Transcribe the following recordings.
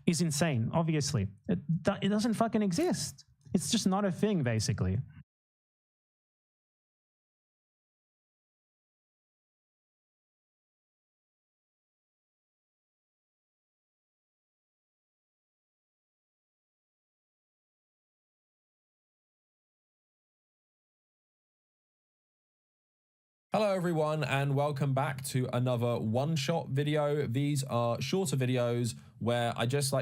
is insane, obviously. It doesn't fucking exist. It's just not a thing, basically. Hello everyone and welcome back to another one-shot video. These are shorter videos where I just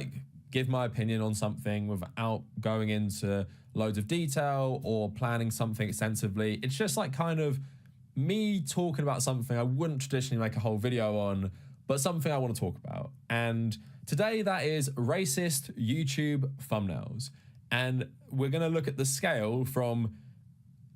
give my opinion on something without going into loads of detail or planning something extensively. It's just kind of me talking about something I wouldn't traditionally make a whole video on, but something I want to talk about. And today that is racist YouTube thumbnails. And we're going to look at the scale from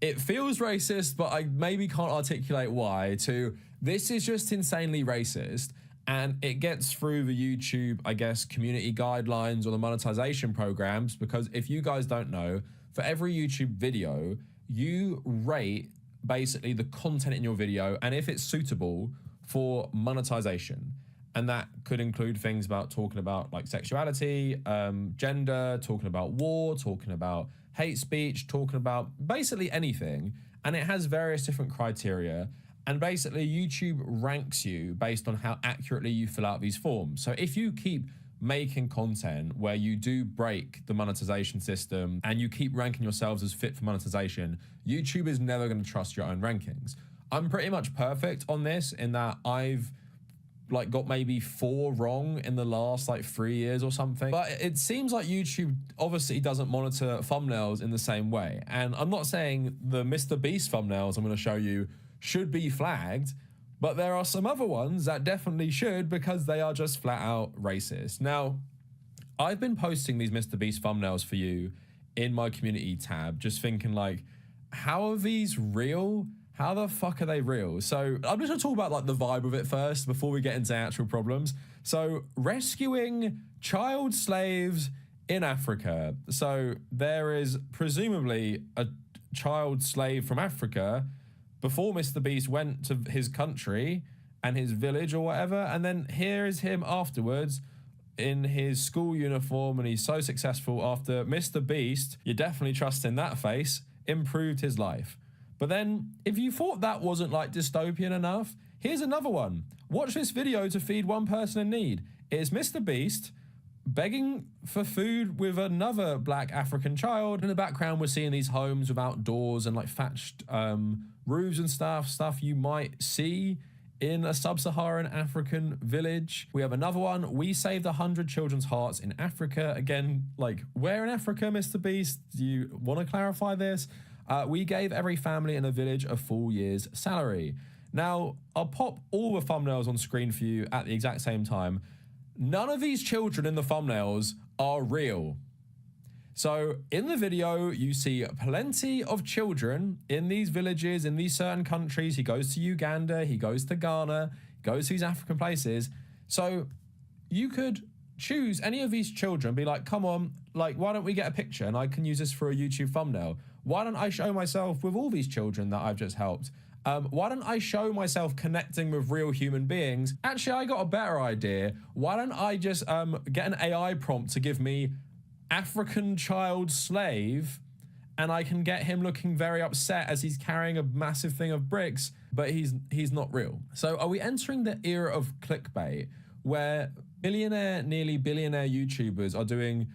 it feels racist, but I maybe can't articulate why, to this is just insanely racist. And it gets through the YouTube, I guess, community guidelines or the monetization programs, because if you guys don't know, for every YouTube video, you rate basically the content in your video and if it's suitable for monetization. And that could include things about talking about sexuality, gender, talking about war, talking about hate speech, talking about basically anything. And it has various different criteria. And basically YouTube ranks you based on how accurately you fill out these forms. So if you keep making content where you do break the monetization system and you keep ranking yourselves as fit for monetization, YouTube is never going to trust your own rankings. I'm pretty much perfect on this in that I've got maybe 4 wrong in the last 3 years or something. But it seems like YouTube obviously doesn't monitor thumbnails in the same way. And I'm not saying the Mr. Beast thumbnails I'm going to show you should be flagged, but there are some other ones that definitely should because they are just flat out racist. Now, I've been posting these Mr. Beast thumbnails for you in my community tab, just thinking how are these real? How the fuck are they real? So I'm just gonna talk about the vibe of it first before we get into actual problems. So rescuing child slaves in Africa. So there is presumably a child slave from Africa before Mr. Beast went to his country and his village or whatever. And then here is him afterwards in his school uniform, and he's so successful after Mr. Beast, you're definitely trusting that face, improved his life. But then, if you thought that wasn't dystopian enough, here's another one. Watch this video to feed one person in need. It's Mr. Beast begging for food with another black African child. In the background, we're seeing these homes without doors and thatched roofs and stuff you might see in a sub-Saharan African village. We have another one. We saved 100 children's hearts in Africa. Again, where in Africa, Mr. Beast? Do you want to clarify this? We gave every family in a village a full year's salary. Now, I'll pop all the thumbnails on screen for you at the exact same time. None of these children in the thumbnails are real. So in the video, you see plenty of children in these villages, in these certain countries. He goes to Uganda, he goes to Ghana, goes to these African places. So you could choose any of these children, be come on, why don't we get a picture and I can use this for a YouTube thumbnail? Why don't I show myself with all these children that I've just helped? Why don't I show myself connecting with real human beings? Actually, I got a better idea. Why don't I just get an AI prompt to give me African child slave, and I can get him looking very upset as he's carrying a massive thing of bricks, but he's not real. So are we entering the era of clickbait where billionaire, nearly billionaire YouTubers are doing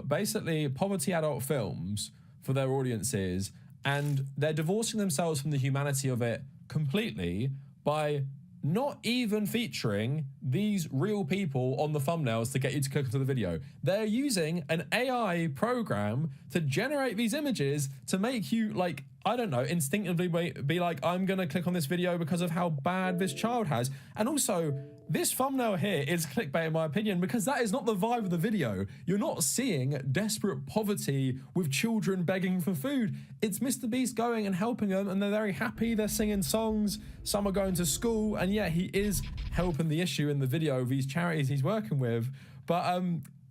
basically poverty adult films for their audiences, and they're divorcing themselves from the humanity of it completely by not even featuring these real people on the thumbnails to get you to click onto the video? They're using an AI program to generate these images to make you I don't know, instinctively be I'm gonna click on this video because of how bad this child has. And also, this thumbnail here is clickbait in my opinion, because that is not the vibe of the video. You're not seeing desperate poverty with children begging for food. It's Mr. Beast going and helping them, and they're very happy, they're singing songs, some are going to school, and yeah, he is helping the issue in the video of these charities he's working with. But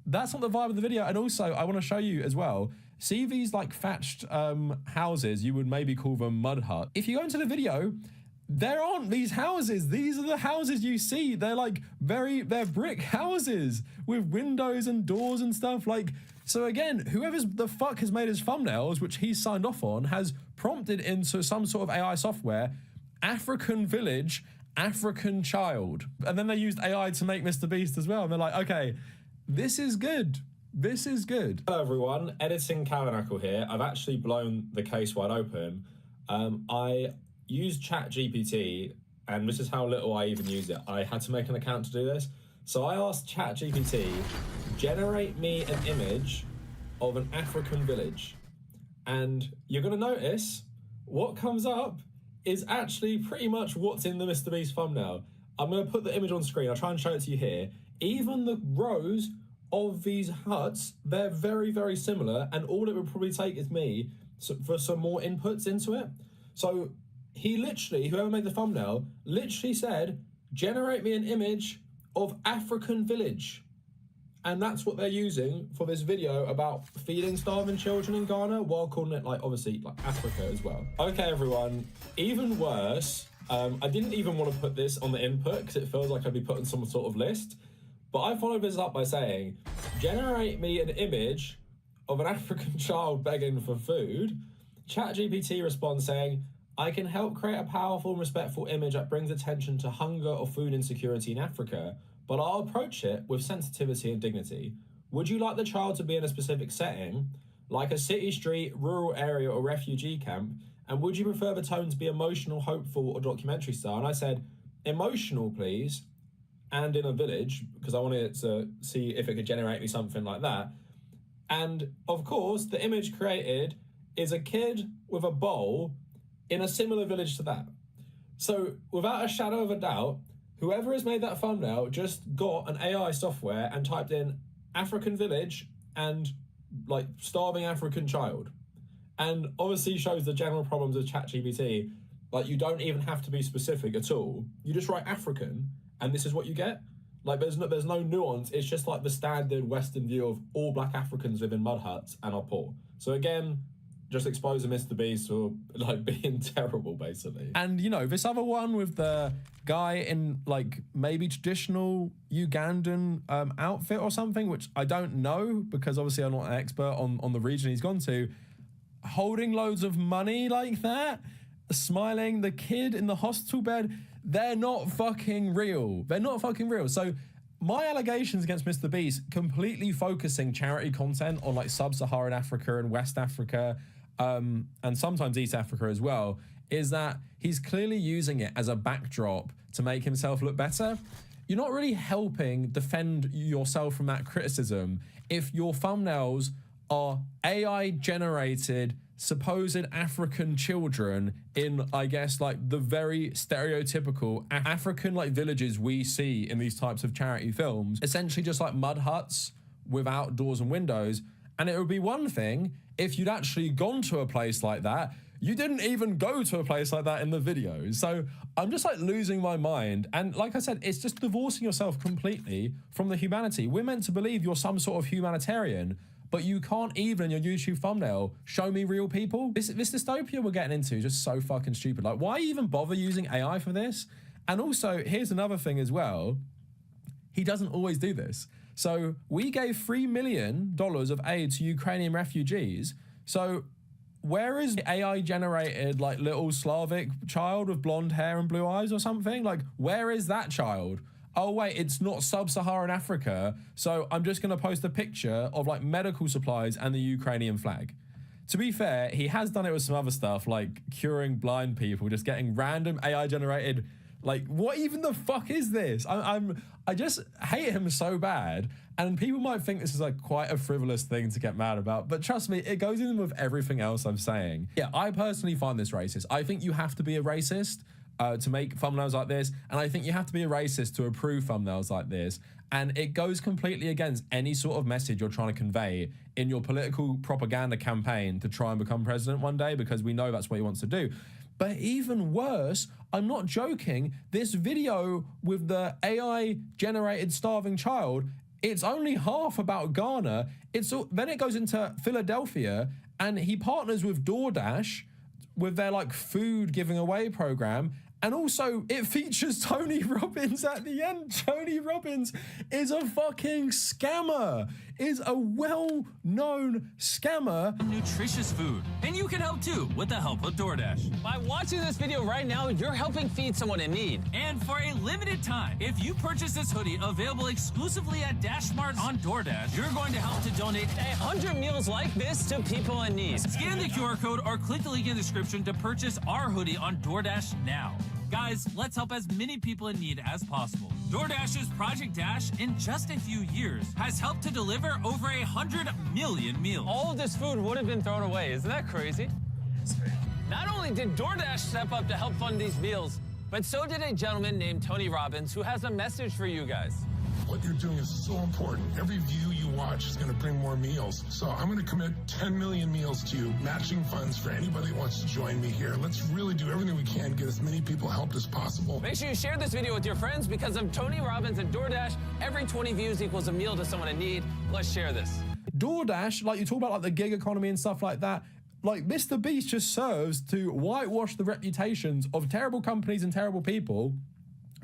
that's not the vibe of the video. And also, I want to show you as well, see these thatched houses, you would maybe call them mud huts. If you go into the video, there aren't these houses. These are the houses you see. They're like they're brick houses with windows and doors and stuff. Like, so again, whoever's the fuck has made his thumbnails, which he's signed off on, has prompted into some sort of AI software, African village, African child. And then they used AI to make Mr. Beast as well. And they're like, okay, this is good. This is good. Hello everyone, Editing Tabernacle here. I've actually blown the case wide open. I used ChatGPT, and this is how little I even use it. I had to make an account to do this. So I asked ChatGPT, generate me an image of an African village. And you're gonna notice what comes up is actually pretty much what's in the Mr. Beast thumbnail. I'm gonna put the image on screen. I'll try and show it to you here. Even the rows of these huts, they're very, very similar, and all it would probably take is me for some more inputs into it. So he literally, whoever made the thumbnail, literally said, generate me an image of African village. And that's what they're using for this video about feeding starving children in Ghana, while calling it, like, obviously, like Africa as well. Okay, everyone, even worse, I didn't even want to put this on the input because it feels like I'd be putting some sort of list. But I followed this up by saying, generate me an image of an African child begging for food. ChatGPT responds saying, I can help create a powerful and respectful image that brings attention to hunger or food insecurity in Africa, but I'll approach it with sensitivity and dignity. Would you like the child to be in a specific setting, like a city street, rural area, or refugee camp? And would you prefer the tone to be emotional, hopeful, or documentary style? And I said, emotional, please. And in a village, because I wanted to see if it could generate me something like that. And of course, the image created is a kid with a bowl in a similar village to that. So without a shadow of a doubt, whoever has made that thumbnail just got an AI software and typed in African village and like starving African child. And obviously shows the general problems of ChatGPT. Like, you don't even have to be specific at all. You just write African, and this is what you get. Like, there's no nuance. It's just like the standard Western view of all black Africans live in mud huts and are poor. So again, just exposing Mr. Beast for like being terrible, basically. And you know, this other one with the guy in like maybe traditional Ugandan outfit or something, which I don't know because obviously I'm not an expert on the region he's gone to, holding loads of money like that, smiling, the kid in the hospital bed. They're not fucking real. They're not fucking real. So my allegations against Mr. Beast completely focusing charity content on like sub-Saharan Africa and West Africa, and sometimes East Africa as well, is that he's clearly using it as a backdrop to make himself look better. You're not really helping defend yourself from that criticism if your thumbnails are AI generated supposed African children in, I guess, like the very stereotypical African like villages we see in these types of charity films, essentially just like mud huts without doors and windows. And it would be one thing if you'd actually gone to a place like that. You didn't even go to a place like that in the video. So I'm just like losing my mind. And like I said, it's just divorcing yourself completely from the humanity. We're meant to believe you're some sort of humanitarian, but you can't even in your YouTube thumbnail show me real people. This dystopia we're getting into is just so fucking stupid. Like, why even bother using AI for this? And also, here's another thing as well. He doesn't always do this. So we gave $3 million of aid to Ukrainian refugees. So where is the AI generated like little Slavic child with blonde hair and blue eyes or something? Like, where is that child? Oh wait, it's not sub-Saharan Africa, so I'm just gonna post a picture of like medical supplies and the Ukrainian flag. To be fair, he has done it with some other stuff, like curing blind people, just getting random AI generated, like, what even the fuck is this? I just hate him so bad, and people might think this is like quite a frivolous thing to get mad about, but trust me, it goes in with everything else I'm saying. Yeah, I personally find this racist. I think you have to be a racist to make thumbnails like this, and I think you have to be a racist to approve thumbnails like this, and it goes completely against any sort of message you're trying to convey in your political propaganda campaign to try and become president one day, because we know that's what he wants to do. But even worse, I'm not joking, this video with the AI generated starving child, it's only half about Ghana. Then it goes into Philadelphia, and he partners with DoorDash with their like food giving away program, And also, it features Tony Robbins at the end. Tony Robbins is a fucking scammer, is a well-known scammer. Nutritious food. And you can help too with the help of DoorDash. By watching this video right now, you're helping feed someone in need. And for a limited time, if you purchase this hoodie available exclusively at Dash Mart on DoorDash, you're going to help to donate 100 meals like this to people in need. Scan the QR code or click the link in the description to purchase our hoodie on DoorDash now. Guys, let's help as many people in need as possible. DoorDash's Project Dash, in just a few years, has helped to deliver over 100 million meals. All of this food would have been thrown away. Isn't that crazy? Not only did DoorDash step up to help fund these meals, but so did a gentleman named Tony Robbins, who has a message for you guys. What you're doing is so important. Every view you watch is going to bring more meals. So I'm going to commit 10 million meals to you, matching funds for anybody who wants to join me here. Let's really do everything we can to get as many people helped as possible. Make sure you share this video with your friends because of Tony Robbins and DoorDash. Every 20 views equals a meal to someone in need. Let's share this. DoorDash, like you talk about like the gig economy and stuff like that, like Mr. Beast just serves to whitewash the reputations of terrible companies and terrible people,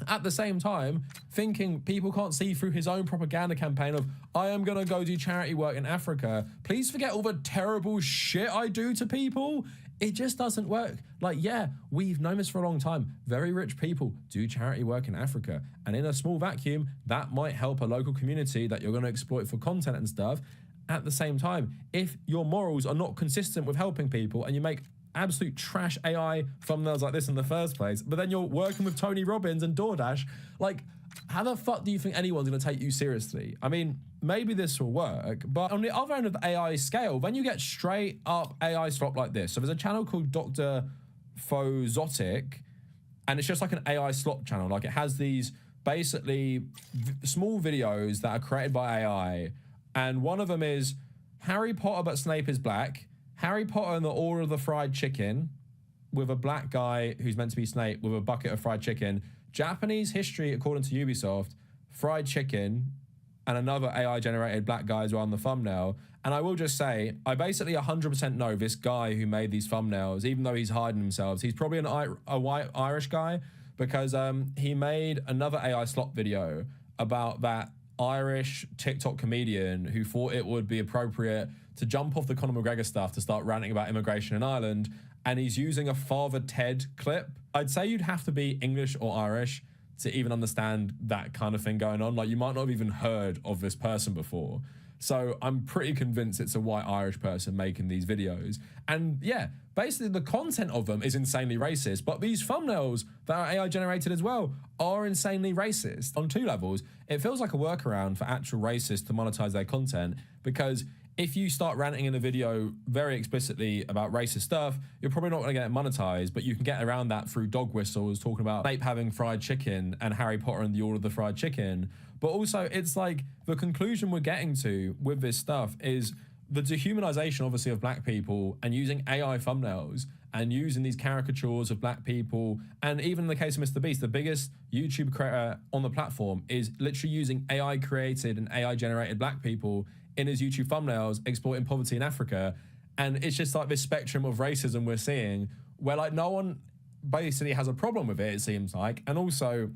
at the same time thinking people can't see through his own propaganda campaign of, I am gonna go do charity work in Africa. Please forget all the terrible shit I do to people. It just doesn't work. Like, yeah, we've known this for a long time. Very rich people do charity work in Africa. And in a small vacuum, that might help a local community that you're gonna exploit for content and stuff. At the same time, if your morals are not consistent with helping people and you make absolute trash AI thumbnails like this in the first place, but then you're working with Tony Robbins and DoorDash, like, how the fuck do you think anyone's gonna take you seriously? I mean, maybe this will work, but on the other end of the AI scale, when you get straight up AI slop like this, so there's a channel called Dr. Fozotic, and it's just like an AI slop channel. Like, it has these basically small videos that are created by AI, and one of them is Harry Potter but Snape is black, Harry Potter and the Order of the Fried Chicken, with a black guy who's meant to be Snape with a bucket of fried chicken, Japanese history according to Ubisoft, fried chicken, and another AI-generated black guy as well on the thumbnail. And I will just say, I basically 100% know this guy who made these thumbnails, even though he's hiding himself. He's probably a white Irish guy, because he made another AI slop video about that Irish TikTok comedian who thought it would be appropriate to jump off the Conor McGregor stuff to start ranting about immigration in Ireland, and he's using a Father Ted clip. I'd say you'd have to be English or Irish to even understand that kind of thing going on. Like, you might not have even heard of this person before. So I'm pretty convinced it's a white Irish person making these videos. And yeah, basically the content of them is insanely racist, but these thumbnails that are AI generated as well are insanely racist. On two levels, it feels like a workaround for actual racists to monetize their content, because if you start ranting in a video very explicitly about racist stuff, you're probably not going to get it monetized, but you can get around that through dog whistles, talking about Snape having fried chicken and Harry Potter and the Order of the Fried Chicken. But also, it's like the conclusion we're getting to with this stuff is the dehumanization, obviously, of black people, and using AI thumbnails and using these caricatures of black people. And even in the case of Mr. Beast, the biggest YouTube creator on the platform is literally using AI created and AI generated black people in his YouTube thumbnails, exploiting poverty in Africa. And it's just like this spectrum of racism we're seeing, where like no one basically has a problem with it, it seems like. And also,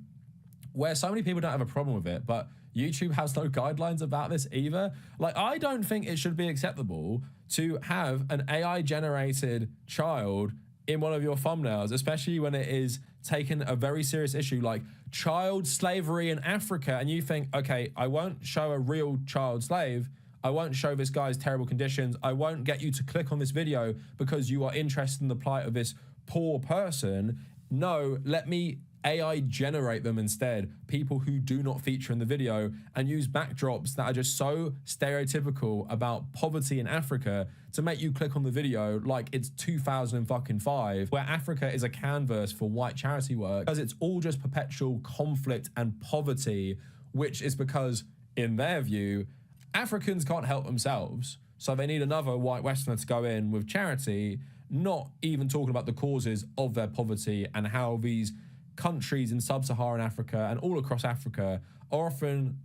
where so many people don't have a problem with it, but YouTube has no guidelines about this either. Like, I don't think it should be acceptable to have an AI generated child in one of your thumbnails, especially when it is taking a very serious issue like child slavery in Africa. And you think, okay, I won't show a real child slave, I won't show this guy's terrible conditions, I won't get you to click on this video because you are interested in the plight of this poor person. No, let me AI generate them instead, people who do not feature in the video, and use backdrops that are just so stereotypical about poverty in Africa to make you click on the video like it's 2005, where Africa is a canvas for white charity work, because it's all just perpetual conflict and poverty, which is because, in their view, Africans can't help themselves, so they need another white Westerner to go in with charity, not even talking about the causes of their poverty and how these countries in sub-Saharan Africa and all across Africa are often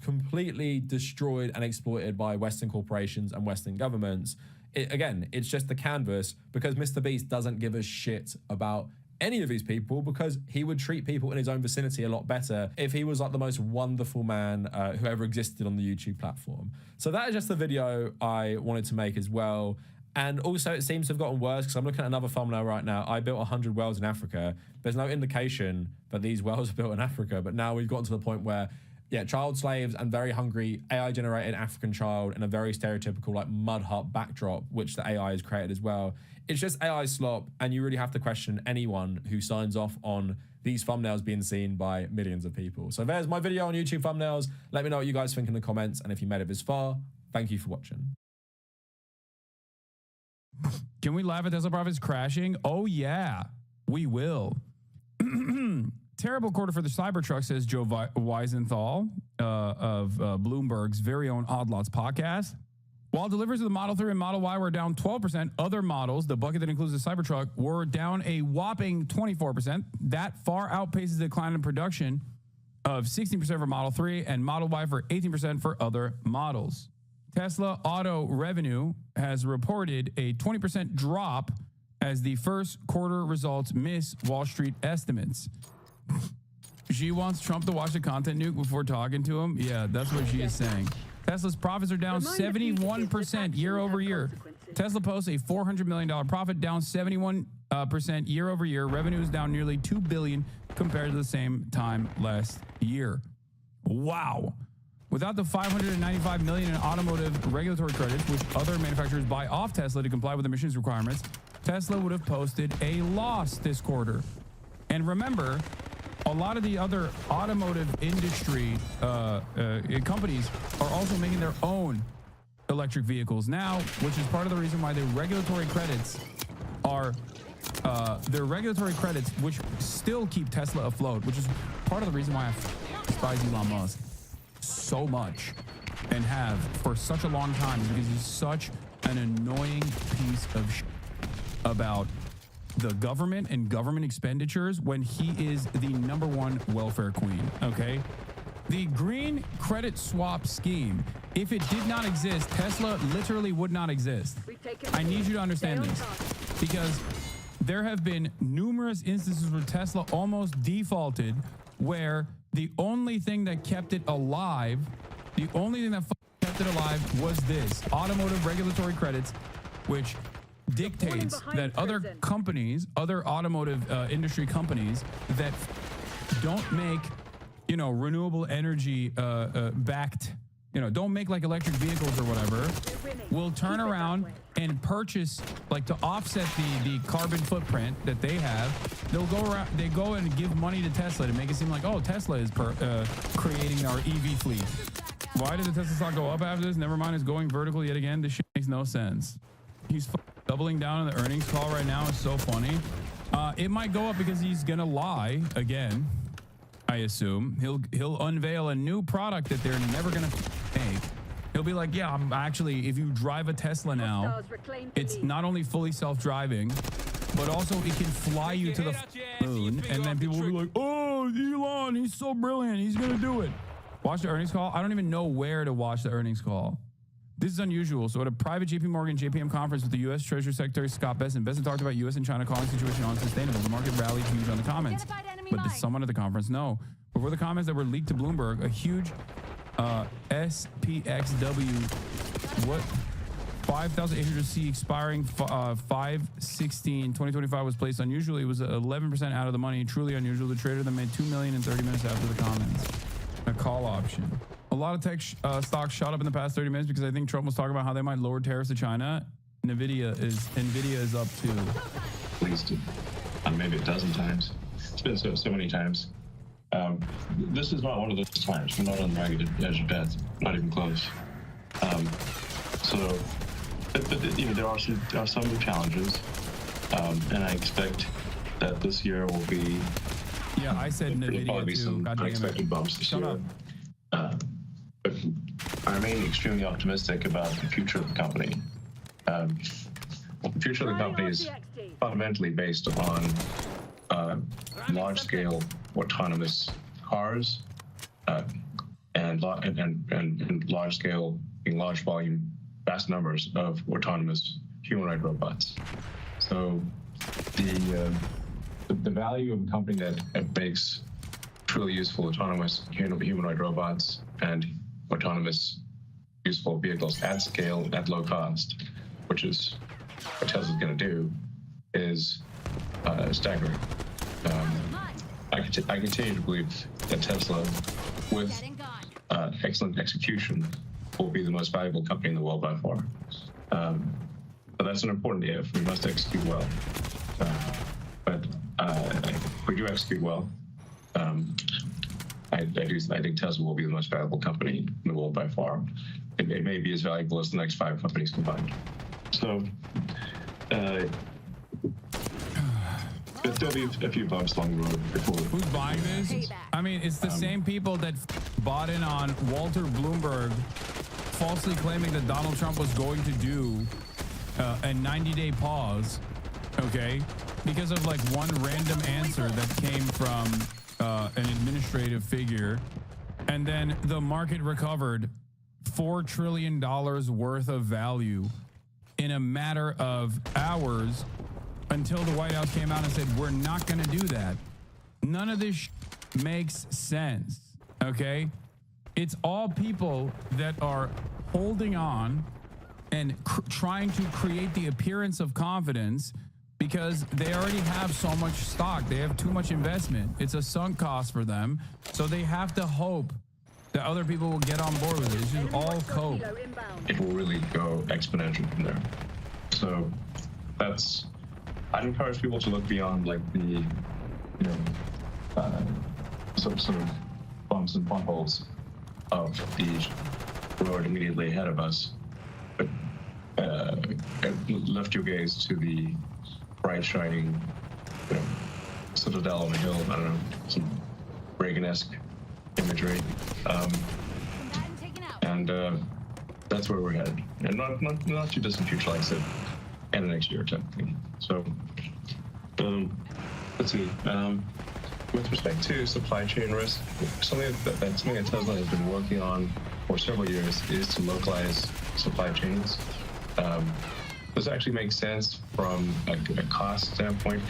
completely destroyed and exploited by Western corporations and Western governments. Again, it's just the canvas, because Mr. Beast doesn't give a shit about any of these people because he would treat people in his own vicinity a lot better if he was like the most wonderful man who ever existed on the YouTube platform. So that is just the video I wanted to make as well. And also it seems to have gotten worse because I'm looking at another thumbnail right now. I built 100 wells in Africa. There's no indication that these wells are built in Africa, but now we've gotten to the point where, yeah, child slaves and very hungry AI-generated African child in a very stereotypical like mud hut backdrop, which the AI has created as well. It's just AI slop, and you really have to question anyone who signs off on these thumbnails being seen by millions of people. So there's my video on YouTube thumbnails. Let me know what you guys think in the comments, and if you made it this far, thank you for watching. Can we laugh at Tesla profits crashing? Oh yeah, we will. Terrible quarter for the Cybertruck, says Joe Weisenthal of Bloomberg's very own Odd Lots podcast. While deliveries of the Model 3 and Model Y were down 12%, other models, the bucket that includes the Cybertruck, were down a whopping 24%. That far outpaces the decline in production of 16% for Model 3 and Model Y for 18% for other models. Tesla auto revenue has reported a 20% drop as the first quarter results miss Wall Street estimates. She wants Trump to watch the content nuke before talking to him. Yeah, that's what she is saying. Tesla's profits are down 71% year over year. Tesla posts a $400 million profit, down 71% year over year. Revenue is down nearly $2 billion compared to the same time last year. Wow. Without the $595 million in automotive regulatory credits, which other manufacturers buy off Tesla to comply with emissions requirements, Tesla would have posted a loss this quarter. And remember, a lot of the other automotive industry companies are also making their own electric vehicles now, which is part of the reason why their regulatory credits are which still keep Tesla afloat, which is part of the reason why I despise Elon Musk so much and have for such a long time, because he's such an annoying piece of shit about the government and government expenditures when he is the #1 welfare queen, okay? The green credit swap scheme, if it did not exist, Tesla literally would not exist. I need you to understand this, because there have been numerous instances where Tesla almost defaulted, where the only thing that kept it alive, kept it alive was this, automotive regulatory credits, which dictates that other companies, other automotive industry companies that don't make, renewable energy backed, don't make like electric vehicles or whatever, will turn around and purchase, like, to offset the carbon footprint that they have. They go and give money to Tesla to make it seem like, oh, Tesla is creating our EV fleet. Why did the Tesla stock go up after this? Never mind, it's going vertical yet again. This shit makes no sense. He's doubling down on the earnings call right now. Is so funny. It might go up because he's gonna lie again. I assume he'll unveil a new product that they're never gonna make. He'll be like, yeah, I'm actually, if you drive a Tesla now, it's not only fully self-driving, but also it can fly you to the moon. And then people will be like, oh, Elon, he's so brilliant, he's gonna do it. Watch the earnings call. I don't even know where to watch the earnings call. This is unusual. So at a private JP Morgan JPM conference with the U.S. Treasury Secretary Scott Bessent, Bessent talked about U.S. and China calling the situation unsustainable. The market rallied huge on the comments. But did someone at the conference? No. Before the comments that were leaked to Bloomberg, a huge SPXW, 5,800C expiring 5/16/2025 was placed unusually. It was 11% out of the money. Truly unusual. The trader then made $2 million in 30 minutes after the comments. A call option. A lot of tech stocks shot up in the past 30 minutes because I think Trump was talking about how they might lower tariffs to China. Nvidia is up too. At least maybe a dozen times. It's been so many times. This is not one of those times. We're not on the ragged edge of death. Not even close. But there are some challenges, and I expect that this year will be. Yeah, I said Nvidia probably be some unexpected bumps this year. But I remain extremely optimistic about the future of the company. The future of the company is fundamentally based upon large-scale autonomous cars and large-scale, in large volume, vast numbers of autonomous humanoid robots. So the value of a company that makes truly useful autonomous humanoid robots and autonomous useful vehicles at scale at low cost, which is what Tesla's going to do, is staggering. I continue to believe that Tesla, with excellent execution, will be the most valuable company in the world by far. But that's an important if. We must execute well. But if we do execute well, I think Tesla will be the most valuable company in the world by far. It may be as valuable as the next 5 companies combined. So there'll be a few bumps along the road before. Who's buying this? I mean, it's the same people that bought in on Walter Bloomberg falsely claiming that Donald Trump was going to do a 90-day pause, okay, because of like one random answer that came from an administrative figure, and then the market recovered $4 trillion worth of value in a matter of hours until the White House came out and said, we're not going to do that. None of this makes sense, okay? It's all people that are holding on and trying to create the appearance of confidence because they already have so much stock. They have too much investment. It's a sunk cost for them. So they have to hope that other people will get on board with it. It's just all cope. It will really go exponential from there. So that's, I'd encourage people to look beyond like the, sort of bumps and potholes of the road immediately ahead of us, but lift your gaze to the bright, shining, citadel on the hill. I don't know, some Reagan-esque imagery, and that's where we're headed. And not too distant future, like I said, and the next year, technically. So, let's see. With respect to supply chain risk, something that Tesla has been working on for several years is to localize supply chains. This actually makes sense from a cost standpoint,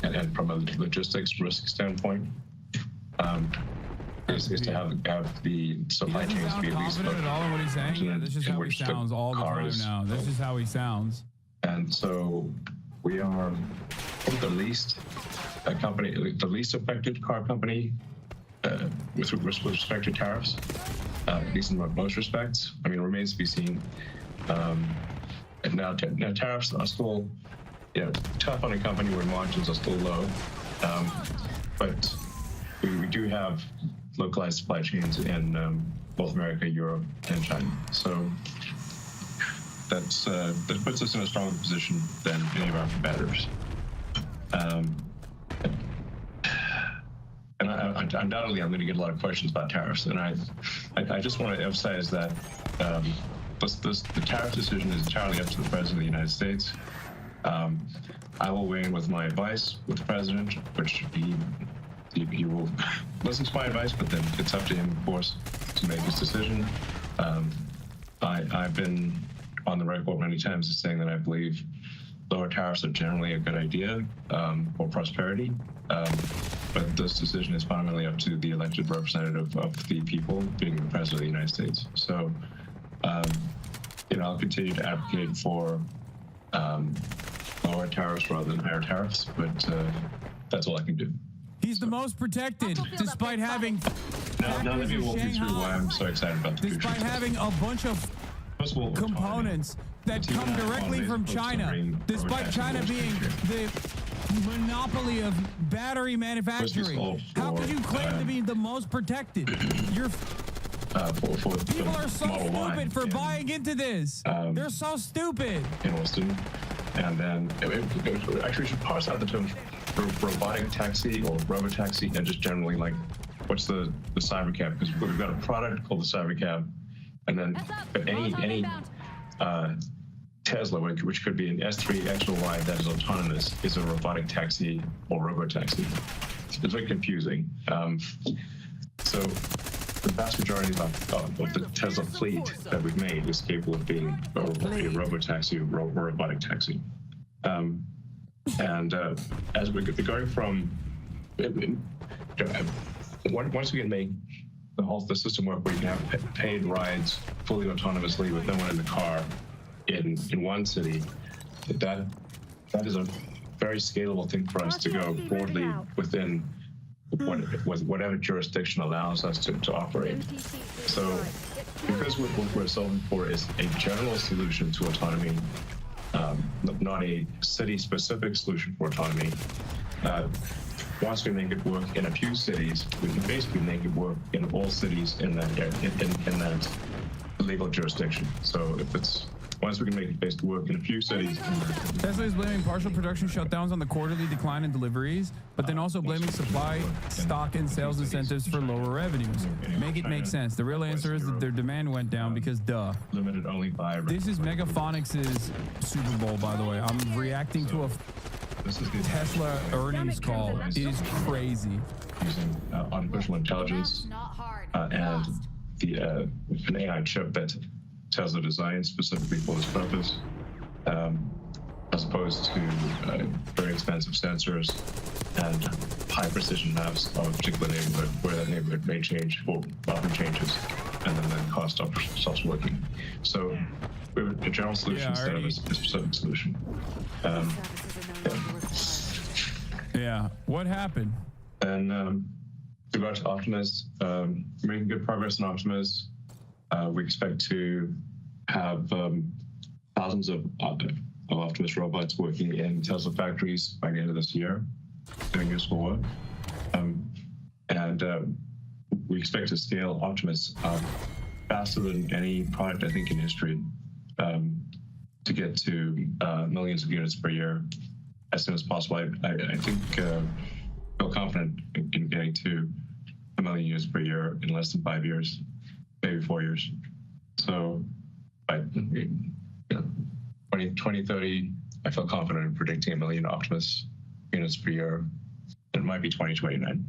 and from a logistics risk standpoint. Is to have the supply chains be at least confident at all in what he's saying? Yeah, this is how he sounds all the time now. This is how he sounds. And so we are the least affected car company with respect to tariffs, at least in most respects. I mean, it remains to be seen. And now tariffs are still, tough on a company where margins are still low, but we do have localized supply chains in both America, Europe, and China. So that puts us in a stronger position than any of our competitors. And undoubtedly, I'm going to get a lot of questions about tariffs, and I just want to emphasize that the tariff decision is entirely up to the President of the United States. I will weigh in with my advice with the President, which he will listen to my advice, but then it's up to him, of course, to make his decision. I've been on the record many times as saying that I believe lower tariffs are generally a good idea for prosperity, but this decision is fundamentally up to the elected representative of the people, being the President of the United States. So, I'll continue to advocate for lower tariffs rather than higher tariffs, but that's all I can do. He's the most protected, despite having. Now let me walk you through why I'm so excited about the future. Despite having a bunch of components that come directly from China, despite China being the monopoly of battery manufacturing. How could you claim to be the most protected? You're. People are so stupid for buying into this. They're so stupid. In Austin, and then actually we should parse out the terms robotic taxi or robotaxi, and just generally like what's the cybercab, because we've got a product called the cybercab, and then any Tesla, which could be an S3, X, or Y that is autonomous, is a robotic taxi or robotaxi. It's very confusing. So the vast majority of the Tesla fleet that we've made is capable of being a robotaxi or robotic taxi. And as we're going from, once we can make the system work where you can have paid rides fully autonomously with no one in the car in one city, that is a very scalable thing for us to go broadly within whatever jurisdiction allows us to operate. So because what we're solving for is a general solution to autonomy, not a city-specific solution for autonomy, once we make it work in a few cities, we can basically make it work in all cities in that legal jurisdiction. So if it's once we can make it basically work in a few cities. Tesla is blaming partial production shutdowns on the quarterly decline in deliveries, but then also blaming supply, stock, and sales incentives for lower revenues. Make it make sense. The real answer is that their demand went down because duh. Limited only by. This is Megaphonics' Super Bowl, by the way. I'm reacting to a Tesla earnings call. It is crazy. Using artificial intelligence and an AI chip that Tesla designed specifically for this purpose, as opposed to very expensive sensors and high precision maps of a particular neighborhood where that neighborhood may change or often changes, and then the cost stops working. So we have a general solution instead of a specific solution. Yeah. What happened? And with regard to Optimus, making good progress in Optimus. We expect to have thousands of Optimus robots working in Tesla factories by the end of this year, doing useful work. And we expect to scale Optimus faster than any product, I think, in history, to get to millions of units per year as soon as possible. I think feel confident in getting to 1 million units per year in less than 5 years. Maybe 4 years. So by 2030, I feel confident in predicting 1 million Optimus units per year. It might be 2029.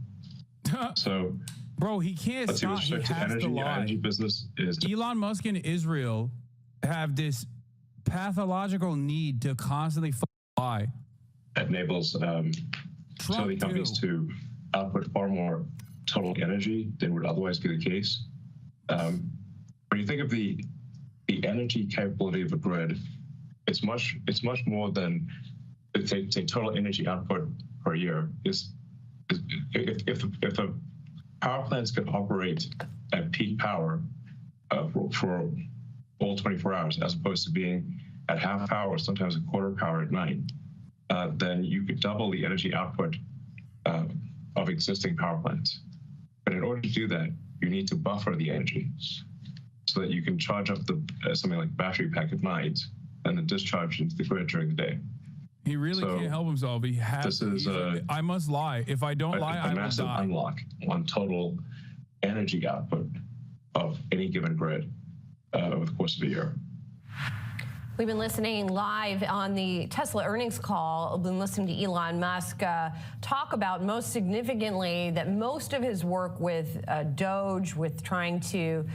So, bro, he can't stop. He has to lie. Energy business is Elon Musk and Israel have this pathological need to constantly lie. That enables utility companies to output far more total energy than would otherwise be the case. When you think of the energy capability of a grid, it's much more than say total energy output per year. If the power plants could operate at peak power for all 24 hours, as opposed to being at half power or sometimes a quarter power at night, then you could double the energy output of existing power plants. But in order to do that, you need to buffer the energy so that you can charge up something like battery pack at night and then discharge into the grid during the day. He really can't help himself. He has. I must lie. If I don't lie, I will die. A massive unlock on total energy output of any given grid over the course of a year. We've been listening live on the Tesla earnings call. We've been listening to Elon Musk talk about, most significantly, that most of his work with Doge, with trying to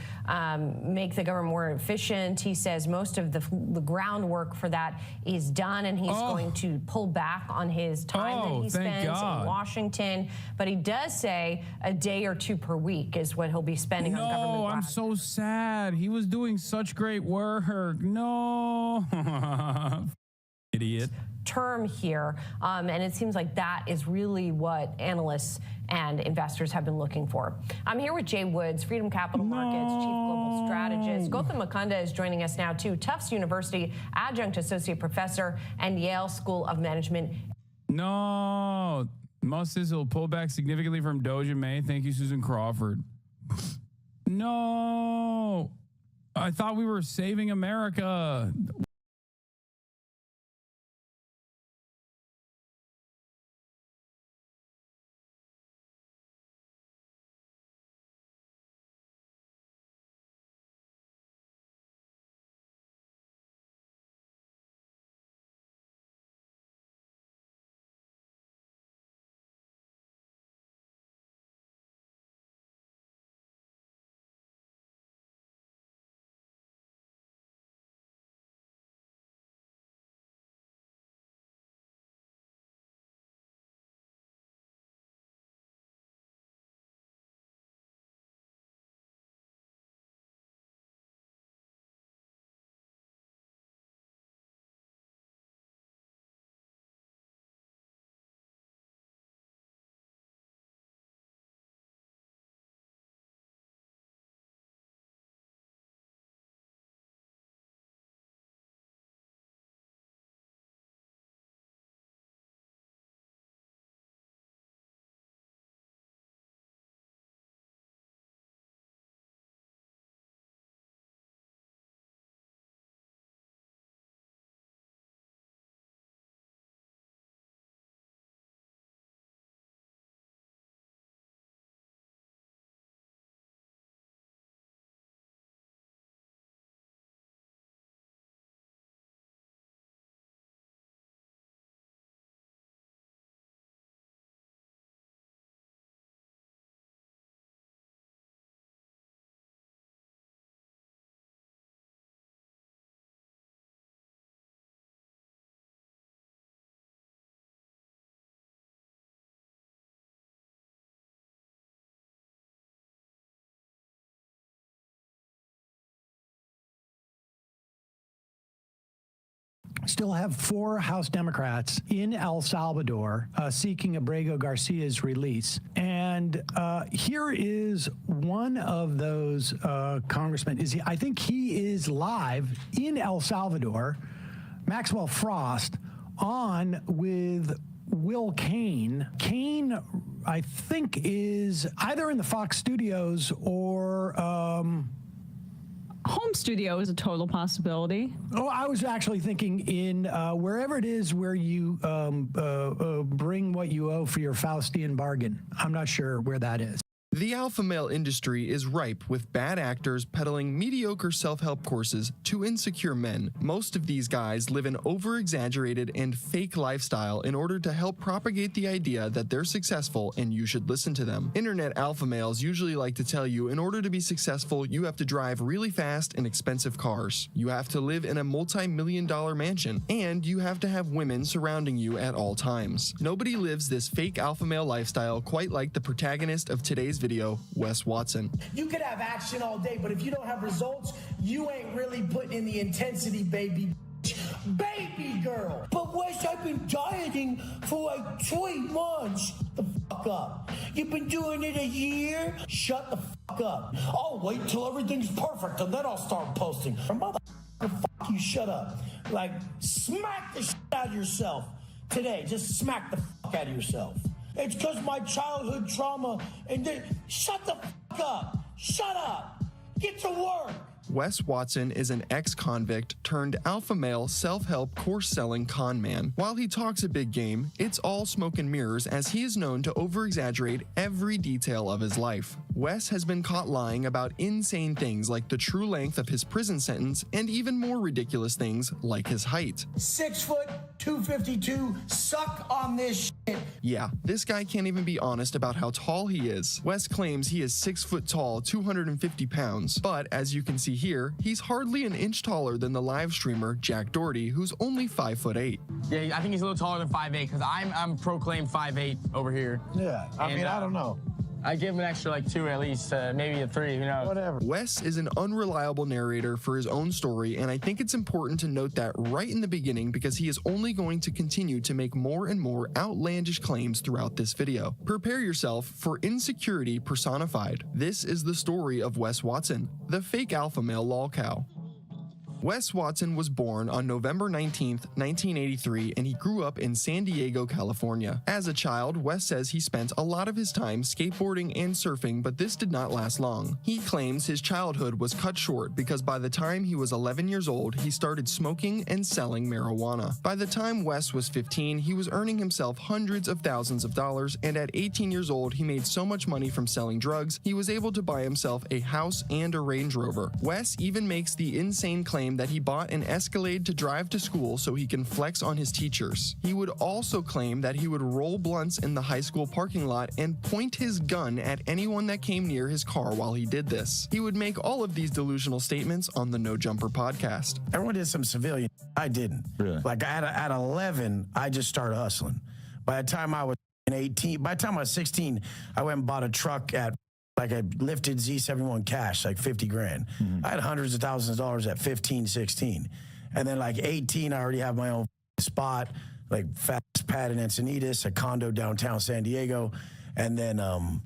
make the government more efficient, he says most of the groundwork for that is done, and he's going to pull back on his time that he spends in Washington. But he does say a day or two per week is what he'll be spending on government. No, I'm so sad. He was doing such great work. No. Idiot. Term here, and it seems like that is really what analysts and investors have been looking for. I'm here with Jay Woods, Freedom Capital Markets Chief Global Strategist. Gautam Mukunda is joining us now too, Tufts University Adjunct Associate Professor and Yale School of Management. No, Musk says he'll pull back significantly from Doge in May. Thank you, Susan Crawford. No, I thought we were saving America. still have 4 House Democrats in El Salvador seeking Abrego Garcia's release. And here is one of those congressmen. I think he is live in El Salvador, Maxwell Frost, on with Will Cain. Cain, I think, is either in the Fox studios or home studio is a total possibility. Oh, I was actually thinking in wherever it is where you bring what you owe for your Faustian bargain. I'm not sure where that is. The alpha male industry is ripe with bad actors peddling mediocre self-help courses to insecure men. Most of these guys live an over-exaggerated and fake lifestyle in order to help propagate the idea that they're successful and you should listen to them. Internet alpha males usually like to tell you in order to be successful, you have to drive really fast and expensive cars. You have to live in a multi-million-dollar mansion, and you have to have women surrounding you at all times. Nobody lives this fake alpha male lifestyle quite like the protagonist of today's video, Wes Watson. You could have action all day, but if you don't have results, you ain't really putting in the intensity, baby. Baby girl. But Wes, I've been dieting for like 20 months. The fuck up. You've been doing it a year? Shut the fuck up. I'll wait till everything's perfect and then I'll start posting. Motherfucker, fuck you, shut up. Like, smack the shit out of yourself today. Just smack the fuck out of yourself. It's because my childhood trauma and then shut the fuck up. Shut up. Get to work. Wes Watson is an ex-convict turned alpha male self-help course-selling con man. While he talks a big game, it's all smoke and mirrors as he is known to over-exaggerate every detail of his life. Wes has been caught lying about insane things like the true length of his prison sentence and even more ridiculous things like his height. 6 foot, 252, suck on this shit. Yeah, this guy can't even be honest about how tall he is. Wes claims he is 6 foot tall, 250 pounds, but as you can see here, he's hardly an inch taller than the live streamer Jack Doherty, who's only 5'8". Yeah, I think he's a little taller than 5'8", because I'm proclaimed 5'8" over here. Yeah, I mean, I don't know. I give him an extra like 2 at least, maybe a 3, who knows. Whatever. Wes is an unreliable narrator for his own story, and I think it's important to note that right in the beginning because he is only going to continue to make more and more outlandish claims throughout this video. Prepare yourself for insecurity personified. This is the story of Wes Watson, the fake alpha male lolcow. Wes Watson was born on November 19, 1983, and he grew up in San Diego, California. As a child, Wes says he spent a lot of his time skateboarding and surfing, but this did not last long. He claims his childhood was cut short because by the time he was 11 years old, he started smoking and selling marijuana. By the time Wes was 15, he was earning himself hundreds of thousands of dollars, and at 18 years old, he made so much money from selling drugs, he was able to buy himself a house and a Range Rover. Wes even makes the insane claim that he bought an Escalade to drive to school so he can flex on his teachers. He would also claim that he would roll blunts in the high school parking lot and point his gun at anyone that came near his car while he did this. He would make all of these delusional statements on the No Jumper podcast. Everyone did some civilian. I didn't. Really? Like at 11, I just started hustling. By the time I was 18, by the time I was 16, I went and bought a truck at like a lifted Z71 cash, like 50 grand. I had hundreds of thousands of dollars at 15, 16. And then like 18, I already have my own spot, like Fast Pad in Encinitas, a condo downtown San Diego. And then,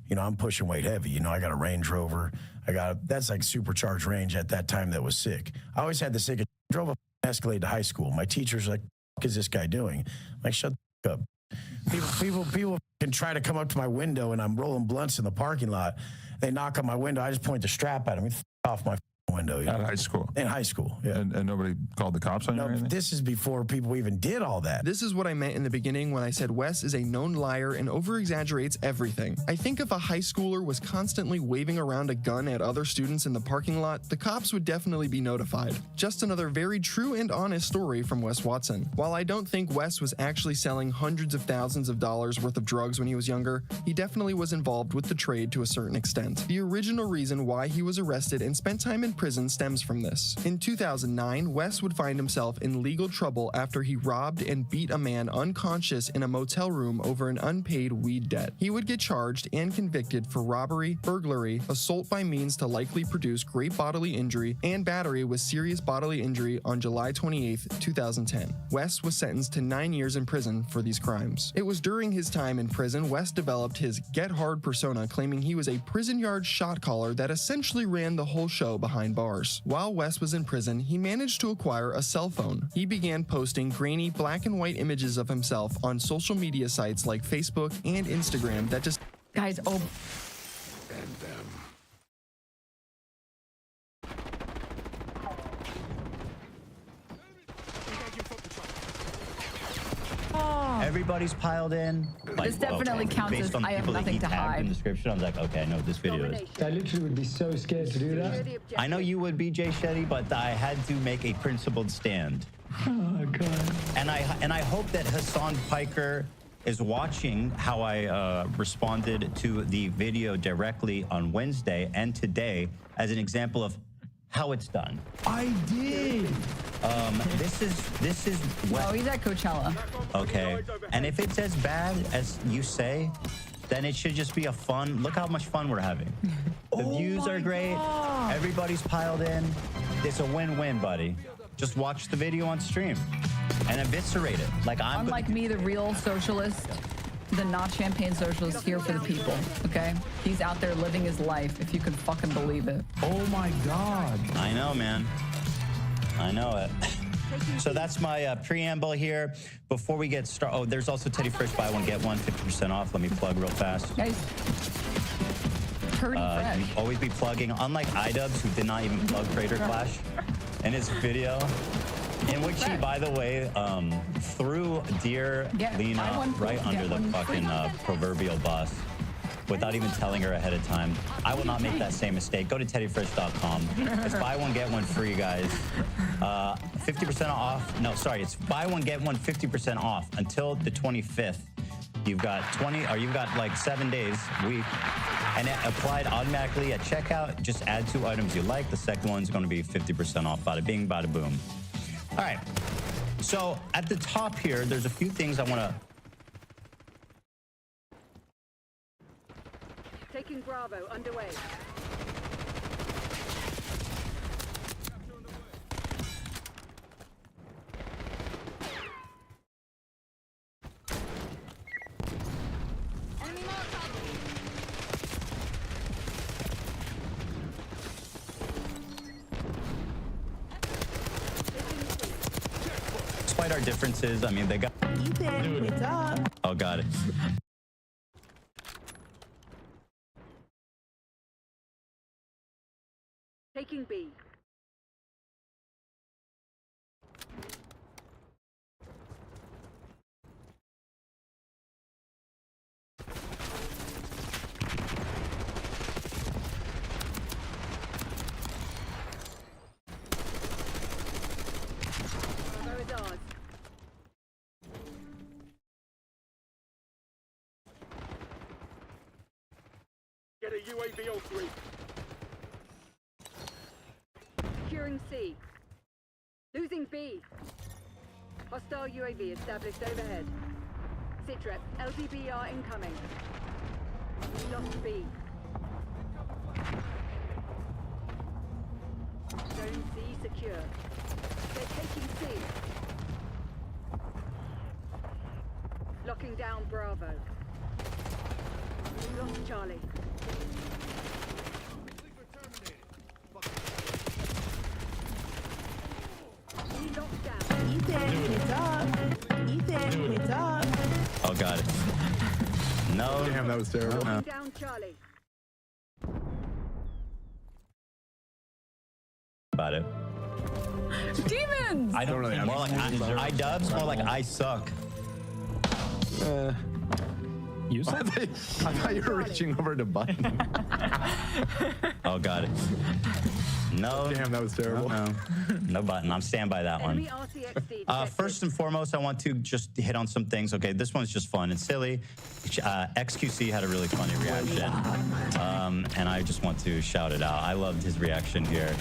you know, I'm pushing weight heavy. You know, I got a Range Rover. That's like supercharged range at that time that was sick. I always had the sick. I drove a Escalade to high school. My teacher's like, what is this guy doing? I'm like, shut the fuck up. People can try to come up to my window and I'm rolling blunts in the parking lot. They knock on my window. I just point the strap at them. Off my window. At high school? In high school, yeah. And nobody called the cops on you or anything? This is before people even did all that. This is what I meant in the beginning when I said Wes is a known liar and over-exaggerates everything. I think if a high schooler was constantly waving around a gun at other students in the parking lot, the cops would definitely be notified. Just another very true and honest story from Wes Watson. While I don't think Wes was actually selling hundreds of thousands of dollars worth of drugs when he was younger, he definitely was involved with the trade to a certain extent. The original reason why he was arrested and spent time in prison prison stems from this. In 2009, West would find himself in legal trouble after he robbed and beat a man unconscious in a motel room over an unpaid weed debt. He would get charged and convicted for robbery, burglary, assault by means to likely produce great bodily injury, and battery with serious bodily injury on July 28, 2010. West was sentenced to 9 years in prison for these crimes. It was during his time in prison West developed his Get Hard persona, claiming he was a prison yard shot caller that essentially ran the whole show behind bars. While West was in prison, he managed to acquire a cell phone. He began posting grainy black and white images of himself on social media sites like Facebook and Instagram that just... Guys, oh... Everybody's piled in. This definitely counts based as on I have people that nothing he to tagged hide. in the description. I was like, okay, I know what this video is. I literally would be so scared to do that. I know you would be, Jay Shetty, but I had to make a principled stand. Oh, God. And I hope that Hassan Piker is watching how I responded to the video directly on Wednesday and today as an example of how it's done. I did. This is what... Oh, he's at Coachella. Okay. And if it's as bad as you say, then it should just be a fun... Look how much fun we're having. The views are great. God. Everybody's piled in. It's a win-win, buddy. Just watch the video on stream and eviscerate it. Like I'm... Unlike me, the real socialist, the not champagne socialist, here for the people, okay? He's out there living his life, if you can fucking believe it. Oh my God. I know, man. I know it. So that's my preamble here. Before we get started, oh, there's also Teddy Fresh buy one get one 50% off. Let me plug real fast. Guys, You always be plugging, unlike iDubbbz, who did not even plug Crater Clash in his video, in which he, by the way, threw dear Lena right under the fucking proverbial bus without even telling her ahead of time. I will not make that same mistake. Go to teddyfresh.com. It's buy one, get one free, guys. 50% off. No, sorry, it's buy one, get one 50% off until the 25th. You've got you've got like 7 days, week, and it applied automatically at checkout. Just add 2 items you like. The second one's going to be 50% off. Bada bing, bada boom. All right. So at the top here, there's a few things I want to... Taking Bravo underway. Despite our differences, I mean, they got... Ethan, what's up? Oh, got it. Taking B. Bravo is ours. Get a UAV on 3. Securing C. Losing B. Hostile UAV established overhead. Sitrep, LDBR incoming. We lost B. Zone C secure. They're taking C. Locking down Bravo. We lost Charlie. Ethan, what's up? Ethan, what's up? Oh, got it. No. Damn, that was terrible. Down Charlie. About it. Demons! I don't really. More like iDubbbz, more like I suck. You suck? I thought you were reaching over the button. Oh, got it. No. Damn, that was terrible. No button. I'm stand by that one. First and foremost, I want to just hit on some things. Okay, this one's just fun and silly. XQC had a really funny reaction, and I just want to shout it out. I loved his reaction here.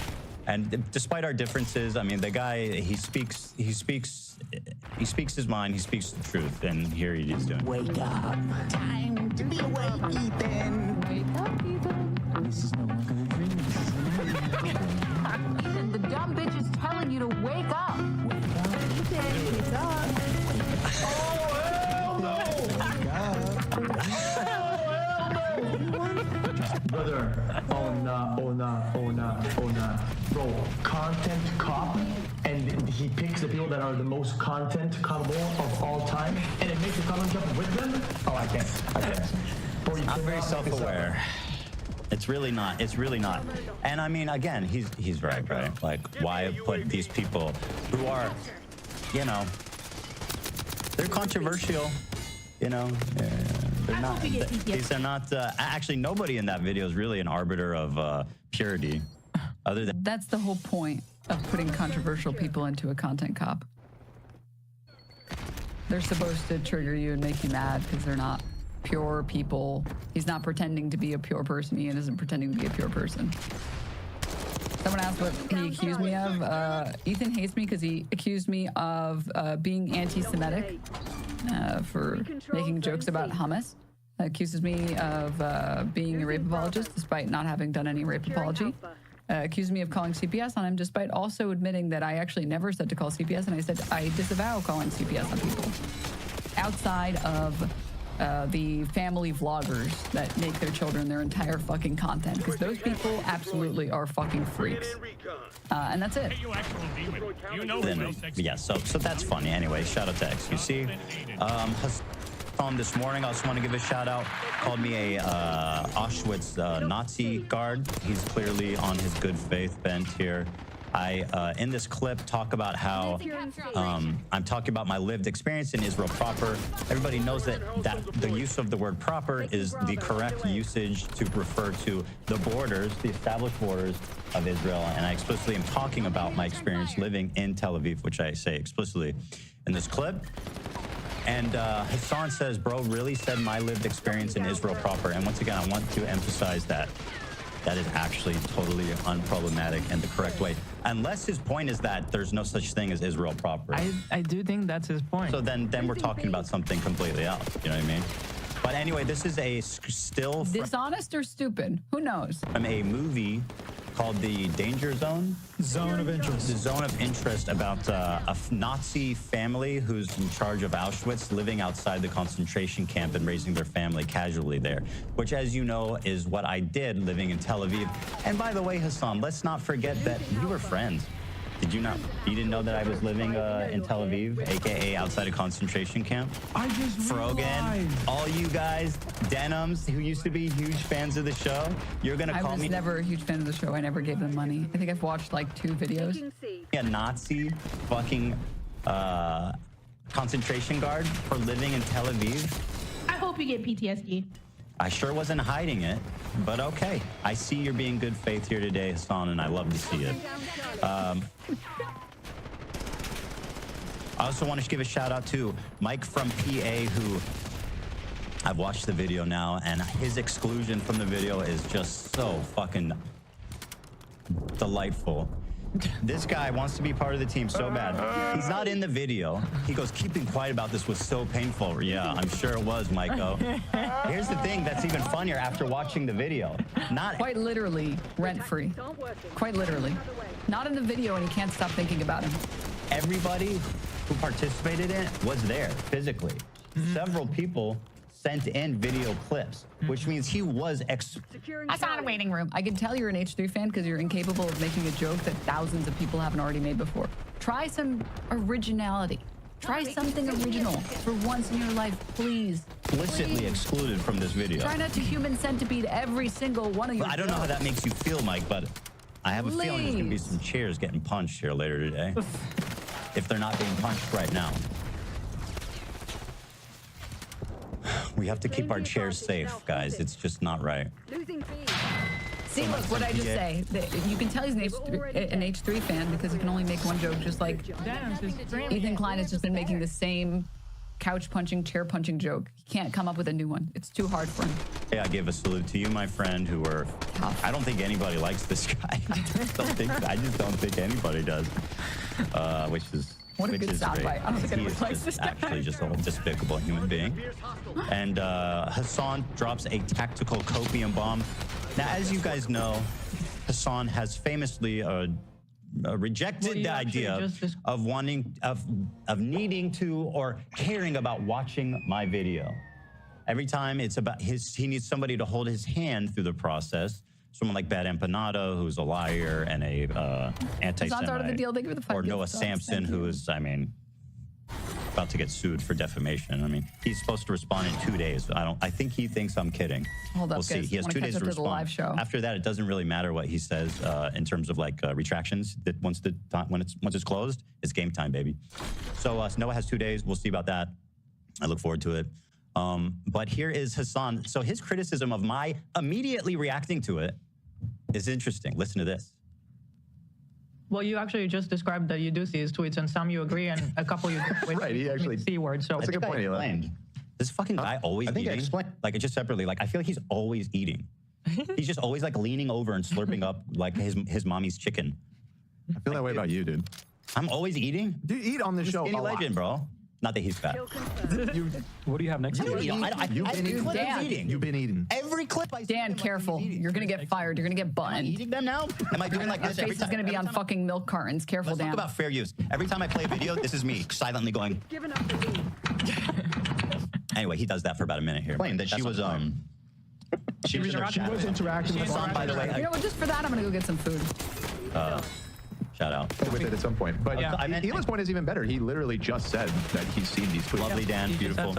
And despite our differences, I mean, the guy, he speaks his mind, he speaks the truth, and here he is doing. Wake up. Time to be awake, Ethan. Wake up, Ethan. This is no longer a dream. This is reality. Ethan, the dumb bitch is telling you to wake up. Wake up. Ethan, wake up. Oh, hell no! Wake up. Brother, oh nah. Bro, content cop, and he picks the people that are the most content compable of all time, and it makes a comment jump with them? Oh, I can't. Bro, I'm very self-aware. It's really not. And I mean, again, he's right. Like, why put these people who are, you know, they're controversial, you know, they're not. These are not. Actually, nobody in that video is really an arbiter of purity, other than. That's the whole point of putting controversial people into a content cop. They're supposed to trigger you and make you mad because they're not pure people. He's not pretending to be a pure person. Ian isn't pretending to be a pure person. Someone asked what he accused me of. Ethan hates me because he accused me of being anti-Semitic for making jokes about hummus. Accuses me of being a rape apologist despite not having done any rape apology. Accused me of calling CPS on him despite also admitting that I actually never said to call CPS, and I said I disavow calling CPS on people. Outside of the family vloggers that make their children their entire fucking content, because those people absolutely are fucking freaks. And that's it. Then, yeah, so that's funny. Anyway, shout out to XQC. This morning, I just want to give a shout out. Called me a Auschwitz Nazi guard. He's clearly on his good faith bent here. I, in this clip, talk about how I'm talking about my lived experience in Israel proper. Everybody knows that the use of the word proper is the correct usage to refer to the borders, the established borders of Israel. And I explicitly am talking about my experience living in Tel Aviv, which I say explicitly in this clip. And Hassan says, bro, really said my lived experience in Israel proper. And once again, I want to emphasize that that is actually totally unproblematic and the correct way. Unless his point is that there's no such thing as Israel proper. I do think that's his point. So then we're talking about something completely else. You know what I mean? But anyway, this is a still dishonest or stupid? Who knows? From a movie called The Danger Zone. Zone of Interest. The Zone of Interest about a Nazi family who's in charge of Auschwitz, living outside the concentration camp and raising their family casually there, which, as you know, is what I did living in Tel Aviv. And by the way, Hassan, let's not forget that you were friends. Did you not? You didn't know that I was living in Tel Aviv, aka outside a concentration camp? I just Frogan, realized. all you guys, Denims, who used to be huge fans of the show, you're gonna call me. I was never a huge fan of the show. I never gave them money. I think I've watched like 2 videos. A Nazi fucking concentration guard for living in Tel Aviv. I hope you get PTSD. I sure wasn't hiding it, but okay. I see you're being good faith here today, Hassan, and I love to see it. I also want to give a shout out to Mike from PA, who I've watched the video now, and his exclusion from the video is just so fucking delightful. This guy wants to be part of the team so bad. He's not in the video. He goes, keeping quiet about this was so painful. Yeah, I'm sure it was, Maiko. Here's the thing that's even funnier after watching the video. Not quite literally rent-free. Quite literally. Not in the video, and he can't stop thinking about him. Everybody who participated in it was there physically. Several people sent in video clips, which means he was I saw in a waiting room. I can tell you're an H3 fan because you're incapable of making a joke that thousands of people haven't already made before. Try some originality. Try something original for once in your life, please. Explicitly excluded from this video. Try not to human centipede every single one of your I don't know how that makes you feel, Mike, but I have a feeling there's gonna be some chairs getting punched here later today. If they're not being punched right now. We have to keep our chairs safe, guys. It's just not right. See, look, what I just say. You can tell he's an H3 fan because he can only make one joke, just like Ethan Klein has just been making the same couch punching, chair punching joke. He can't come up with a new one. It's too hard for him. Hey, I give a salute to you, my friend, who were... I don't think anybody likes this guy. I just don't think anybody does. Which is... What a which good is soundbite. great. I don't think He anyone is likes this guy. actually just a despicable human being. And Hassan drops a tactical copium bomb. Now, as you guys know, Hassan has famously rejected the idea of needing to or caring about watching my video. Every time it's about he needs somebody to hold his hand through the process. Someone like Bad Empanada, who's a liar and a anti-Semite. Out of the deal. Thank you for the 5 Or Noah Sampson, who is, I mean, about to get sued for defamation. I mean, he's supposed to respond in 2 days. I think he thinks I'm kidding. Hold up, we'll see. guys. He has 2 days to respond. Live show. After that, it doesn't really matter what he says in terms of like retractions. That once it's closed, it's game time, baby. So Noah has 2 days. We'll see about that. I look forward to it. But here is Hassan. So his criticism of my immediately reacting to it is interesting. Listen to this. Well, you actually just described that you do see his tweets, and some you agree, and a couple you don't. Right, he actually... C word, so... That's a good point, Eli. This fucking guy always eating. Like, it's just separately. Like, I feel like he's always eating. He's just always, like, leaning over and slurping up, like, his mommy's chicken. I feel that way about you, dude. I'm always eating? You eat on the show Skinny a lot. legend, bro. Not that he's fat. What do you have next? You've been eating. Every clip I see. Dan, careful. You're going to get fired. You're going to get banned. Eating them now? Am I doing like this every face time? is going to be on fucking milk cartons. Careful, Let's Dan. talk about fair use. Every time I play a video, this is me silently going. Anyway, he does that for about a minute here. Claim that she was she was interacting with on, by the way. You know what? Just for that, I'm going to go get some food. Shout out. With it at some point. But Eli's point is even better. He literally just said that he's seen these tweets. Lovely, Dan. Beautiful.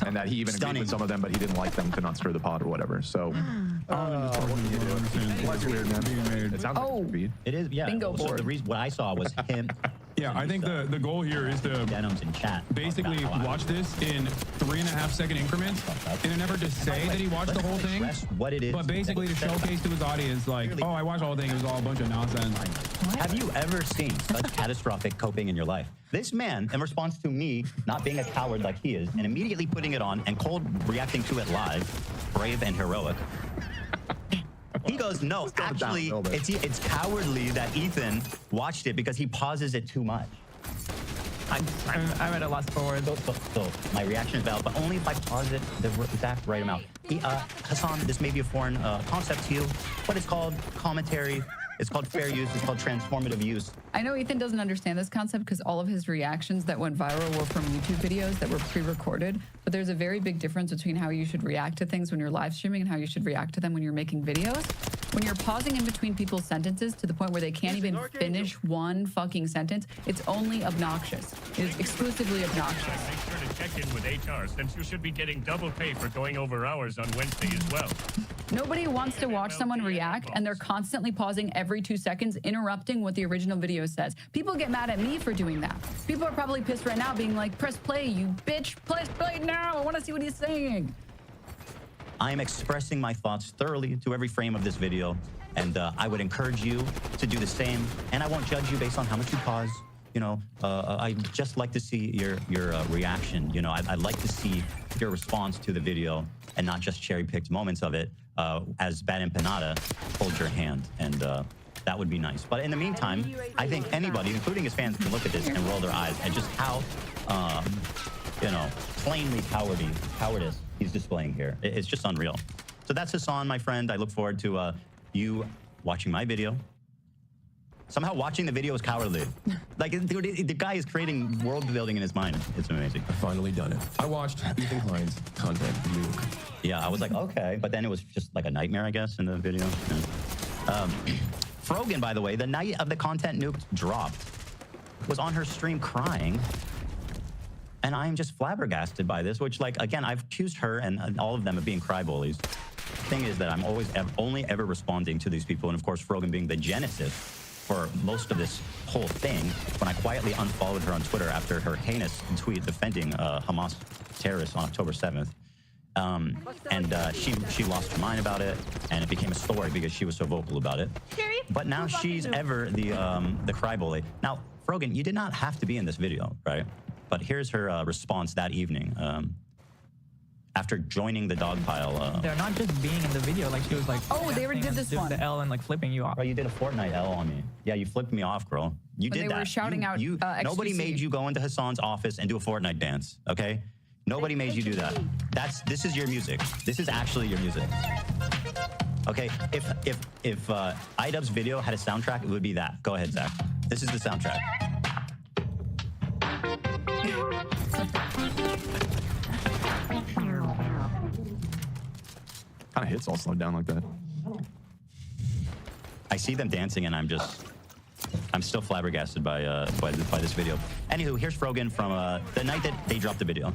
And that he even agreed with some of them, but he didn't like them to not stir the pot or whatever. So, what can you do? It's weird, man. It sounds like it is, yeah. Bingo so board. the reason what I saw was him. Yeah, I think the goal here is to denims in chat. Basically watch this in 3.5-second increments in an effort to say that he watched the whole thing, what it is, but basically to showcase to his audience, like, oh, I watched the whole thing, it was all a bunch of nonsense. Have you ever seen such catastrophic coping in your life? This man, in response to me not being a coward like he is, and immediately putting it on and cold reacting to it live, brave and heroic, he goes, no, actually, it's cowardly that Ethan watched it because he pauses it too much. I'm at a loss for words. So my reaction is valid, but only if I pause it the exact right amount. Hassan, this may be a foreign concept to you, but it's called commentary. It's called fair use. It's called transformative use. I know Ethan doesn't understand this concept because all of his reactions that went viral were from YouTube videos that were pre-recorded. But there's a very big difference between how you should react to things when you're live streaming and how you should react to them when you're making videos. When you're pausing in between people's sentences to the point where they can't even finish one fucking sentence, it's only obnoxious. It is exclusively obnoxious. Make sure to check in with HR since you should be getting double pay for going over hours on Wednesday as well. Nobody wants to watch someone react and they're constantly pausing every 2 seconds, interrupting what the original video says. People get mad at me for doing that. People are probably pissed right now being like, press play, you bitch, press play now. I want to see what he's saying. I am expressing my thoughts thoroughly to every frame of this video, and I would encourage you to do the same. And I won't judge you based on how much you pause. You know, I just like to see your reaction. You know, I'd like to see your response to the video and not just cherry-picked moments of it. As Bad Empanada, hold your hand, and that would be nice. But in the meantime, I think anybody, including his fans, can look at this and roll their eyes at just how, you know, plainly cowardice he's displaying here. It's just unreal. So that's Hassan, my friend. I look forward to you watching my video. Somehow watching the video is cowardly. Like, the guy is creating world building in his mind. It's amazing. I've finally done it. I watched Ethan Klein's content. Yeah, I was like, okay. But then it was just like a nightmare, I guess, in the video. Yeah. Frogan, by the way, the night of the content nuked dropped, was on her stream crying. And I'm just flabbergasted by this, which, like, again, I've accused her and all of them of being cry bullies. The thing is that I'm always only ever responding to these people. And of course, Frogan being the genesis for most of this whole thing, when I quietly unfollowed her on Twitter after her heinous tweet defending Hamas terrorists on October 7th. She lost her mind about it, and it became a story because she was so vocal about it. But now she's ever the cry bully. Now, Frogan, you did not have to be in this video, right? But here's her response that evening. After joining the dog pile. They're not just being in the video, like she was like, oh, they already did this one. The L and like flipping you off. Bro, you did a Fortnite L on me. Yeah, you flipped me off, girl. You When did they that. were shouting out, nobody XQC. made you go into Hassan's office and do a Fortnite dance, okay? Nobody made you do that. This is your music. This is actually your music. Okay, if iDubbbz's video had a soundtrack, it would be that. Go ahead, Zach. This is the soundtrack. Kind of hits all slowed down like that. I see them dancing and I'm still flabbergasted by this video. Anywho, here's Frogan from the night that they dropped the video.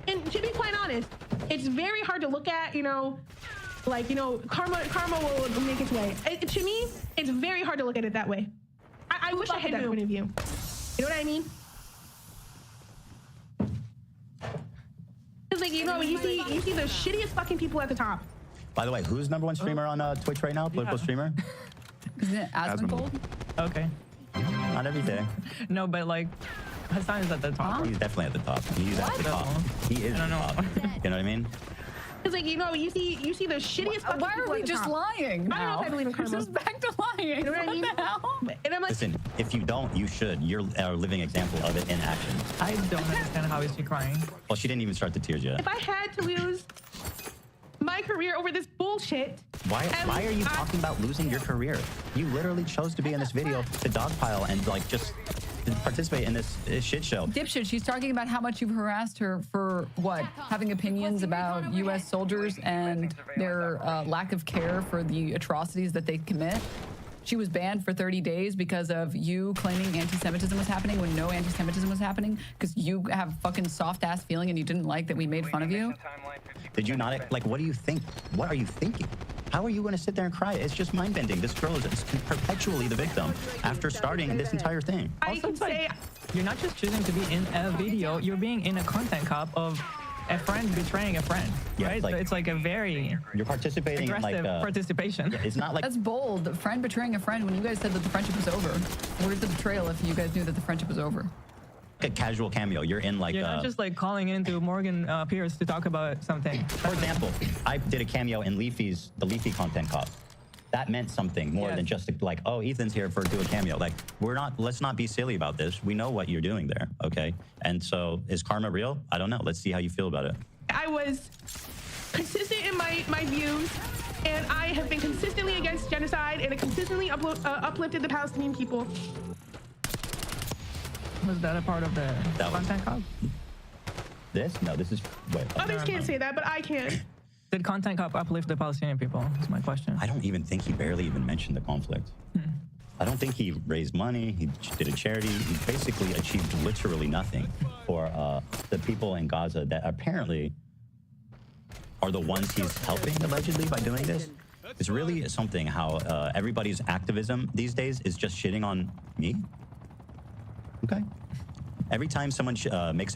And to be quite honest, it's very hard to look at, you know, like, you know, karma will make its way. To me, it's very hard to look at it that way. I wish I had that point of view. You know what I mean? It's like, you know, you see the shittiest fucking people at the top. By the way, who's #1 streamer on Twitch right now? Political streamer? Isn't it Asmongold? Okay. Not every day. No, but like Hassan is at the top. He's definitely at the top. He's at the top. He is at the top. You know what I mean? It's like, you know, you see the shittiest fucking Why people are we at the just top. lying? I don't know if I believe in karma. This is back to lying. You know what I mean? the hell? And I'm like, Listen, if you don't, you should. You're a living example of it in action. I don't understand how is she crying. Well, she didn't even start the tears yet. if I had to lose my career over this bullshit. Why are you talking about losing your career? You literally chose to be in this video to dogpile and like just participate in this shit show. Dipshit, she's talking about how much you've harassed her for what? Having opinions about U.S. soldiers and their lack of care for the atrocities that they commit. She was banned for 30 days because of you claiming anti-Semitism was happening when no anti-Semitism was happening because you have fucking soft-ass feeling and you didn't like that we made fun of you. Did you not, like, what do you think? What are you thinking? How are you going to sit there and cry? It's just mind-bending. This girl is perpetually the victim after starting this entire thing. Also, it's like, you're not just choosing to be in a video, you're being in a content cop of a friend betraying a friend, Yeah, right? it's like a very you're participating in aggressive like participation. It's not like That's bold. Friend betraying a friend when you guys said that the friendship was over. Where's the betrayal if you guys knew that the friendship was over? a casual cameo. You're in like You're not just like calling into Morgan Pierce to talk about something. For example, I did a cameo in the Leafy content cop. That meant something more than just like, oh, Ethan's here for do a cameo. Like, let's not be silly about this. We know what you're doing there, okay? And so, is karma real? I don't know. Let's see how you feel about it. I was consistent in my views, and I have been consistently against genocide, and I consistently uplifted the Palestinian people. Was that a part of the content cop? This? No, this is... Wait. Others can't say that, but I can. Did content cop uplift the Palestinian people? That's my question. I don't even think he barely even mentioned the conflict. I don't think he raised money. He did a charity. He basically achieved literally nothing for the people in Gaza that apparently are the ones he's helping, allegedly, by doing this. It's really something how everybody's activism these days is just shitting on me. Okay. Every time someone hates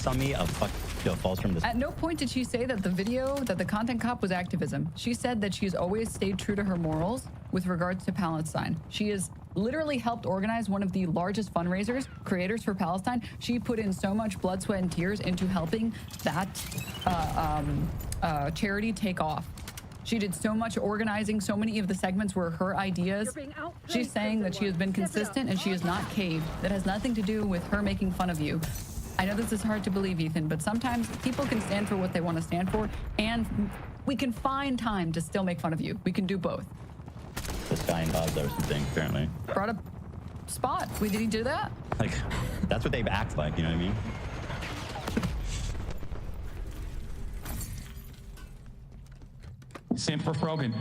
on me, a fuck falls from the... At no point did she say that the content cop was activism. She said that she's always stayed true to her morals with regards to Palestine. She has literally helped organize one of the largest fundraisers, creators for Palestine. She put in so much blood, sweat, and tears into helping that charity take off. She did so much organizing, so many of the segments were her ideas. She's saying that she has been consistent and she has not caved. That has nothing to do with her making fun of you. I know this is hard to believe, Ethan, but sometimes people can stand for what they want to stand for, and we can find time to still make fun of you. We can do both. This guy in Gaza or something, apparently. Brought up Spot. Did he do that? Like, that's what they act like, you know what I mean? Same for Frogan.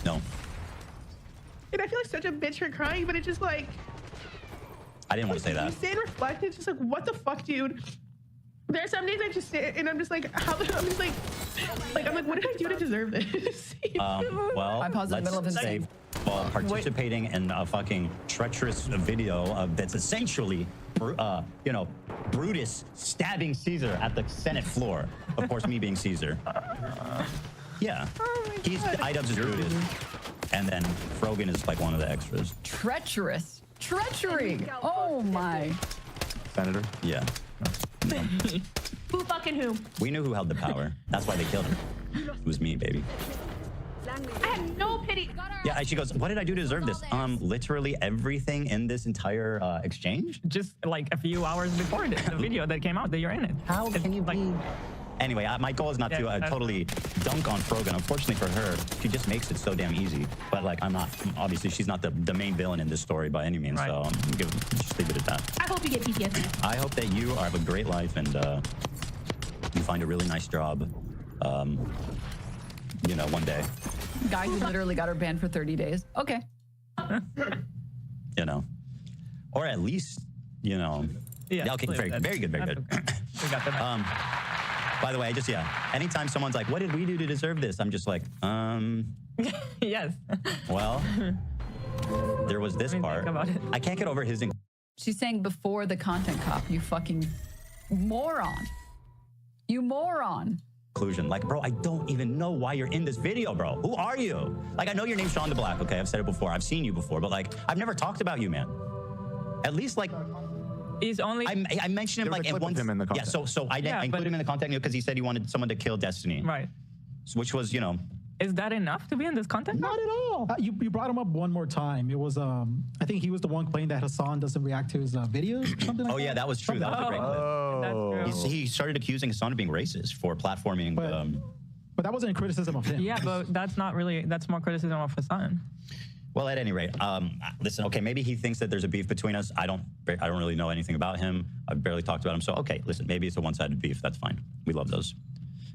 No. And I feel like such a bitch for crying, but it's just like... I didn't want to say that. You sit and reflect, it's just like, what the fuck, dude? There are some days I just sit and I'm just like, I'm just like, I'm like, what did I do to deserve this? Well, I paused in the middle of his say, while participating in a fucking treacherous video that's essentially, Brutus stabbing Caesar at the Senate floor. Of course, me being Caesar. Yeah. He's iDubbbz is Brutus. And then Frogan is like one of the extras. Treacherous. Treachery. Oh my. Senator? Yeah. Who fucking who? We knew who held the power. That's why they killed him. It was me, baby. I had no pity. Yeah, she goes, what did I do to deserve this? Literally everything in this entire exchange? Just like a few hours before the video that came out that you're in it. How can you be? Anyway, my goal is not to totally dunk on Frogan. Unfortunately for her, she just makes it so damn easy. But like, I'm not, obviously she's not the main villain in this story by any means. Right. So just leave it at that. I hope you get PTSD. I hope that you have a great life and you find a really nice job, you know, one day. Guy who literally got her banned for 30 days. Okay. You know, or at least, you know. Yeah, okay, very good, very good. We got that. By the way, anytime someone's like, what did we do to deserve this? I'm just like, Yes. Well, there was this part. I can't get over his... She's saying before the content cop, you fucking moron. You moron. Conclusion. Like, bro, I don't even know why you're in this video, bro. Who are you? Like, I know your name's Sean the Black, okay? I've said it before. I've seen you before, but like, I've never talked about you, man. At least like... He's only... I mentioned him like in one... him in the content. Yeah, so I included him in the content because he said he wanted someone to kill Destiny. Right. Which was, you know... Is that enough to be in this content? Not at all. You brought him up one more time. It was, I think he was the one complaining that Hassan doesn't react to his videos or something like that. Oh, yeah, that was true. That was a great clip. That's true. He started accusing Hassan of being racist for platforming... But that wasn't a criticism of him. Yeah, but that's not really... That's more criticism of Hassan. Well, at any rate, listen, okay, maybe he thinks that there's a beef between us. I don't really know anything about him. I've barely talked about him. So, okay, listen, maybe it's a one-sided beef. That's fine. We love those.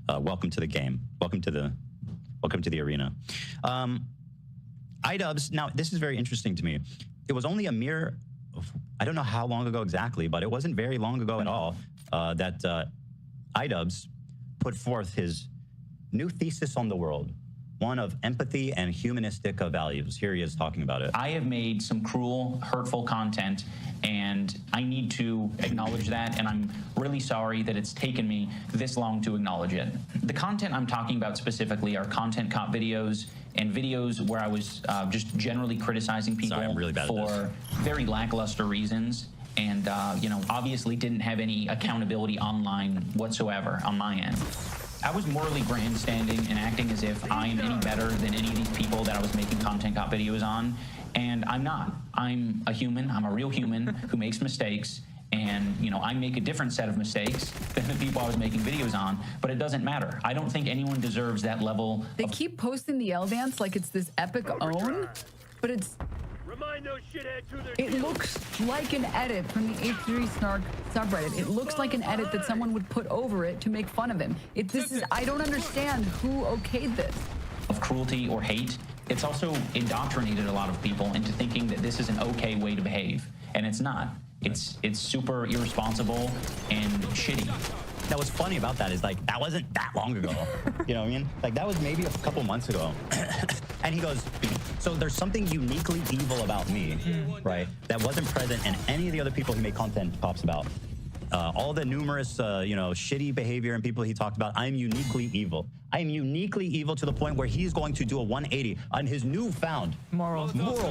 Welcome to the game. Welcome to the arena. iDubbbz, now, this is very interesting to me. It was only a mere, I don't know how long ago exactly, but it wasn't very long ago at all that iDubbbz put forth his new thesis on the world. One of empathy and humanistic values. Here he is talking about it. I have made some cruel, hurtful content, and I need to acknowledge that, and I'm really sorry that it's taken me this long to acknowledge it. The content I'm talking about specifically are content cop videos and videos where I was just generally criticizing people for very lackluster reasons, and you know, obviously didn't have any accountability online whatsoever on my end. I was morally grandstanding and acting as if I am any better than any of these people that I was making content cop videos on, and I'm not. I'm a human. I'm a real human who makes mistakes, and you know, I make a different set of mistakes than the people I was making videos on, but it doesn't matter. I don't think anyone deserves that level. They keep posting the L dance like it's this epic own, but it's... It looks like an edit from the H3 Snark subreddit. It looks like an edit that someone would put over it to make fun of him. I don't understand who okayed this. Of cruelty or hate. It's also indoctrinated a lot of people into thinking that this is an okay way to behave, and it's not. It's super irresponsible and shitty. That was funny about that is like, that wasn't that long ago. You know what I mean? Like that was maybe a couple months ago. And he goes, so there's something uniquely evil about me, right? That wasn't present in any of the other people he made content pops about. All the numerous, you know, shitty behavior and people he talked about, I'm uniquely evil. I am uniquely evil to the point where he's going to do a 180 on his newfound moral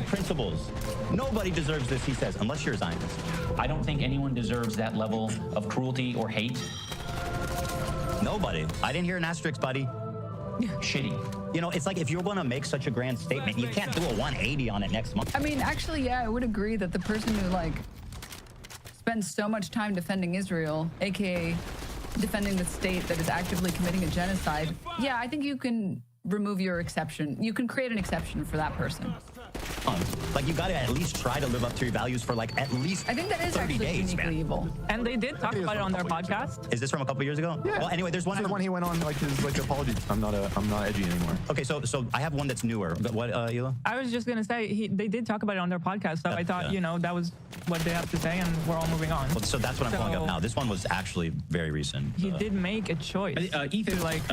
principles. Nobody deserves this, he says, unless you're a Zionist. I don't think anyone deserves that level of cruelty or hate. Nobody. I didn't hear an asterisk, buddy. Shitty. You know, it's like if you're going to make such a grand statement, you can't do a 180 on it next month. I mean, actually, yeah, I would agree that the person who, like, spends so much time defending Israel, aka defending the state that is actively committing a genocide, yeah, I think you can remove your exception. You can create an exception for that person. Like, you got to at least try to live up to your values for, like, at least 30 days, I think that is actually uniquely evil. And they did talk about it on their podcast. Is this from a couple years ago? Yeah. Well, anyway, there's one. This is when he went on like his apologies. I'm not edgy anymore. Okay, so I have one that's newer. But what, Hila? I was just gonna say they did talk about it on their podcast, so I thought you know that was what they have to say, and we're all moving on. Well, so that's what I'm pulling up now. This one was actually very recent. He did make a choice. Ethan, like,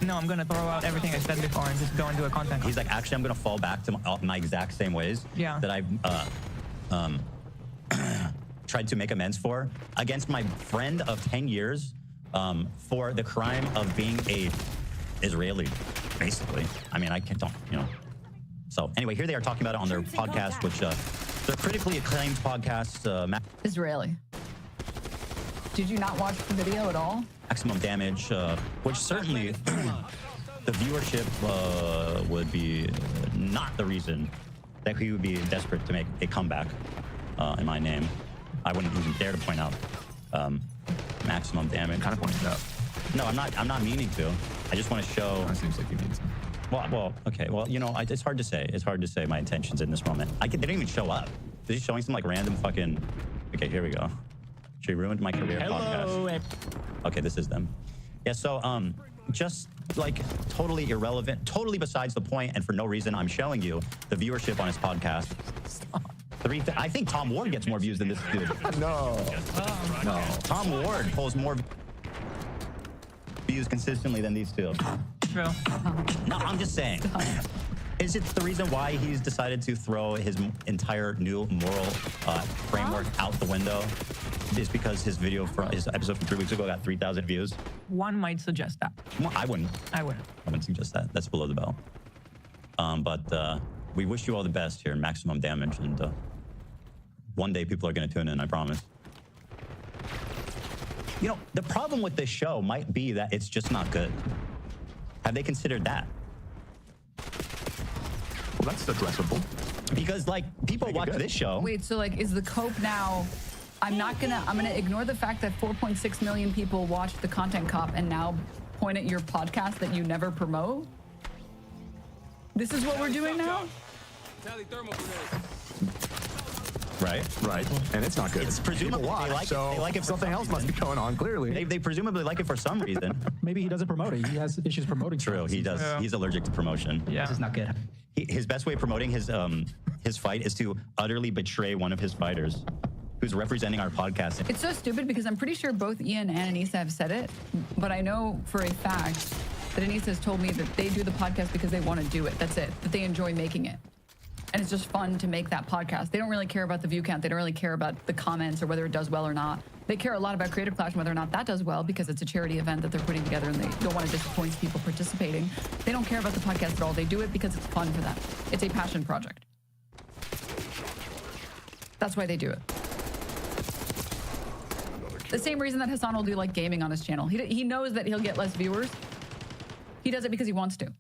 no, I'm gonna throw out everything I said before and just go into a content. He's like, actually, I'm gonna fall back to my exact same ways that I've tried to make amends for against my friend of 10 years for the crime of being a Israeli, basically. I mean, I don't, you know. So anyway, here they are talking about it on their podcast, which they're critically acclaimed podcast. Israeli. Did you not watch the video at all? Maximum damage, which certainly the viewership would be not the reason that he would be desperate to make a comeback in my name. I wouldn't even dare to point out maximum damage. Kind of pointed out. No, I'm not meaning to. I just want to show. That seems like you mean to. Well, okay. Well, you know, it's hard to say. It's hard to say my intentions in this moment. They didn't even show up. They're just showing some like random fucking. Okay, here we go. She ruined my career podcast. Okay, this is them. Yeah, so just like totally irrelevant, totally besides the point, and for no reason, I'm showing you the viewership on his podcast. I think Tom Ward gets more views than this dude. No. Tom Ward pulls more views consistently than these two. True. No, I'm just saying. Is it the reason why he's decided to throw his entire new moral framework out the window? Is because his video from his episode from 3 weeks ago got 3,000 views? One might suggest that. Well, I wouldn't. I wouldn't. I wouldn't suggest that. That's below the belt. But we wish you all the best here in Maximum Damage, and one day people are going to tune in, I promise. You know, the problem with this show might be that it's just not good. Have they considered that? Well, that's addressable. Because, like, people watch this show. Wait, so like, is the cope now? I'm gonna ignore the fact that 4.6 million people watched the Content Cop and now point at your podcast that you never promote. This is what we're doing now? Right. And it's not good. It's presumably watch, they like so it. They like it for something else must be going on, clearly. They presumably like it for some reason. Maybe he doesn't promote it. He has issues promoting. True, he does. Yeah. He's allergic to promotion. Yeah. This is not good. His best way of promoting his fight is to utterly betray one of his fighters who's representing our podcast. It's so stupid because I'm pretty sure both Ian and Anissa have said it, but I know for a fact that Anissa has told me that they do the podcast because they want to do it. That's it. That they enjoy making it. And it's just fun to make that podcast. They don't really care about the view count. They don't really care about the comments or whether it does well or not. They care a lot about Creative Clash and whether or not that does well because it's a charity event that they're putting together and they don't want to disappoint people participating. They don't care about the podcast at all. They do it because it's fun for them. It's a passion project. That's why they do it. The same reason that Hassan will do like gaming on his channel. He knows that he'll get less viewers. He does it because he wants to.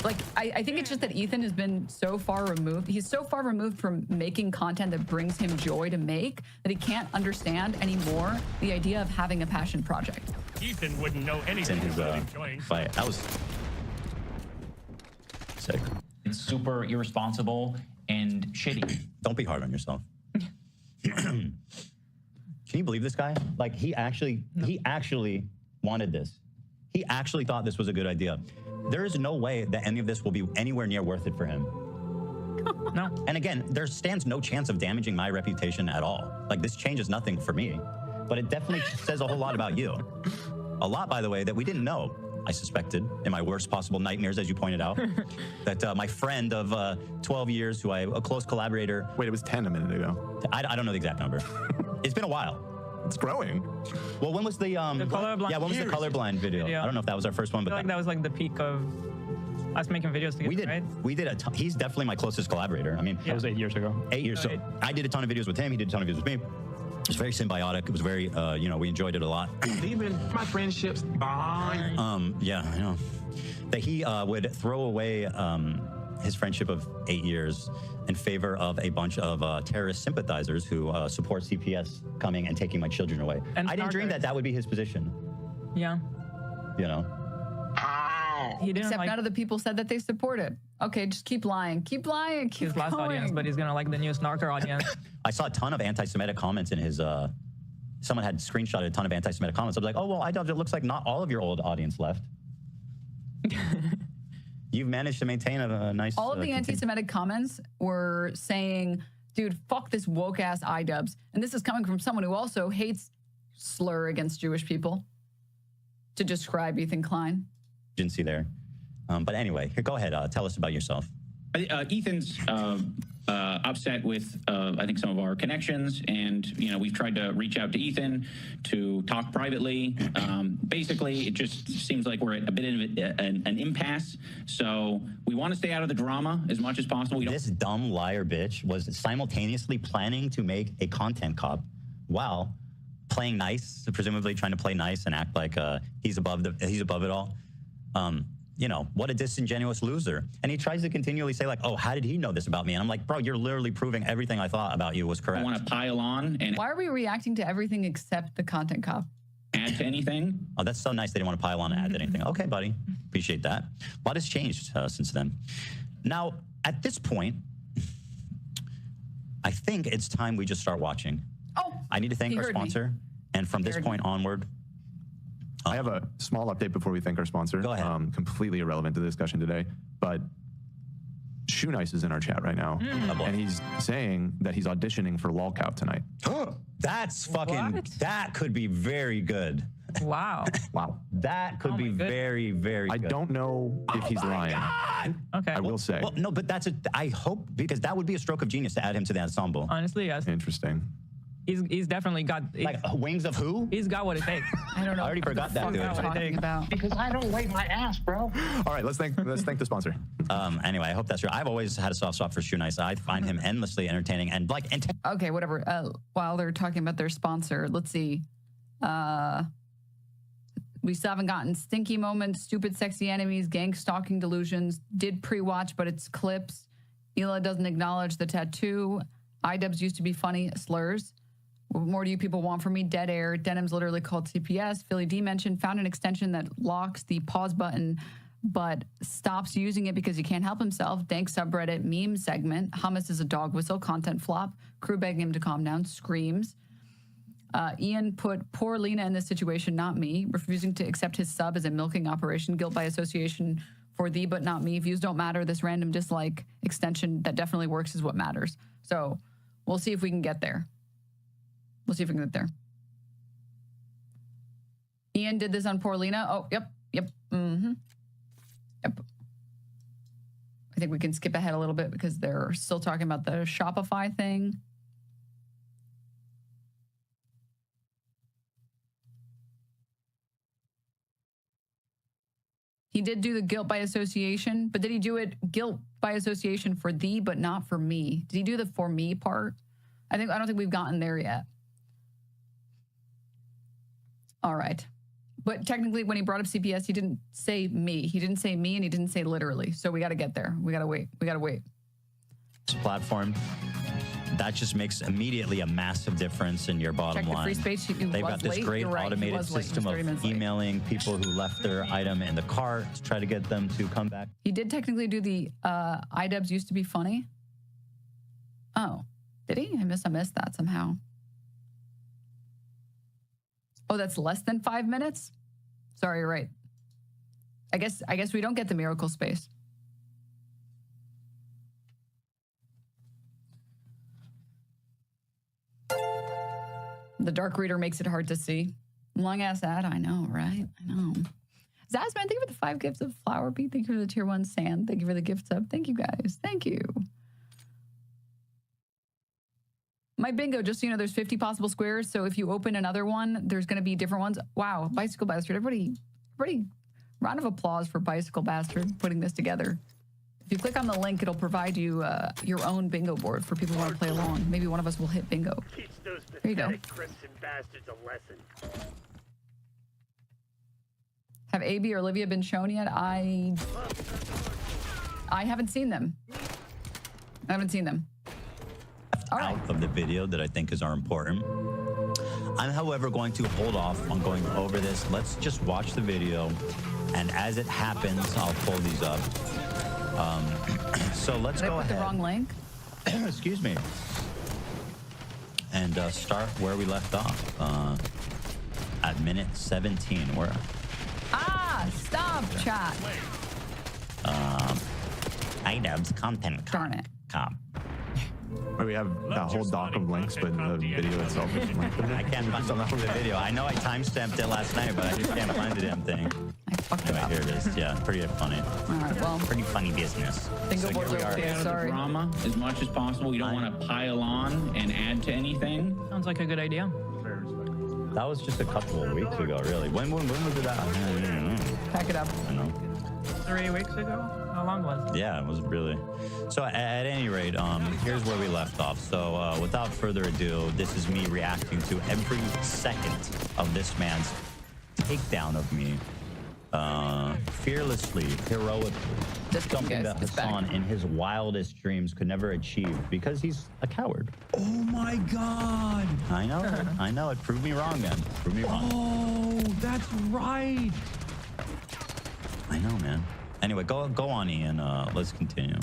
Like, I think it's just that Ethan has been so far removed. He's so far removed from making content that brings him joy to make that he can't understand anymore the idea of having a passion project. Ethan wouldn't know anything about enjoying. Fight. That was sick. It's super irresponsible and shitty. Don't be hard on yourself. Can you believe this guy? Like, he actually wanted this. He actually thought this was a good idea. There is no way that any of this will be anywhere near worth it for him. No. And again, there stands no chance of damaging my reputation at all. Like, this changes nothing for me, but it definitely says a whole lot about you. A lot, by the way, that we didn't know. I suspected in my worst possible nightmares, as you pointed out, that my friend of 12 years, a close collaborator. Wait, it was 10 a minute ago. I don't know the exact number. It's been a while. It's growing. Well, when was the colorblind? Yeah, when was the colorblind video? Yeah. I don't know if that was our first one, but I feel like that was like the peak of us making videos together, we did a ton. He's definitely my closest collaborator. I mean, that was 8 years ago. 8 years. So I did a ton of videos with him. He did a ton of videos with me. It was very symbiotic. It was very, we enjoyed it a lot. Leaving my friendships behind. Yeah, I know. That he would throw away his friendship of 8 years in favor of a bunch of terrorist sympathizers who support CPS coming and taking my children away. And I didn't dream that would be his position. Yeah. You know? He didn't. Except none of the people said that they support it. Okay, just keep lying. Keep lying. Keep his last going. audience, but he's gonna like the new Snarker audience. I saw a ton of anti-Semitic comments in his. Someone had screenshotted a ton of anti-Semitic comments. I was like, oh well, it looks like not all of your old audience left. You've managed to maintain a nice. All of the anti-Semitic comments were saying, "Dude, fuck this woke ass iDubbbz," and this is coming from someone who also hates slur against Jewish people to describe Ethan Klein. Agency there, but anyway, here, go ahead. Tell us about yourself. Ethan's upset with, I think, some of our connections. And, you know, we've tried to reach out to Ethan to talk privately. Basically, it just seems like we're at a bit of an impasse. So we want to stay out of the drama as much as possible. This dumb liar bitch was simultaneously planning to make a content cop while playing nice, presumably trying to play nice and act like he's above it all. You know, what a disingenuous loser. And he tries to continually say like, oh, how did he know this about me? And I'm like, bro, you're literally proving everything I thought about you was correct. I want to pile on and Why are we reacting to everything except the content cop? add to anything. Oh, that's so nice they didn't want to pile on and add to anything. Okay, buddy. Appreciate that. A lot has changed since then. Now, at this point, I think it's time we just start watching. Oh, I need to thank our sponsor. And from this point onward, I have a small update before we thank our sponsor. Go ahead. Completely irrelevant to the discussion today, but Shoe Nice is in our chat right now, and he's saying that he's auditioning for Lolcout tonight. That's fucking, that could be very good. Wow. Wow. That could be very, very good. I don't know if he's lying. Okay. I will say. Well, no, but I hope, because that would be a stroke of genius to add him to the ensemble. Honestly, yes. Interesting. He's definitely got like wings of who? He's got what it takes. I don't know. I already forgot that dude. Talking about. Because I don't wait my ass, bro. All right, let's thank the sponsor. Anyway, I hope that's true. I've always had a soft spot for Shoe Nice. I find him endlessly entertaining and like. Okay, whatever. While they're talking about their sponsor, let's see. We still haven't gotten stinky moments, stupid sexy enemies, gang stalking delusions. Did pre-watch, but it's clips. Hila doesn't acknowledge the tattoo. iDubbbz used to be funny. Slurs. What more do you people want from me? Dead air. Denim's literally called CPS. Philly D mentioned found an extension that locks the pause button but stops using it because he can't help himself. Dank subreddit meme segment. Hummus is a dog whistle. Content flop. Crew begging him to calm down. Screams. Ian put poor Lena in this situation, not me. Refusing to accept his sub as a milking operation. Guilt by association for thee but not me. Views don't matter. This random dislike extension that definitely works is what matters. So we'll see if we can get there. We'll see if we can get there. Ian did this on poor Lena. Oh, yep. Yep. I think we can skip ahead a little bit because they're still talking about the Shopify thing. He did do the guilt by association, but did he do it guilt by association for thee, but not for me? Did he do the for me part? I don't think we've gotten there yet. All right. But technically, when he brought up CPS, he didn't say me. He didn't say me, and he didn't say literally. So we got to get there. We got to wait. We got to wait. Platform. That just makes immediately a massive difference in your bottom Check the line. free space. They've got this great automated system of emailing people who left their item in the cart to try to get them to come back. He did technically do the iDubbbz used to be funny. Oh, did he? I missed that somehow. Oh, that's less than 5 minutes? Sorry, you're right. I guess we don't get the miracle space. The dark reader makes it hard to see. Long ass ad, I know, right? I know. Zazman, thank you for the 5 gifts of Flower Beat. Thank you for the tier 1 sand. Thank you for the gift sub. Thank you guys. Thank you. My bingo, just so you know, there's 50 possible squares. So if you open another one, there's going to be different ones. Wow, Bicycle Bastard. Everybody, round of applause for Bicycle Bastard putting this together. If you click on the link, it'll provide you your own bingo board for people who want to play along. Maybe one of us will hit bingo. Teach those There you go. pathetic crimson bastards a lesson. Have AB or Olivia been shown yet? I haven't seen them. I haven't seen them. Out of the video that I think are important. I'm, however, going to hold off on going over this. Let's just watch the video, and as it happens, I'll pull these up. So let's go ahead. The wrong link. Excuse me. And start where we left off at minute 17. Where? Stop, chat. iDubbbz content. Darn it. Cop. Where we have that whole doc of links, but the video itself is linked. I can't find the video. I know I timestamped it last night, but I just can't find the damn thing. Anyway, here it is. Yeah, pretty funny. All right, well. Pretty funny business. So here we are. Sorry. Drama as much as possible. You don't want to pile on and add to anything. Sounds like a good idea. That was just a couple of weeks ago, really. When was it out? I don't know. Pack it up. I know. 3 weeks ago? How long was it? Yeah, it was really. So at any rate, here's where we left off. So without further ado, this is me reacting to every second of this man's takedown of me. Fearlessly, heroically. Something that Hassan in his wildest dreams could never achieve because he's a coward. Oh my God. I know it. Prove me wrong, man. Prove me wrong. Oh, that's right. I know, man. Anyway, go on, Ian. Let's continue.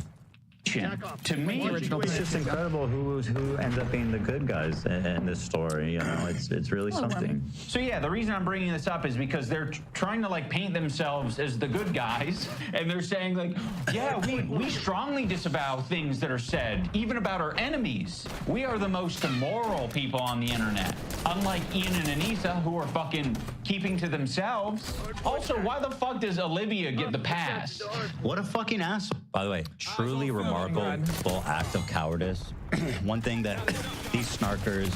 To me, it's just incredible who ends up being the good guys in this story. You know, it's really something. So yeah, the reason I'm bringing this up is because they're trying to like paint themselves as the good guys, and they're saying like, yeah, we strongly disavow things that are said, even about our enemies. We are the most immoral people on the internet, unlike Ian and Anissa, who are fucking keeping to themselves. Also, why the fuck does Olivia get the pass? What a fucking asshole. By the way, truly remarkable act of cowardice. One thing that these snarkers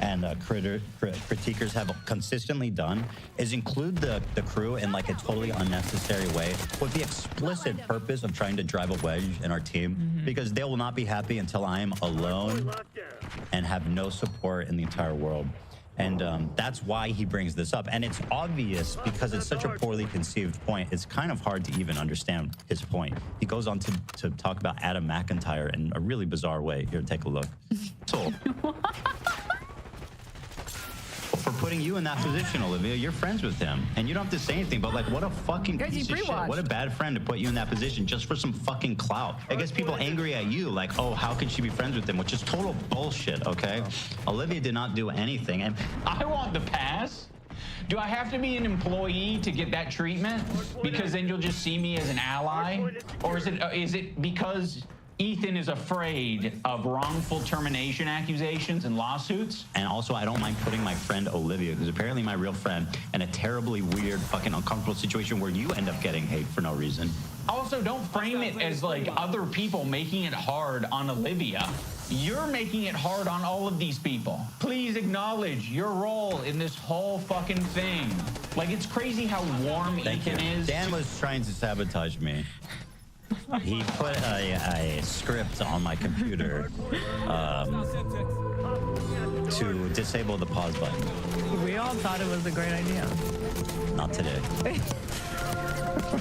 and critiquers have consistently done is include the crew in like a totally unnecessary way with the explicit purpose of trying to drive a wedge in our team, because they will not be happy until I am alone and have no support in the entire world. And that's why he brings this up. And it's obvious because it's such a poorly conceived point. It's kind of hard to even understand his point. He goes on to talk about Adam McIntyre in a really bizarre way. Here, take a look. So, for putting you in that position, Olivia, you're friends with him. And you don't have to say anything, but like, what a fucking piece of shit. What a bad friend to put you in that position just for some fucking clout. It gets people angry at you, like, oh, how could she be friends with him? Which is total bullshit, okay? Olivia did not do anything. And I want the pass. Do I have to be an employee to get that treatment? Because then you'll just see me as an ally? Or is it because Ethan is afraid of wrongful termination accusations and lawsuits? And also, I don't mind putting my friend Olivia, who's apparently my real friend, in a terribly weird, fucking uncomfortable situation where you end up getting hate for no reason. Also, don't frame it as like other people making it hard on Olivia. You're making it hard on all of these people. Please acknowledge your role in this whole fucking thing. Like, it's crazy how warm Ethan is. Dan was trying to sabotage me. He put a script on my computer to disable the pause button. We all thought it was a great idea. Not today.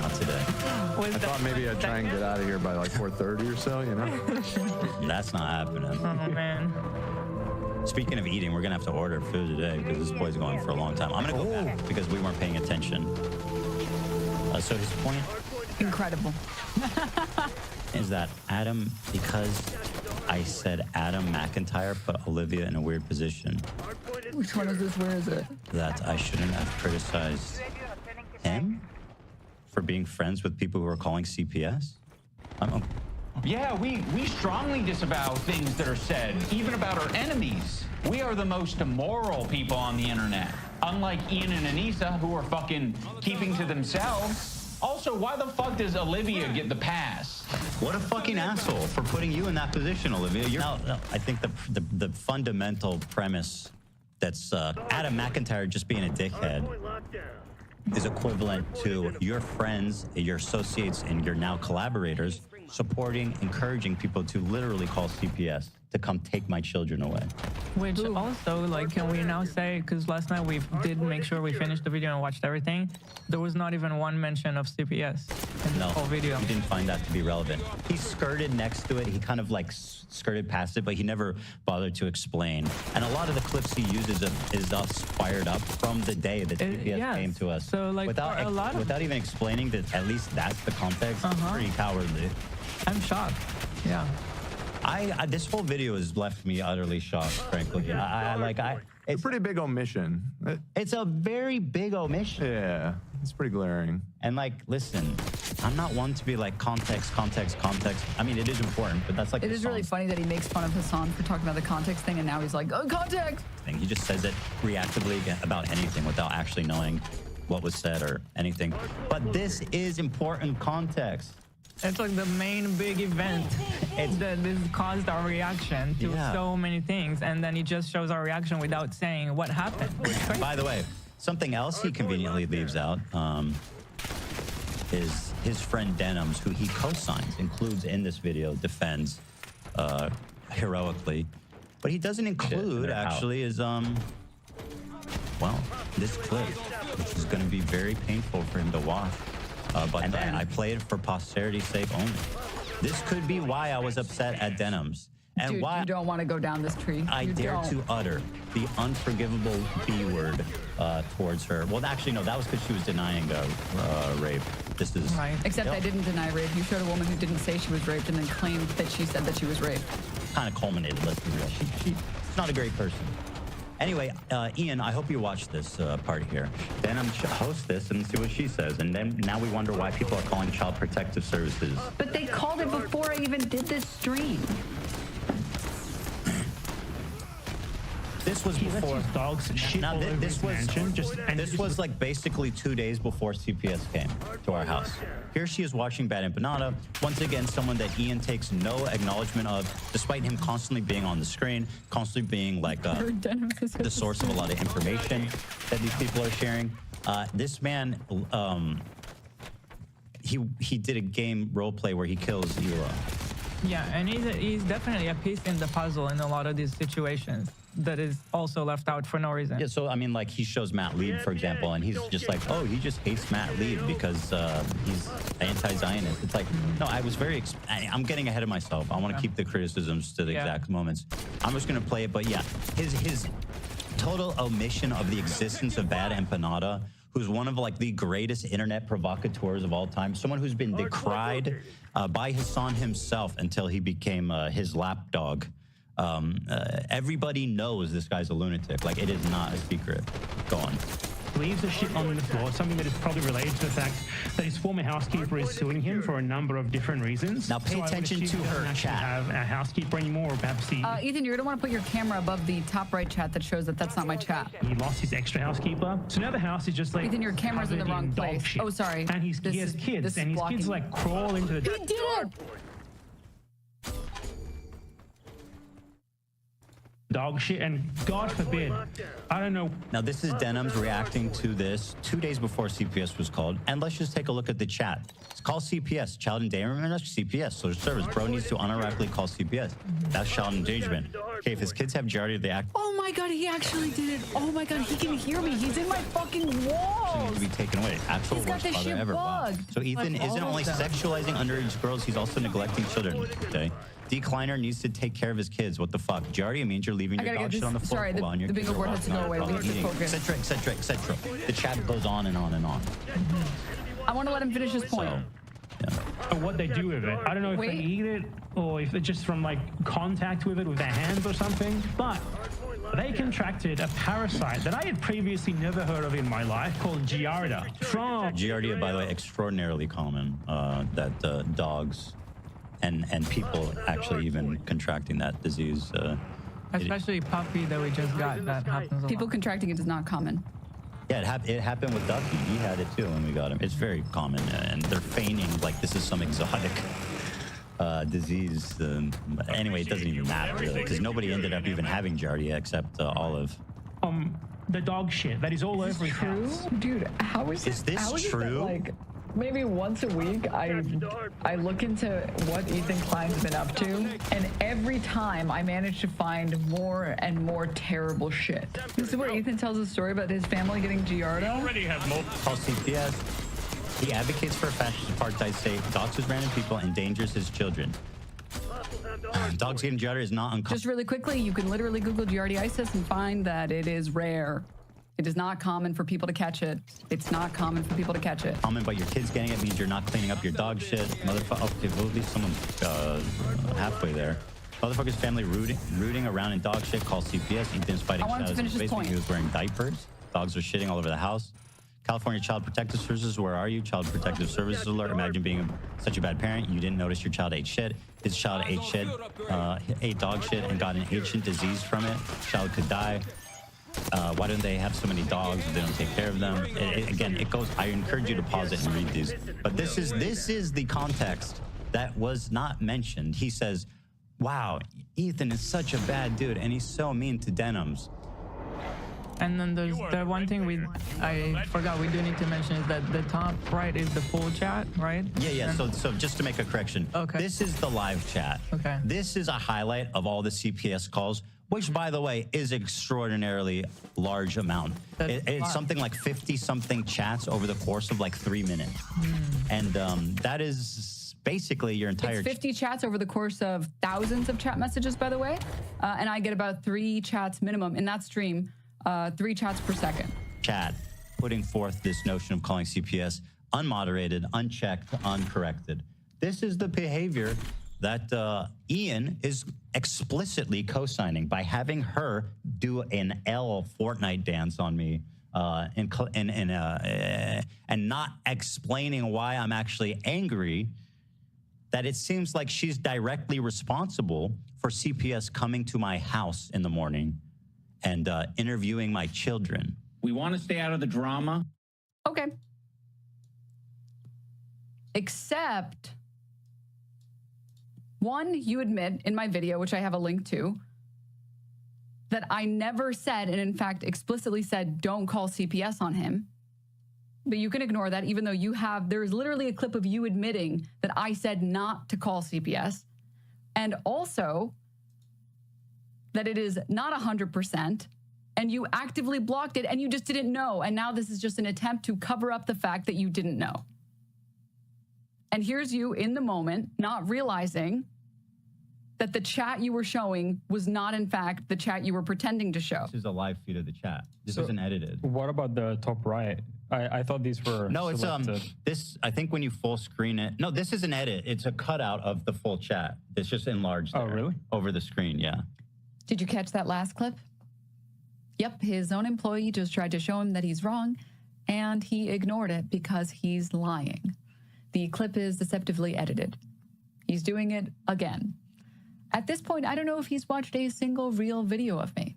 Not today. I thought maybe I'd try and get out of here by like 4:30 or so, you know? That's not happening. Oh, man. Speaking of eating, we're going to have to order food today because this boy's going for a long time. I'm going to go back because we weren't paying attention. So his point... Incredible. is that Adam, because I said Adam McIntyre put Olivia in a weird position. Which one is this? Where is it? That I shouldn't have criticized him for being friends with people who are calling CPS. Yeah, we strongly disavow things that are said, even about our enemies. We are the most immoral people on the internet, unlike Ian and Anissa, who are fucking keeping to themselves. Also, why the fuck does Olivia get the pass? What a fucking asshole for putting you in that position, Olivia. No, I think the fundamental premise that's Adam McIntyre just being a dickhead is equivalent to your friends, your associates, and your now collaborators supporting, encouraging people to literally call CPS to come take my children away. Which also, like, can we now say, because last night we did make sure we finished the video and watched everything, there was not even one mention of CPS in the whole video. He didn't find that to be relevant. He skirted next to it. He kind of like skirted past it, but he never bothered to explain. And a lot of the clips he uses is us fired up from the day that CPS came to us. So, like, without even explaining that at least that's the context, it's pretty cowardly. I'm shocked. Yeah. This whole video has left me utterly shocked, frankly. It's a pretty big omission. It's a very big omission. Yeah, it's pretty glaring. And like, listen, I'm not one to be like context. I mean, it is important, but that's like It is really funny that he makes fun of Hassan for talking about the context thing, and now he's like, oh, context. He just says it reactively about anything without actually knowing what was said or anything. But this is important context. It's like the main big event that this caused our reaction to so many things, and then he just shows our reaction without saying what happened. By the way, something else he conveniently leaves out is his friend Denims, who he co-signs, includes in this video, defends heroically. But he doesn't include, actually, is, well, this clip, which is going to be very painful for him to watch. But I play it for posterity's sake only. This could be why I was upset at Denims. And Dude, why you don't want to go down this tree. I dare to utter the unforgivable B word towards her. Well, actually, no, that was because she was denying rape. This is... Right. Except I didn't deny rape. You showed a woman who didn't say she was raped and then claimed that she said that she was raped. Kind of culminated, let's be real. She's not a great person. Anyway, Ian, I hope you watch this part here. Then I'm host this and see what she says. And then now we wonder why people are calling Child Protective Services. But they called it before I even did this stream. This was before dogs shit all over this mansion. This was like basically 2 days before CPS came to our house. Here she is watching Bad Empanada. Once again, someone that Ian takes no acknowledgement of, despite him constantly being on the screen, constantly being like the source of a lot of information that these people are sharing. This man, he did a game role play where he kills Ela. Yeah, and he's definitely a piece in the puzzle in a lot of these situations that is also left out for no reason. Yeah, so I mean, like he shows Matt Lieb, for example, and he's just like, oh, he just hates Matt Lieb because he's anti-Zionist. It's like, no, I was very, I'm getting ahead of myself. I want to keep the criticisms to the exact moments. I'm just going to play it, but yeah, his total omission of the existence of Bad Empanada, who's one of like the greatest internet provocateurs of all time, someone who's been decried by Hassan himself until he became his lapdog. Everybody knows this guy's a lunatic. Like, it is not a secret. Go on. Leaves the shit on the floor, something that is probably related to the fact that his former housekeeper is suing him for a number of different reasons. Now pay attention to her chat. Have a housekeeper anymore, or perhaps he... Ethan, you're going to want to put your camera above the top right chat that shows that that's not my chat. He lost his extra housekeeper. So now the house is just like... Ethan, your camera's in the wrong place. Shit. Oh, sorry. And he has kids, and his kids like crawl into the... He did it! Dog shit, and God forbid, I don't know. Now this is Denims reacting to this 2 days before CPS was called, and let's just take a look at the chat. It's called CPS, Child Endangerment, CPS, social service. Bro needs to unironically call CPS. That's child endangerment. Okay, if his kids have Giardia, they act. Oh my God, he actually did it. Oh my God, he can hear me. He's in my fucking walls. Needs to be taken away. Actual He's got worst this father shit ever. Wow. bugged. So Ethan isn't only sexualizing underage girls, he's also neglecting children. Okay. Decliner needs to take care of his kids. What the fuck? Giardia means you're leaving your dog shit on the floor. Sorry, the bingo board has to go away. We have to focus. Etc., etc., etc. The chat goes on and on and on. I want to let him finish his point. Or what they do with it. I don't know if they eat it or if it's just from like contact with it with their hands or something. But they contracted a parasite that I had previously never heard of in my life called Giardia. Giardia, by the way, extraordinarily common. That dogs and people actually even contracting that disease. Especially puppy that we just got. That happens a lot. People contracting it is not common. Yeah, it happened with Ducky. He had it too when we got him. It's very common, and they're feigning like this is some exotic disease. Anyway, it doesn't even matter really, because nobody ended up even having Giardia except Olive. The dog shit that is all over his house. Dude, how is this true? That, like, maybe once a week I look into what Ethan Klein's been up to, and every time I manage to find more and more terrible shit. This is where Ethan tells a story about his family getting Giardia. Already have more. Call CPS. He advocates for a fascist apartheid state, doxes random people, endangers his children. Dogs getting Giardia is not uncommon. Just really quickly, you can literally Google Giardiasis and find that it is rare. It is not common for people to catch it. It's not common for people to catch it. Common, but your kids getting it means you're not cleaning up your dog shit. Motherfucker, okay, well, at least someone's halfway there. Motherfucker's family rooting around in dog shit. Call CPS. Ethan's fighting shadows in his basement. He was wearing diapers. Dogs are shitting all over the house. California Child Protective Services, where are you? Child Protective Services alert. Imagine being such a bad parent. You didn't notice your child ate shit. His child ate shit, ate dog shit, and got an ancient disease from it. Child could die. Why don't they have so many dogs if they don't take care of them? Again, it goes. I encourage you to pause it and read these. But this is the context that was not mentioned. He says, "Wow, Ethan is such a bad dude, and he's so mean to denims." And then there's the one thing I forgot we do need to mention is that the top right is the full chat, right? Yeah. So just to make a correction, this is the live chat. Okay. This is a highlight of all the CPS calls, which, by the way, is extraordinarily large amount. It's something like 50-something chats over the course of like 3 minutes. And that is basically your entire... It's 50 chats over the course of thousands of chat messages, by the way. And I get about 3 chats minimum in that stream, 3 chats per second. Chat putting forth this notion of calling CPS unmoderated, unchecked, uncorrected. This is the behavior that Ian is explicitly co-signing by having her do an L Fortnite dance on me and not explaining why I'm actually angry, that it seems like she's directly responsible for CPS coming to my house in the morning and interviewing my children. We want to stay out of the drama. Okay. Except... One, you admit in my video, which I have a link to, that I never said, and in fact explicitly said, don't call CPS on him. But you can ignore that, even though there's literally a clip of you admitting that I said not to call CPS. And also that it is not 100%, and you actively blocked it, and you just didn't know. And now this is just an attempt to cover up the fact that you didn't know. And here's you in the moment, not realizing that the chat you were showing was not, in fact, the chat you were pretending to show. This is a live feed of the chat. This isn't edited. What about the top right? I thought these were No, it's selected. this. I think when you full screen it. No, this is an edit. It's a cutout of the full chat. It's just enlarged. Oh, really? Over the screen, yeah. Did you catch that last clip? Yep, his own employee just tried to show him that he's wrong, and he ignored it because he's lying. The clip is deceptively edited. He's doing it again. At this point, I don't know if he's watched a single real video of me.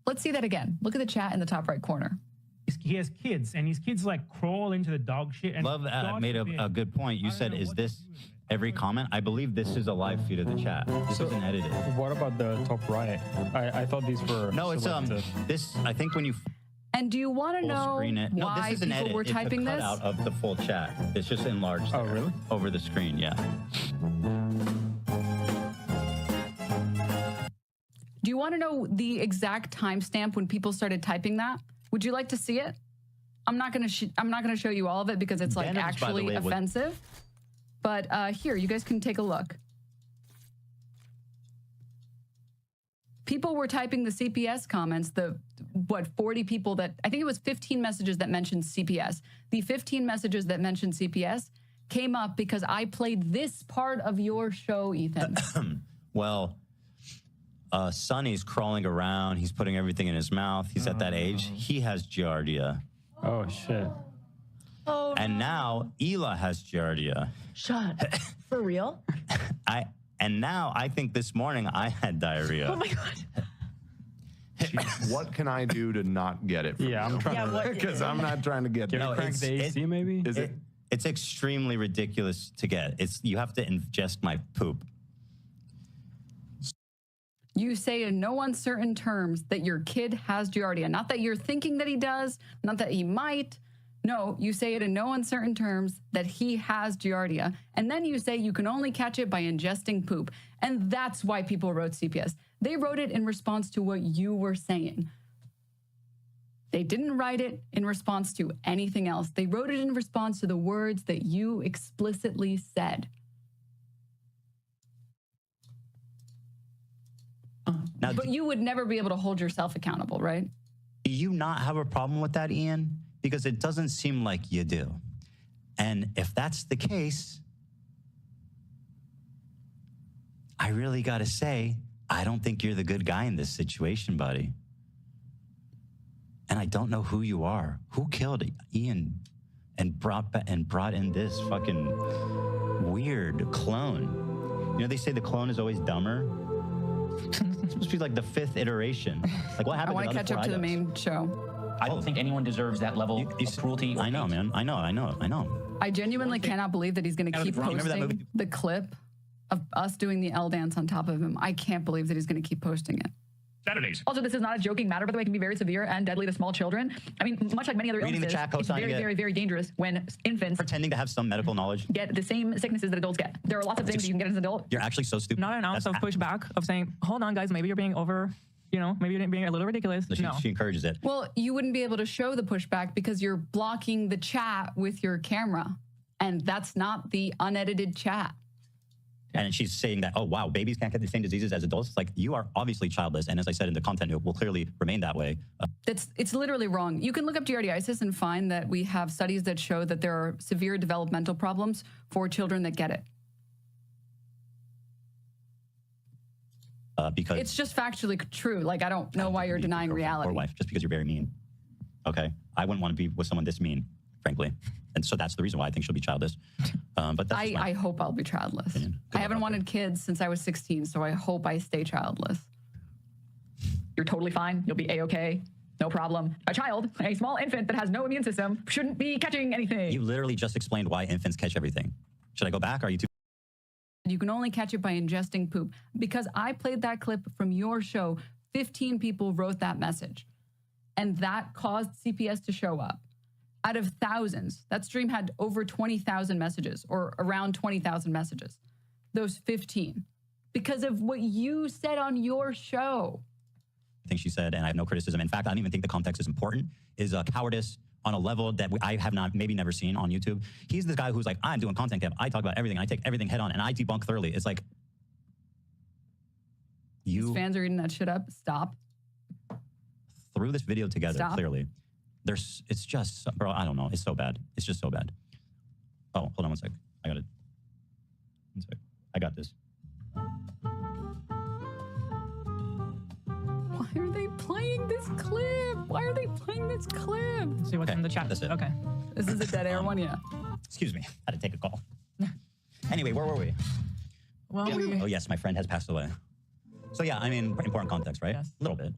Let's see that again. Look at the chat in the top right corner. He has kids, and his kids like crawl into the dog shit. And Love made a good point. You said, is this every comment? I believe this is a live feed of the chat. This isn't edited. What about the top right? I thought these were No, it's selected. this. I think when you And do you want to know screen it. No, why this is an people edit. were typing it's a this? cutout of the full chat. It's just enlarged. Oh, really? Over the screen, yeah. Do you want to know the exact timestamp when people started typing that? Would you like to see it? I'm not going to show you all of it because it's like Denims, by the actually way, offensive. But here, you guys can take a look. People were typing the CPS comments, 40 people that, I think it was 15 messages that mentioned CPS. The 15 messages that mentioned CPS came up because I played this part of your show, Ethan. Well, Sonny's crawling around. He's putting everything in his mouth. He's at that age. He has giardia. Oh, shit. Oh, And now Ela has giardia. shut. For real? And now I think this morning I had diarrhea. Oh my God. What can I do to not get it? Yeah, I'm trying to. Because I'm not trying to get Can we crank the AC maybe? Is it? It's extremely ridiculous to get. You have to ingest my poop. You say in no uncertain terms that your kid has giardia. Not that you're thinking that he does, not that he might. No, you say it in no uncertain terms that he has giardia. And then you say you can only catch it by ingesting poop. And that's why people wrote CPS. They wrote it in response to what you were saying. They didn't write it in response to anything else. They wrote it in response to the words that you explicitly said. But you would never be able to hold yourself accountable, right? Do you not have a problem with that, Ian? Because it doesn't seem like you do. And if that's the case, I really got to say, I don't think you're the good guy in this situation, buddy. and I don't know who you are. Who killed Ian and brought in this fucking weird clone? You know, they say the clone is always dumber. It's supposed to be like the 5th iteration. Like, what happened? I want to catch up to the main show. I don't think anyone deserves that level of cruelty. I know, man. I know. I genuinely cannot believe that he's going to keep Remember that movie? posting the clip of us doing the L dance on top of him. I can't believe that he's going to keep posting it. Saturdays. Also, this is not a joking matter, by the way. It can be very severe and deadly to small children. I mean, much like many other Reading the illnesses, chat, it's co-signing very, it. very, very dangerous when infants Pretending to have some medical knowledge. get the same sicknesses that adults get. There are lots of things that you can get as an adult. You're actually so stupid. Not an ounce of pushback of saying, hold on, guys, maybe you're being maybe you're being a little ridiculous. She encourages it. Well, you wouldn't be able to show the pushback because you're blocking the chat with your camera. And that's not the unedited chat. And she's saying that, oh, wow, babies can't get the same diseases as adults. It's like, you are obviously childless. And as I said in the content, it will clearly remain that way. It's literally wrong. You can look up giardiasis and find that we have studies that show that there are severe developmental problems for children that get it. Because It's just factually true. Like, I don't know why you're denying reality. or wife, just because you're very mean. Okay? I wouldn't want to be with someone this mean, frankly. And so that's the reason why I think she'll be childless. But that's just my I hope I'll be childless. I haven't wanted kids since I was 16, so I hope I stay childless. You're totally fine. You'll be A-okay. No problem. A child, a small infant that has no immune system, shouldn't be catching anything. You literally just explained why infants catch everything. Should I go back? Or are you too? You can only catch it by ingesting poop. Because I played that clip from your show, 15 people wrote that message. And that caused CPS to show up. Out of thousands, that stream had over 20,000 messages, or around 20,000 messages. Those 15. Because of what you said on your show. I think she said, and I have no criticism. In fact, I don't even think the context is important, is cowardice on a level that I have maybe never seen on YouTube. He's the guy who's like, I'm doing content camp. I talk about everything. I take everything head on, and I debunk thoroughly. It's like, These fans are eating that shit up. Stop. Threw this video together, Stop. clearly. It's just, bro, I don't know. It's so bad. It's just so bad. Oh, hold on one sec. I got it. One sec. I got this. Why are they playing this clip? Why are they playing this clip? See what's in the chat. That's it. Okay. This is a dead air one, yeah. Excuse me. I had to take a call. Anyway, where were we? Well, Oh, yes, my friend has passed away. So, yeah, I mean, important context, right? Yes. A little bit.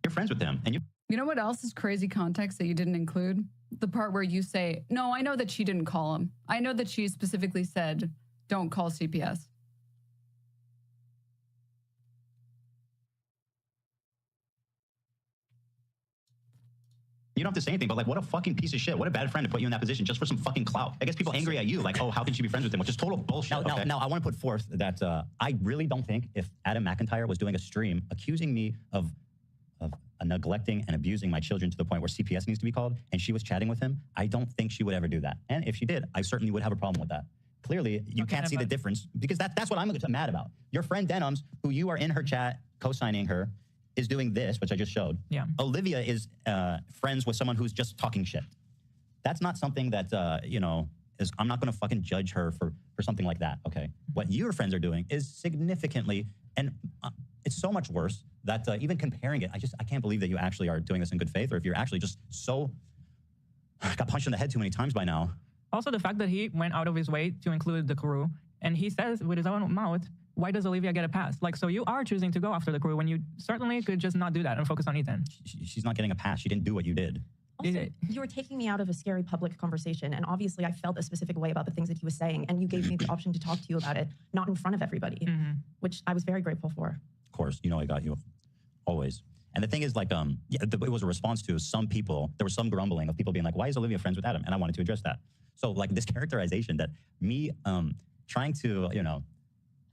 You're friends with him, and You know what else is crazy context that you didn't include? The part where you say, no, I know that she didn't call him. I know that she specifically said, don't call CPS. You don't have to say anything, but like, what a fucking piece of shit. What a bad friend to put you in that position just for some fucking clout. I guess people angry at you, like, oh, how can she be friends with him? Which is total bullshit. Now, I want to put forth that I really don't think if Adam McIntyre was doing a stream accusing me of neglecting and abusing my children to the point where CPS needs to be called, and she was chatting with him, I don't think she would ever do that. And if she did, I certainly would have a problem with that. Clearly, you can't see the difference, because that's what I'm mad about. Your friend Denims, who you are in her chat co-signing her, is doing this, which I just showed. Yeah. Olivia is friends with someone who's just talking shit. That's not something that, I'm not going to fucking judge her for something like that, okay? What your friends are doing is significantly, and it's so much worse that even comparing it, I can't believe that you actually are doing this in good faith, or if you're actually just so, got punched in the head too many times by now. Also, the fact that he went out of his way to include the crew, and he says with his own mouth, why does Olivia get a pass? Like, so you are choosing to go after the crew when you certainly could just not do that and focus on Ethan. She's not getting a pass. She didn't do what you did. Also, you were taking me out of a scary public conversation, and obviously I felt a specific way about the things that he was saying, and you gave me the option to talk to you about it, not in front of everybody, which I was very grateful for. Of course, I got you, always. And the thing is, like, it was a response to some people. There was some grumbling of people being like, why is Olivia friends with Adam? And I wanted to address that. So, like, this characterization that me trying to,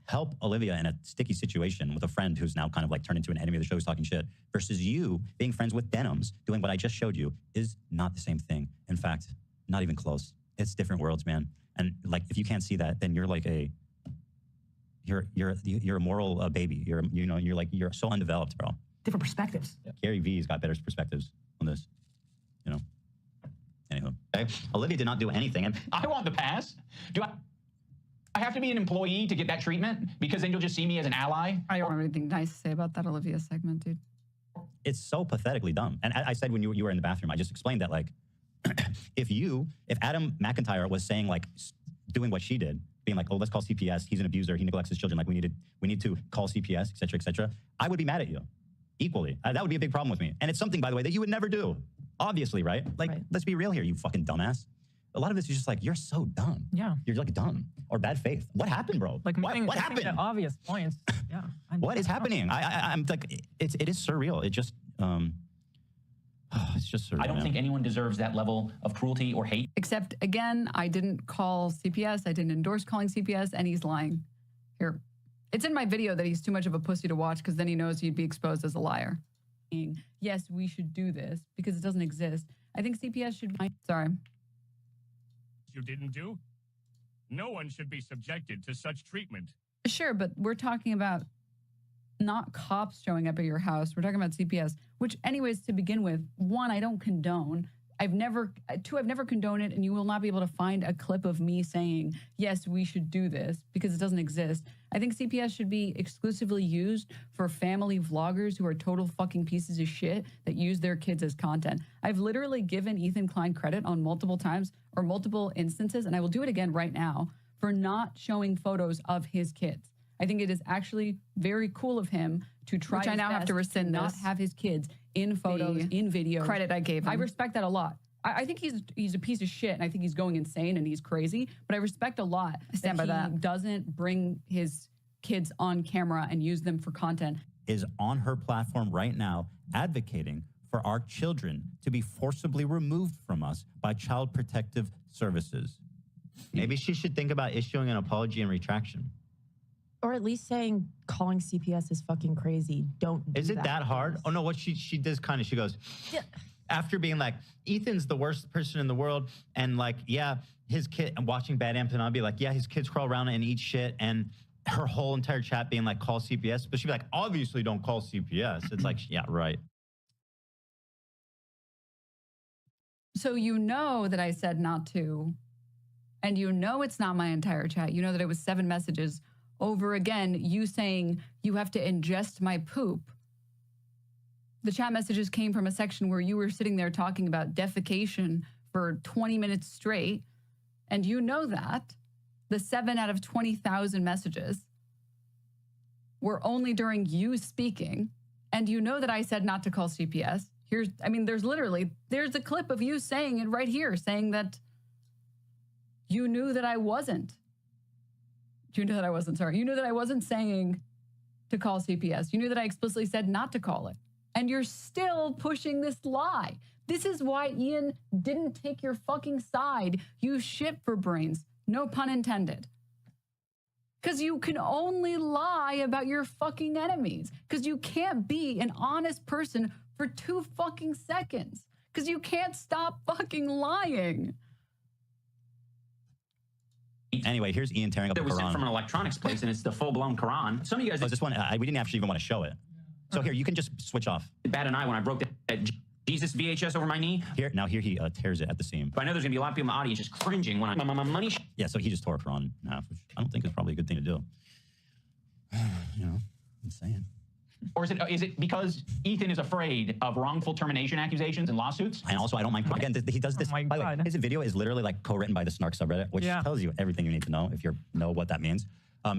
help Olivia in a sticky situation with a friend who's now kind of like turned into an enemy of the show who's talking shit, versus you being friends with Denims doing what I just showed you, is not the same thing. In fact, not even close. It's different worlds, man. And like, if you can't see that, then you're like you're a moral baby. You're so undeveloped, bro. Different perspectives. Gary V's got better perspectives on this, Anywho, okay? Olivia did not do anything. And I want the pass. Do I have to be an employee to get that treatment? Because then you'll just see me as an ally? I don't have anything nice to say about that Olivia segment, dude. it's so pathetically dumb. And I said when you were in the bathroom, I just explained that, like, if Adam McIntyre was saying, like, doing what she did, being like, oh, let's call CPS, he's an abuser, he neglects his children, like, we need to call CPS, et cetera, I would be mad at you equally. That would be a big problem with me. And it's something, by the way, that you would never do. Obviously, right? Like, let's be real here, you fucking dumbass. A lot of this is just like, you're so dumb. Yeah. You're like dumb or bad faith. What happened, bro? Like, what happened? The obvious points. Yeah. What is happening? I'm like, it is surreal. It just, it's just surreal. I don't think anyone deserves that level of cruelty or hate. Except, again, I didn't call CPS. I didn't endorse calling CPS, and he's lying. Here. It's in my video that he's too much of a pussy to watch because then he knows he'd be exposed as a liar. Yes, we should do this because it doesn't exist. I think CPS should... Sorry. You didn't do? No one should be subjected to such treatment. Sure, but we're talking about not cops showing up at your house. We're talking about CPS, which anyways, to begin with, one, I don't condone. Two, I've never condoned it, and you will not be able to find a clip of me saying, yes, we should do this, because it doesn't exist. I think CPS should be exclusively used for family vloggers who are total fucking pieces of shit that use their kids as content. I've literally given Ethan Klein credit on multiple times or multiple instances, and I will do it again right now, for not showing photos of his kids. I think it is actually very cool of him to try. Which I now have to rescind. Not have his kids in photos, in videos. Credit I gave him. I respect that a lot. I think he's a piece of shit, and I think he's going insane and he's crazy. But I respect a lot that he doesn't bring his kids on camera and use them for content. Is on her platform right now advocating for our children to be forcibly removed from us by Child Protective Services. Maybe she should think about issuing an apology and retraction. Or at least saying calling CPS is fucking crazy. Don't do Is it that hard? Oh no, what she does kind of, she goes, after being like, Ethan's the worst person in the world, and like, yeah, his kid, I'm watching Bad Amp, and I'll be like, yeah, his kids crawl around and eat shit, and her whole entire chat being like, call CPS, but she'd be like, obviously don't call CPS. It's like, yeah, right. So you know that I said not to, and you know it's not my entire chat. You know that it was 7 messages over again, you saying you have to ingest my poop. The chat messages came from a section where you were sitting there talking about defecation for 20 minutes straight, and you know that. The 7 out of 20,000 messages were only during you speaking, and you know that I said not to call CPS. There's a clip of you saying it right here, saying that you knew that I wasn't. You knew that I wasn't, sorry. You knew that I wasn't saying to call CPS. You knew that I explicitly said not to call it. And you're still pushing this lie. This is why Ian didn't take your fucking side. You shit for brains. No pun intended. Because you can only lie about your fucking enemies. Because you can't be an honest person for 2 fucking seconds. Because you can't stop fucking lying. Anyway, here's Ian tearing up the Quran. It was sent from an electronics place, and it's the full-blown Quran. Some of you guys... Oh, this one, we didn't actually even want to show it. So here, you can just switch off. Bad and I, when I broke that Jesus VHS over my knee. Here he tears it at the seam. But I know there's going to be a lot of people in the audience just cringing when my money... Yeah, so he just tore a Quran in half, which I don't think is probably a good thing to do. You know, insane. Or is it because Ethan is afraid of wrongful termination accusations and lawsuits? And also, I don't mind. Again, he does this. By the way, his video is literally like co-written by the Snark subreddit, which tells you everything you need to know if you know what that means.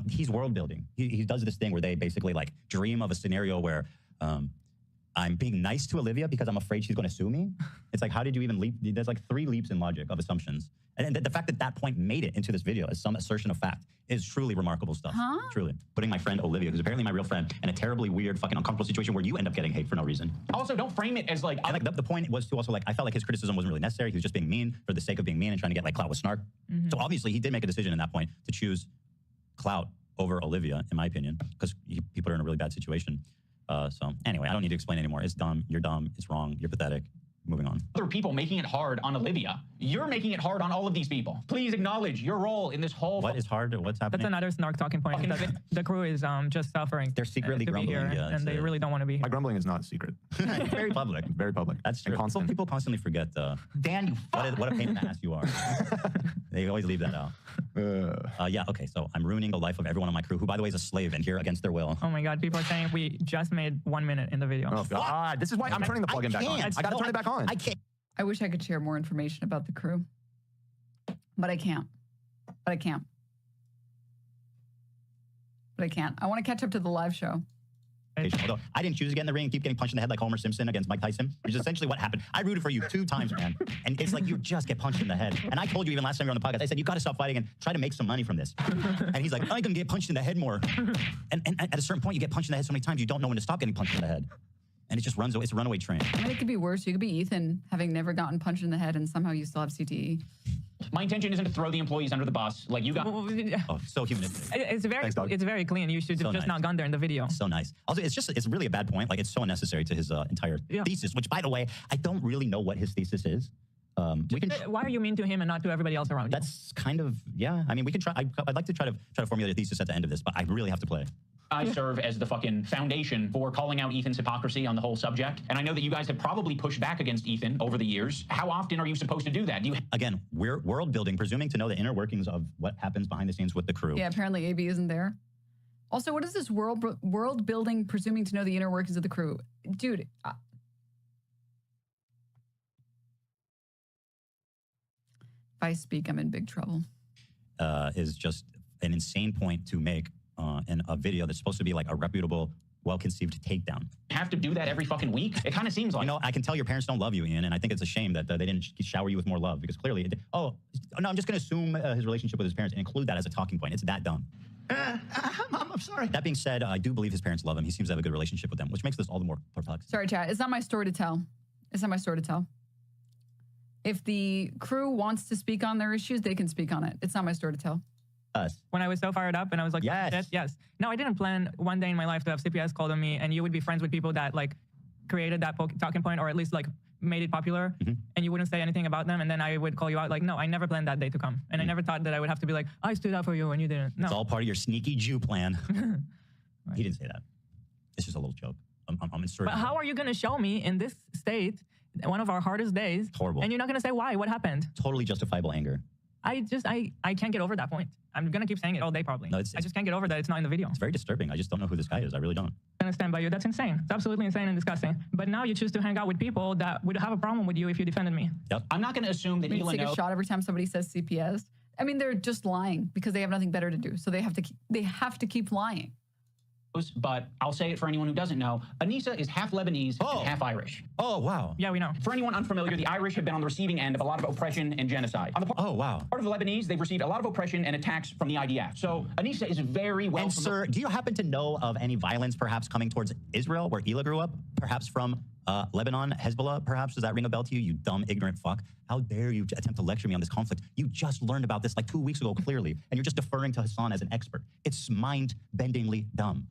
He's world building. He does this thing where they basically like dream of a scenario where I'm being nice to Olivia because I'm afraid she's going to sue me. It's like, how did you even leap? There's like 3 leaps in logic of assumptions. And the fact that that point made it into this video as some assertion of fact is truly remarkable stuff. Truly. Putting my friend Olivia, who's apparently my real friend, in a terribly weird, fucking uncomfortable situation where you end up getting hate for no reason. Also, don't frame it as like... And like the point was to also like, I felt like his criticism wasn't really necessary. He was just being mean for the sake of being mean and trying to get like clout with Snark. So obviously he did make a decision in that point to choose clout over Olivia, in my opinion, because he put her in a really bad situation. So anyway, I don't need to explain anymore. It's dumb. You're dumb. It's wrong. You're pathetic. Moving on. Other people making it hard on Olivia. You're making it hard on all of these people. Please acknowledge your role in this whole... What is hard? What's happening? That's another Snark talking point. The crew is just suffering. They're secretly grumbling. Here, and they really don't want to be here. My grumbling is not secret. Very public. Very public. That's true. People constantly forget. Dan, you fuck. What a pain in the ass you are. They always leave that out. Yeah, okay, so I'm ruining the life of everyone on my crew, who, by the way, is a slave and here against their will. Oh my God, people are saying we just made 1 minute in the video. Oh God, this is why I'm turning the plugin back on. I gotta turn it back on. I can't. I wish I could share more information about the crew, but I can't. But I can't. But I can't. I want to catch up to the live show. Although I didn't choose to get in the ring and keep getting punched in the head like Homer Simpson against Mike Tyson, which is essentially what happened. I rooted for you 2 times, man. And it's like you just get punched in the head. And I told you even last time you were on the podcast, I said, you got to stop fighting and try to make some money from this. And he's like, I can get punched in the head more. And at a certain point, you get punched in the head so many times, you don't know when to stop getting punched in the head. And it just runs away. It's a runaway train. I mean, it could be worse. You could be Ethan, having never gotten punched in the head, and somehow you still have CTE. My intention isn't to throw the employees under the bus. Like you got. Oh, so humanistic. It's very clean. You should have just not gone there in the video. So nice. Also, it's really a bad point. Like, it's so unnecessary to his entire thesis, which, by the way, I don't really know what his thesis is. Why are you mean to him and not to everybody else around you? That's kind of, yeah. I mean, we can try. I'd like to try to formulate a thesis at the end of this, but I really have to play. I serve as the fucking foundation for calling out Ethan's hypocrisy on the whole subject. And I know that you guys have probably pushed back against Ethan over the years. How often are you supposed to do that? Again, we're world building, presuming to know the inner workings of what happens behind the scenes with the crew. Yeah, apparently AB isn't there. Also, what is this world building, presuming to know the inner workings of the crew? Dude. If I speak, I'm in big trouble. Is just an insane point to make in a video that's supposed to be like a reputable, well-conceived takedown. Have to do that every fucking week? It kind of seems like. You know, I can tell your parents don't love you, Ian, and I think it's a shame that they didn't shower you with more love, because clearly, oh, no, I'm just going to assume his relationship with his parents and include that as a talking point. It's that dumb. I'm sorry. That being said, I do believe his parents love him. He seems to have a good relationship with them, which makes this all the more perplexing. Sorry, chat. It's not my story to tell. It's not my story to tell. If the crew wants to speak on their issues, they can speak on it. It's not my story to tell. Us. When I was so fired up and I was like, yes. No, I didn't plan one day in my life to have CPS called on me and you would be friends with people that like created that talking point or at least like made it popular and you wouldn't say anything about them and then I would call you out like, no, I never planned that day to come. And I never thought that I would have to be like, I stood up for you and you didn't. No. It's all part of your sneaky Jew plan. Right. He didn't say that. It's just a little joke. I'm inserting. But how are you going to show me in this state, one of our hardest days, horrible, and you're not going to say why? What happened? Totally justifiable anger. I can't get over that point. I'm going to keep saying it all day probably. No, I just can't get over that it's not in the video. It's very disturbing. I just don't know who this guy is. I really don't. I'm going to stand by you. That's insane. It's absolutely insane and disgusting. But now you choose to hang out with people that would have a problem with you if you defended me. Yep. I'm not going to assume that you take a shot every time somebody says CPS. I mean, they're just lying because they have nothing better to do. So they have to keep lying. But I'll say it for anyone who doesn't know. Anissa is half Lebanese and half Irish. Oh, wow. Yeah, we know. For anyone unfamiliar, the Irish have been on the receiving end of a lot of oppression and genocide. On the part of the Lebanese, they've received a lot of oppression and attacks from the IDF. So Anissa is very well... And sir, do you happen to know of any violence perhaps coming towards Israel, where Hila grew up? Perhaps from Lebanon, Hezbollah, perhaps? Does that ring a bell to you, you dumb, ignorant fuck? How dare you attempt to lecture me on this conflict? You just learned about this like 2 weeks ago, clearly, and you're just deferring to Hassan as an expert. It's mind-bendingly dumb.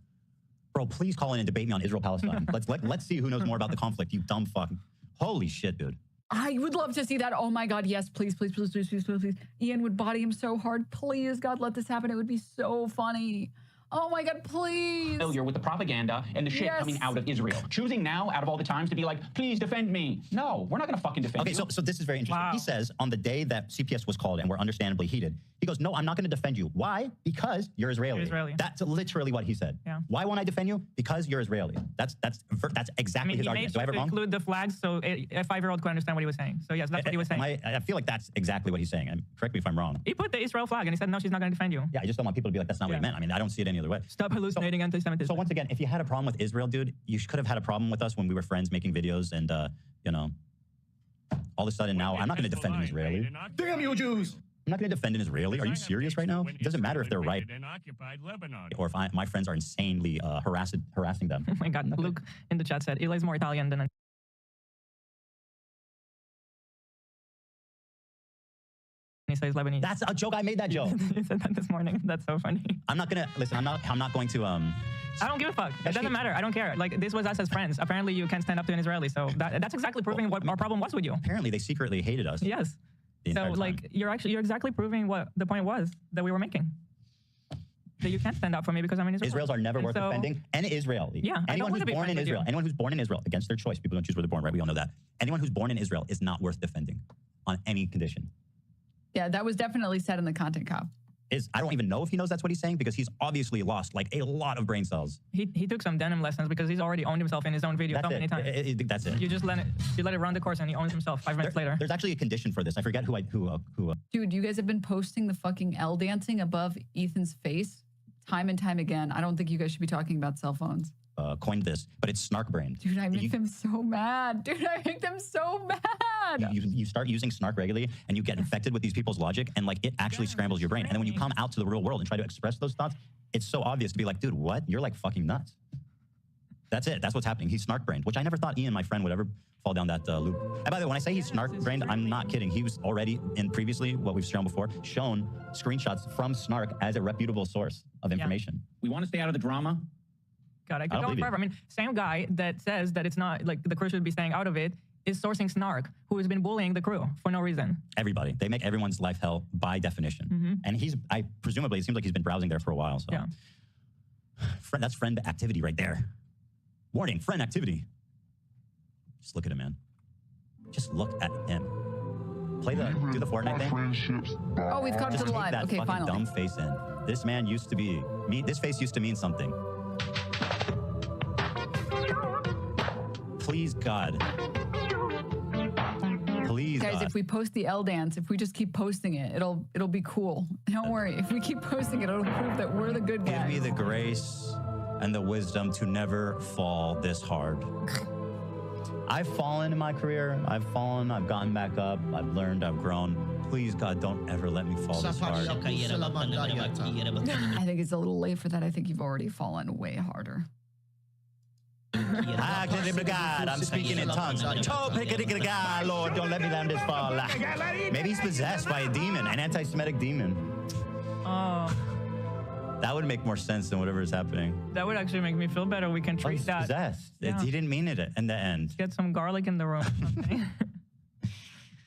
Bro, please call in and debate me on Israel-Palestine. Let's see who knows more about the conflict, you dumb fuck. Holy shit, dude. I would love to see that. Oh my God, yes, please, please, please, please, please, please, please. Ian would body him so hard. Please, God, let this happen. It would be so funny. Oh my God, please. Familiar with the propaganda and the shit coming out of Israel. Choosing now, out of all the times, to be like, please defend me. No, we're not going to fucking defend you. Okay, so this is very interesting. Wow. He says on the day that CPS was called and we're understandably heated, he goes, no, I'm not going to defend you. Why? Because you're Israeli. You're Israeli. That's literally what he said. Yeah. Why won't I defend you? Because you're Israeli. That's exactly his argument. Do I have it wrong? Include the flags so a 5-year-old could understand what he was saying. So yes, that's what he was saying. I feel like that's exactly what he's saying. And correct me if I'm wrong. He put the Israel flag and he said, no, she's not going to defend you. Yeah, I just don't want people to be like, that's not what he meant. I mean, I don't see it any other way. Stop hallucinating anti-Semitism. So once again, if you had a problem with Israel, dude, you could have had a problem with us when we were friends making videos and, you know, all of a sudden now I'm not going to defend an Israeli. Damn you Jews! I'm not going to defend an Israeli. Are you serious right now? It doesn't matter if they're right or if my friends are insanely harassing them. Oh my God, Luke in the chat said, Eli's more Italian than he says Lebanese. That's a joke. I made that joke. He said that this morning. That's so funny. I'm not gonna listen. I'm not going to. I don't give a fuck. It doesn't matter. I don't care. Like this was us as friends. Apparently, you can't stand up to an Israeli. So that's exactly proving what our problem was with you. Apparently, they secretly hated us. Yes. So like you're exactly proving what the point was that we were making. That you can't stand up for me because I'm an Israeli. Israelis are never worth defending. And Israeli. Yeah. Anyone who's born in Israel. Anyone who's born in Israel against their choice. People don't choose where they're born, right? We all know that. Anyone who's born in Israel is not worth defending on any condition. Yeah, that was definitely said in the content cop. I don't even know if he knows that's what he's saying because he's obviously lost like a lot of brain cells. He took some denim lessons because he's already owned himself in his own video so many times. That's it. You just let it run the course and he owns himself 5 minutes later. There's actually a condition for this. I forget who. Dude, you guys have been posting the fucking L dancing above Ethan's face time and time again. I don't think you guys should be talking about cell phones. Coined this, but it's snark brained. Dude, I make them so mad. Dude, I make them so mad. You start using snark regularly and you get infected with these people's logic and like it actually scrambles your brain. And then when you come out to the real world and try to express those thoughts, it's so obvious to be like, dude, what? You're like fucking nuts. That's it. That's what's happening. He's snark brained, which I never thought Ian, my friend, would ever fall down that loop. And by the way, when I say he's snark brained, I'm not kidding. He was already previously what we've shown before, shown screenshots from snark as a reputable source of information. We want to stay out of the drama. God, I could go forever. I mean, same guy that says that it's not like the crew should be staying out of it is sourcing Snark, who has been bullying the crew for no reason. Everybody. They make everyone's life hell by definition. And presumably, it seems like he's been browsing there for a while. So yeah. That's friend activity right there. Warning, friend activity. Just look at him, man. Just look at him. Do the Fortnite thing. Oh, we've come to the live. That okay, fucking finally. dumb face in. This man used to be this face used to mean something. Please, God. Please, guys, God. if we post the L dance, if we just keep posting it, it'll be cool. Don't worry. If we keep posting it, it'll prove that we're the good guys. Give me the grace and the wisdom to never fall this hard. I've fallen in my career. I've fallen. I've gotten back up. I've learned. I've grown. Please, God, don't ever let me fall this hard. I think it's a little late for that. I think you've already fallen way harder. I'm speaking in tongues. Lord, don't let me down this far. Maybe he's possessed by a demon, an anti-Semitic demon. Oh. That would make more sense than whatever is happening. That would actually make me feel better. We can treat he's that. Possessed. Yeah. He didn't mean it in the end. Get some garlic in the room or something.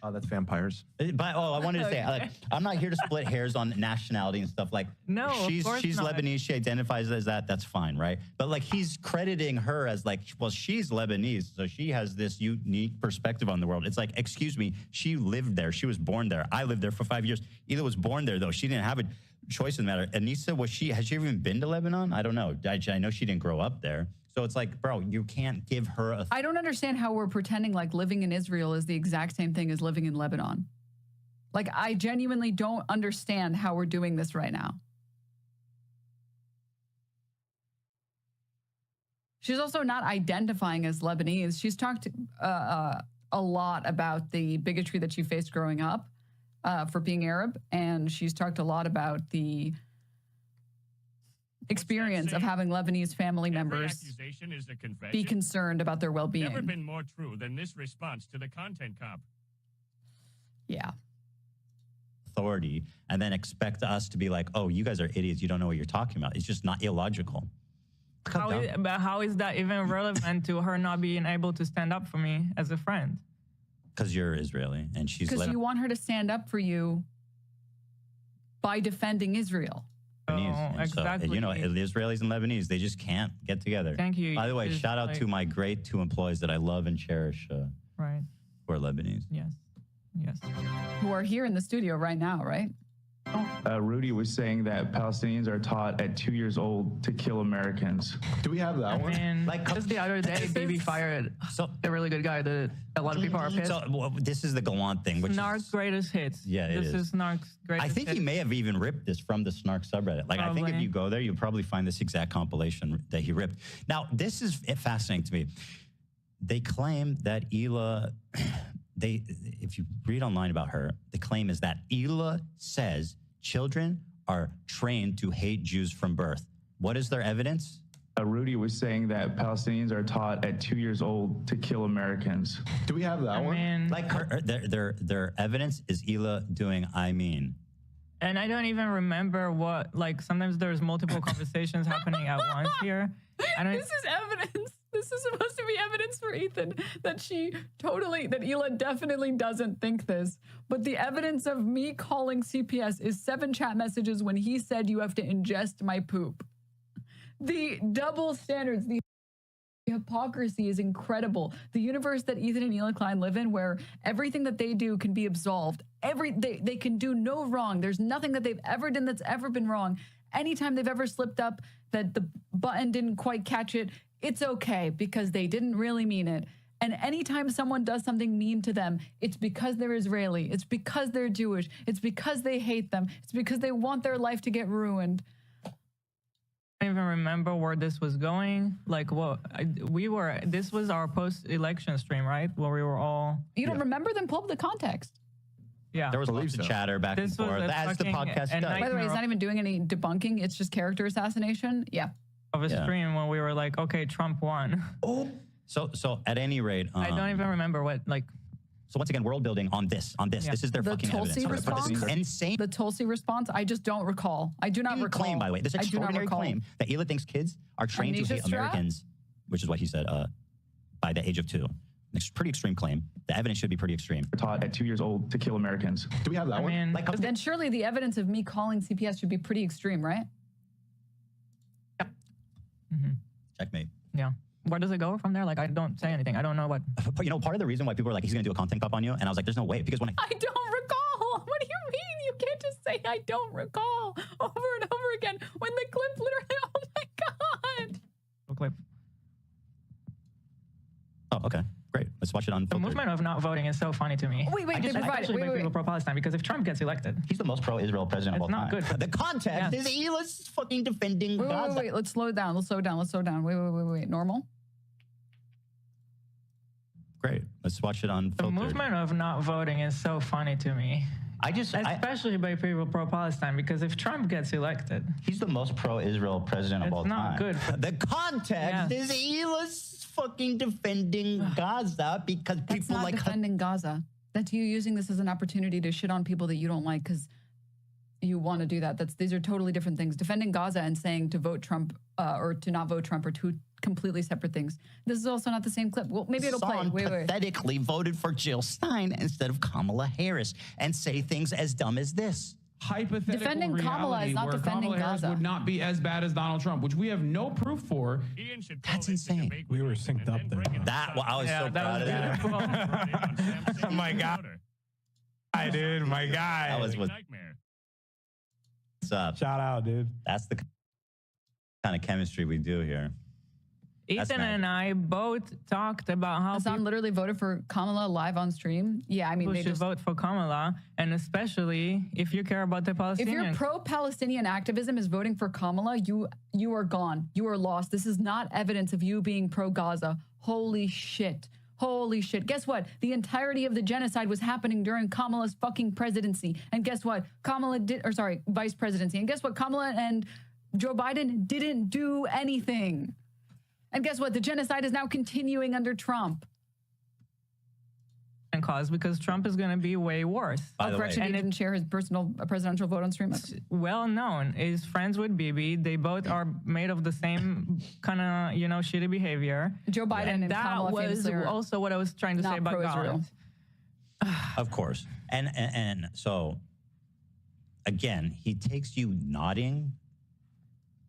Oh, that's vampires. But I wanted to say, like, I'm not here to split hairs on nationality and stuff. Like, no, she's not. Lebanese. She identifies as that. That's fine, right? But like, he's crediting her as like, well, she's Lebanese, so she has this unique perspective on the world. It's like, excuse me, she lived there. She was born there. I lived there for 5 years. Either was born there though. She didn't have a choice in the matter. Anissa, has she even been to Lebanon? I don't know. I know she didn't grow up there. So it's like, bro, you can't give her a... I don't understand how we're pretending like living in Israel is the exact same thing as living in Lebanon. Like, I genuinely don't understand how we're doing this right now. She's also not identifying as Lebanese. She's talked a lot about the bigotry that she faced growing up for being Arab, and she's talked a lot about the experience of having Lebanese family members be concerned about their well-being. Never been more true than this response to the content cop. Yeah. Authority, and then expect us to be like, oh, you guys are idiots. You don't know what you're talking about. It's just not illogical. But how is that even relevant to her not being able to stand up for me as a friend? Because you're Israeli and she's because you want her to stand up for you by defending Israel. Exactly. So, you know, Israelis and Lebanese, they just can't get together. Thank you. By the way, shout out to my great 2 employees that I love and cherish. Right. Who are Lebanese. Yes. Yes. Who are here in the studio right now, right? Rudy was saying that Palestinians are taught at 2 years old to kill Americans. Do we have that one? And like just the other day, BB fired a really good guy that a lot of people are pissed. So this is the Gallant thing, which Snark's greatest hits. Yeah, this is Snark's greatest hits. I think he may have even ripped this from the Snark subreddit. Like, I think if you go there, you'll probably find this exact compilation that he ripped. Now, this is fascinating to me. They claim that Hila... if you read online about her, the claim is that Hila says children are trained to hate Jews from birth. What is their evidence? Rudy was saying that Palestinians are taught at 2 years old to kill Americans. Do we have that one? Like their evidence is Hila doing I mean. And I don't even remember what, like, sometimes there's multiple conversations happening at once here. This is evidence. This is supposed to be evidence for Ethan that Hila definitely doesn't think this. But the evidence of me calling CPS is 7 chat messages when he said you have to ingest my poop. The double standards, the The hypocrisy is incredible. The universe that Ethan and Eli Klein live in, where everything that they do can be absolved. They can do no wrong. There's nothing that they've ever done that's ever been wrong. Anytime they've ever slipped up, that the button didn't quite catch it, it's okay because they didn't really mean it. And anytime someone does something mean to them, it's because they're Israeli. It's because they're Jewish. It's because they hate them. It's because they want their life to get ruined. I don't even remember where this was going. Like, what this was our post-election stream, right? Where we were all. You don't remember them? Pull up the context. Yeah. There was lots of chatter back and forth. As the podcast does. By the way, he's not even doing any debunking. It's just character assassination. Yeah. Of a stream when we were like, okay, Trump won. Oh. So at any rate, I don't even remember what like. So once again, world building on this. Yeah. This is their The fucking Tulsi evidence. response? This is insane. The Tulsi response, I just don't recall. I do not recall. Claim, by the way, this I do not extraordinary recall. claim that Eli thinks kids are trained to Amnesia hate strap? Americans, which is what he said, by the age of 2. It's pretty extreme claim. The evidence should be pretty extreme. Taught at 2 years old to kill Americans. Do we have that one? Like, then surely the evidence of me calling CPS should be pretty extreme, right? Checkmate. Yeah. Where does it go from there? Like, I don't say anything. I don't know what. But, part of the reason why people were like, he's going to do a content cup on you, and I was like, there's no way, because when I don't recall. What do you mean? You can't just say I don't recall over and over again when the clip literally, oh my God. No clip. Oh, okay. Great. Let's watch it on The movement of not voting is so funny to me. Wait, just provide it. Especially by people pro-Palestine, because if Trump gets elected, he's the most pro-Israel president of all time. It's not good. The context is Eli's fucking defending Gaza. Wait. Let's slow it down. Let's slow it down. Wait. Normal. Great. Let's watch it on The filtered. movement of not voting is so funny to me. Especially by people pro-Palestine, because if Trump gets elected, he's the most pro-Israel president of all time. It's not good. The context is Eli's fucking defending Gaza because That's people not like defending Gaza. That's you using this as an opportunity to shit on people that you don't like because you want to do that. These are totally different things. Defending Gaza and saying to vote Trump or to not vote Trump are two completely separate things. This is also not the same clip. Well, maybe it'll play. Wait. Pathetically voted for Jill Stein instead of Kamala Harris and say things as dumb as this. Hypothetical Defending reality Kamala is not where defending Kamala Harris Gaza. would not be as bad as Donald Trump, which we have no proof for. That's insane. We were synced up there. I was so proud of that. Oh my God. Hi, dude. My guy. That was what. What's up? Shout out, dude. That's the kind of chemistry we do here. Ethan and I both talked about how Hassan literally voted for Kamala live on stream. Yeah, I mean, people they should just vote for Kamala, and especially if you care about the if Palestinians. your pro-Palestinian activism is voting for Kamala, you are gone. You are lost. This is not evidence of you being pro-Gaza. Holy shit. Holy shit. Guess what? The entirety of the genocide was happening during Kamala's fucking presidency. And guess what? Vice presidency. And guess what? Kamala and Joe Biden didn't do anything. And guess what? The genocide is now continuing under Trump. And cause because Trump is going to be way worse. Correction, he didn't share his personal presidential vote on stream. Well known. Is friends with Bibi. They both are made of the same kind of, shitty behavior. Joe Biden and that Kamala was famously are also what I was trying to say about pro-Israel. God. Of course. And so, again, he takes you nodding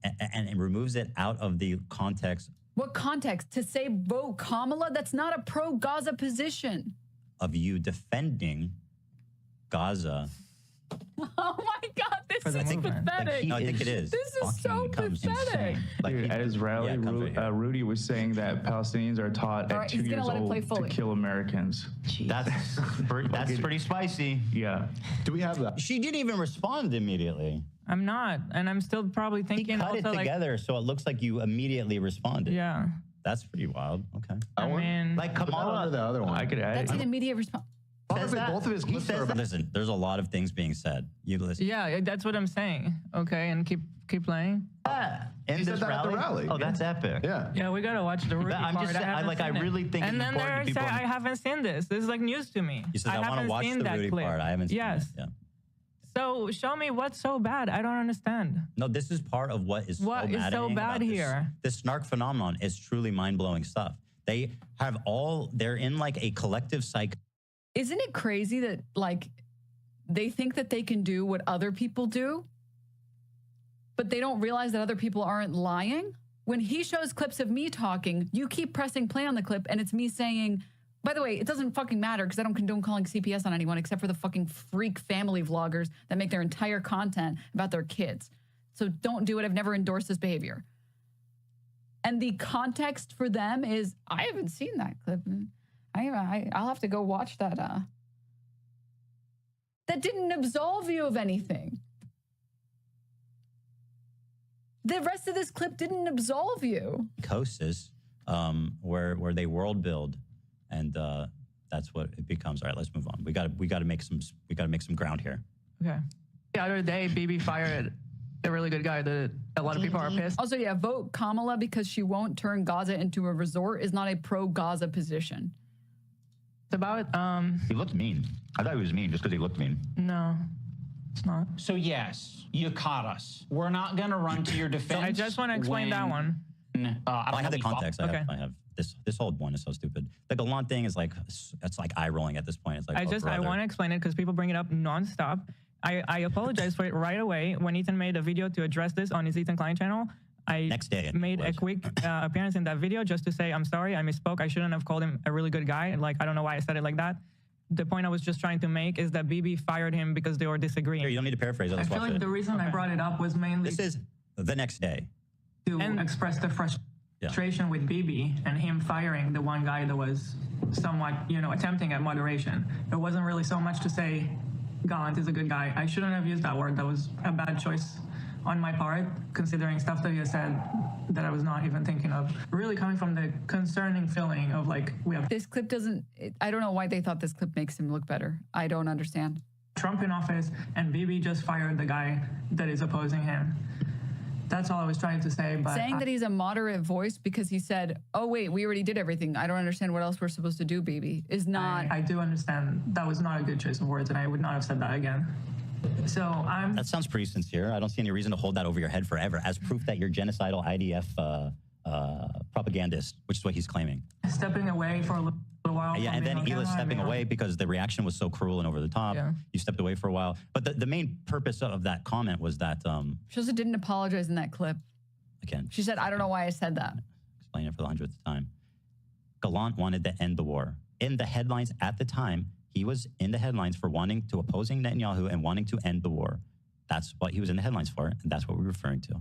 and removes it out of the context. What context? To say vote Kamala? That's not a pro-Gaza position. Of you defending Gaza. Oh my God, this is pathetic. I think it is. This is so pathetic. Dude, at his rally, Rudy was saying that Palestinians are taught at 2 years old to kill Americans. That's pretty spicy. Yeah. Do we have that? She didn't even respond immediately. I'm not, and I'm still probably thinking. He cut it together, so it looks like you immediately responded. Yeah. That's pretty wild. Okay. I mean, like Kamala, the other one. I could add. That's an immediate response. Both of his clips are about. Listen, there's a lot of things being said. You listen. Yeah, that's what I'm saying. Okay, and keep playing. In this rally? Oh, that's epic. Yeah. Yeah, we gotta watch the Rudy I'm part. just saying, I really think. And then there they say, I haven't seen this. This is like news to me. You said I want to watch the Rudy part. I haven't seen it. Yeah. So show me what's so bad. I don't understand. No, this is part of what is what is so bad here. This snark phenomenon is truly mind-blowing stuff. They're in like a collective psych. Isn't it crazy that like they think that they can do what other people do, but they don't realize that other people aren't lying? When he shows clips of me talking, you keep pressing play on the clip and it's me saying, by the way, it doesn't fucking matter because I don't condone calling CPS on anyone except for the fucking freak family vloggers that make their entire content about their kids. So don't do it. I've never endorsed this behavior. And the context for them is, I haven't seen that clip. I'll have to go watch that. That didn't absolve you of anything. The rest of this clip didn't absolve you. Psychosis, where they world build, and that's what it becomes. All right, let's move on. We got to make some ground here. Okay. The other day, BB fired a really good guy that a lot of people are pissed. Also, yeah, vote Kamala because she won't turn Gaza into a resort is not a pro-Gaza position. It's about He looked mean. I thought he was mean just because he looked mean. No, it's not. So yes, you caught us. We're not gonna run to your defense. I just want to explain that one. I have the context. I have this whole one is so stupid. The Gallant thing is like, it's like eye rolling at this point. It's like, I want to explain it because people bring it up nonstop. I apologize for it right away. When Ethan made a video to address this on his Ethan Klein channel, I made a quick appearance in that video just to say, I'm sorry, I misspoke. I shouldn't have called him a really good guy. Like, I don't know why I said it like that. The point I was just trying to make is that BB fired him because they were disagreeing. Here, you don't need to paraphrase. I feel like the reason I brought it up was mainly This is the next day. to express the frustration with BB and him firing the one guy that was somewhat, attempting at moderation. It wasn't really so much to say Gallant is a good guy. I shouldn't have used that word. That was a bad choice on my part, considering stuff that you said that I was not even thinking of. Really coming from the concerning feeling of like, we have This clip doesn't, I don't know why they thought this clip makes him look better. I don't understand. Trump in office and BB just fired the guy that is opposing him. That's all I was trying to say. But Saying that he's a moderate voice because he said, oh, wait, we already did everything. I don't understand what else we're supposed to do, BB, is not. I do understand that was not a good choice of words, and I would not have said that again. So That sounds pretty sincere. I don't see any reason to hold that over your head forever as proof that you're genocidal IDF propagandist, which is what he's claiming. Stepping away for a little while. Yeah, and then he was stepping away because the reaction was so cruel and over the top. Yeah. You stepped away for a while. But the main purpose of that comment was that... She also didn't apologize in that clip. Again. She said, I don't know why I said that. Explain it for the 100th time. Gallant wanted to end the war. In the headlines at the time, he was in the headlines for opposing Netanyahu and wanting to end the war. That's what he was in the headlines for, and that's what we're referring to.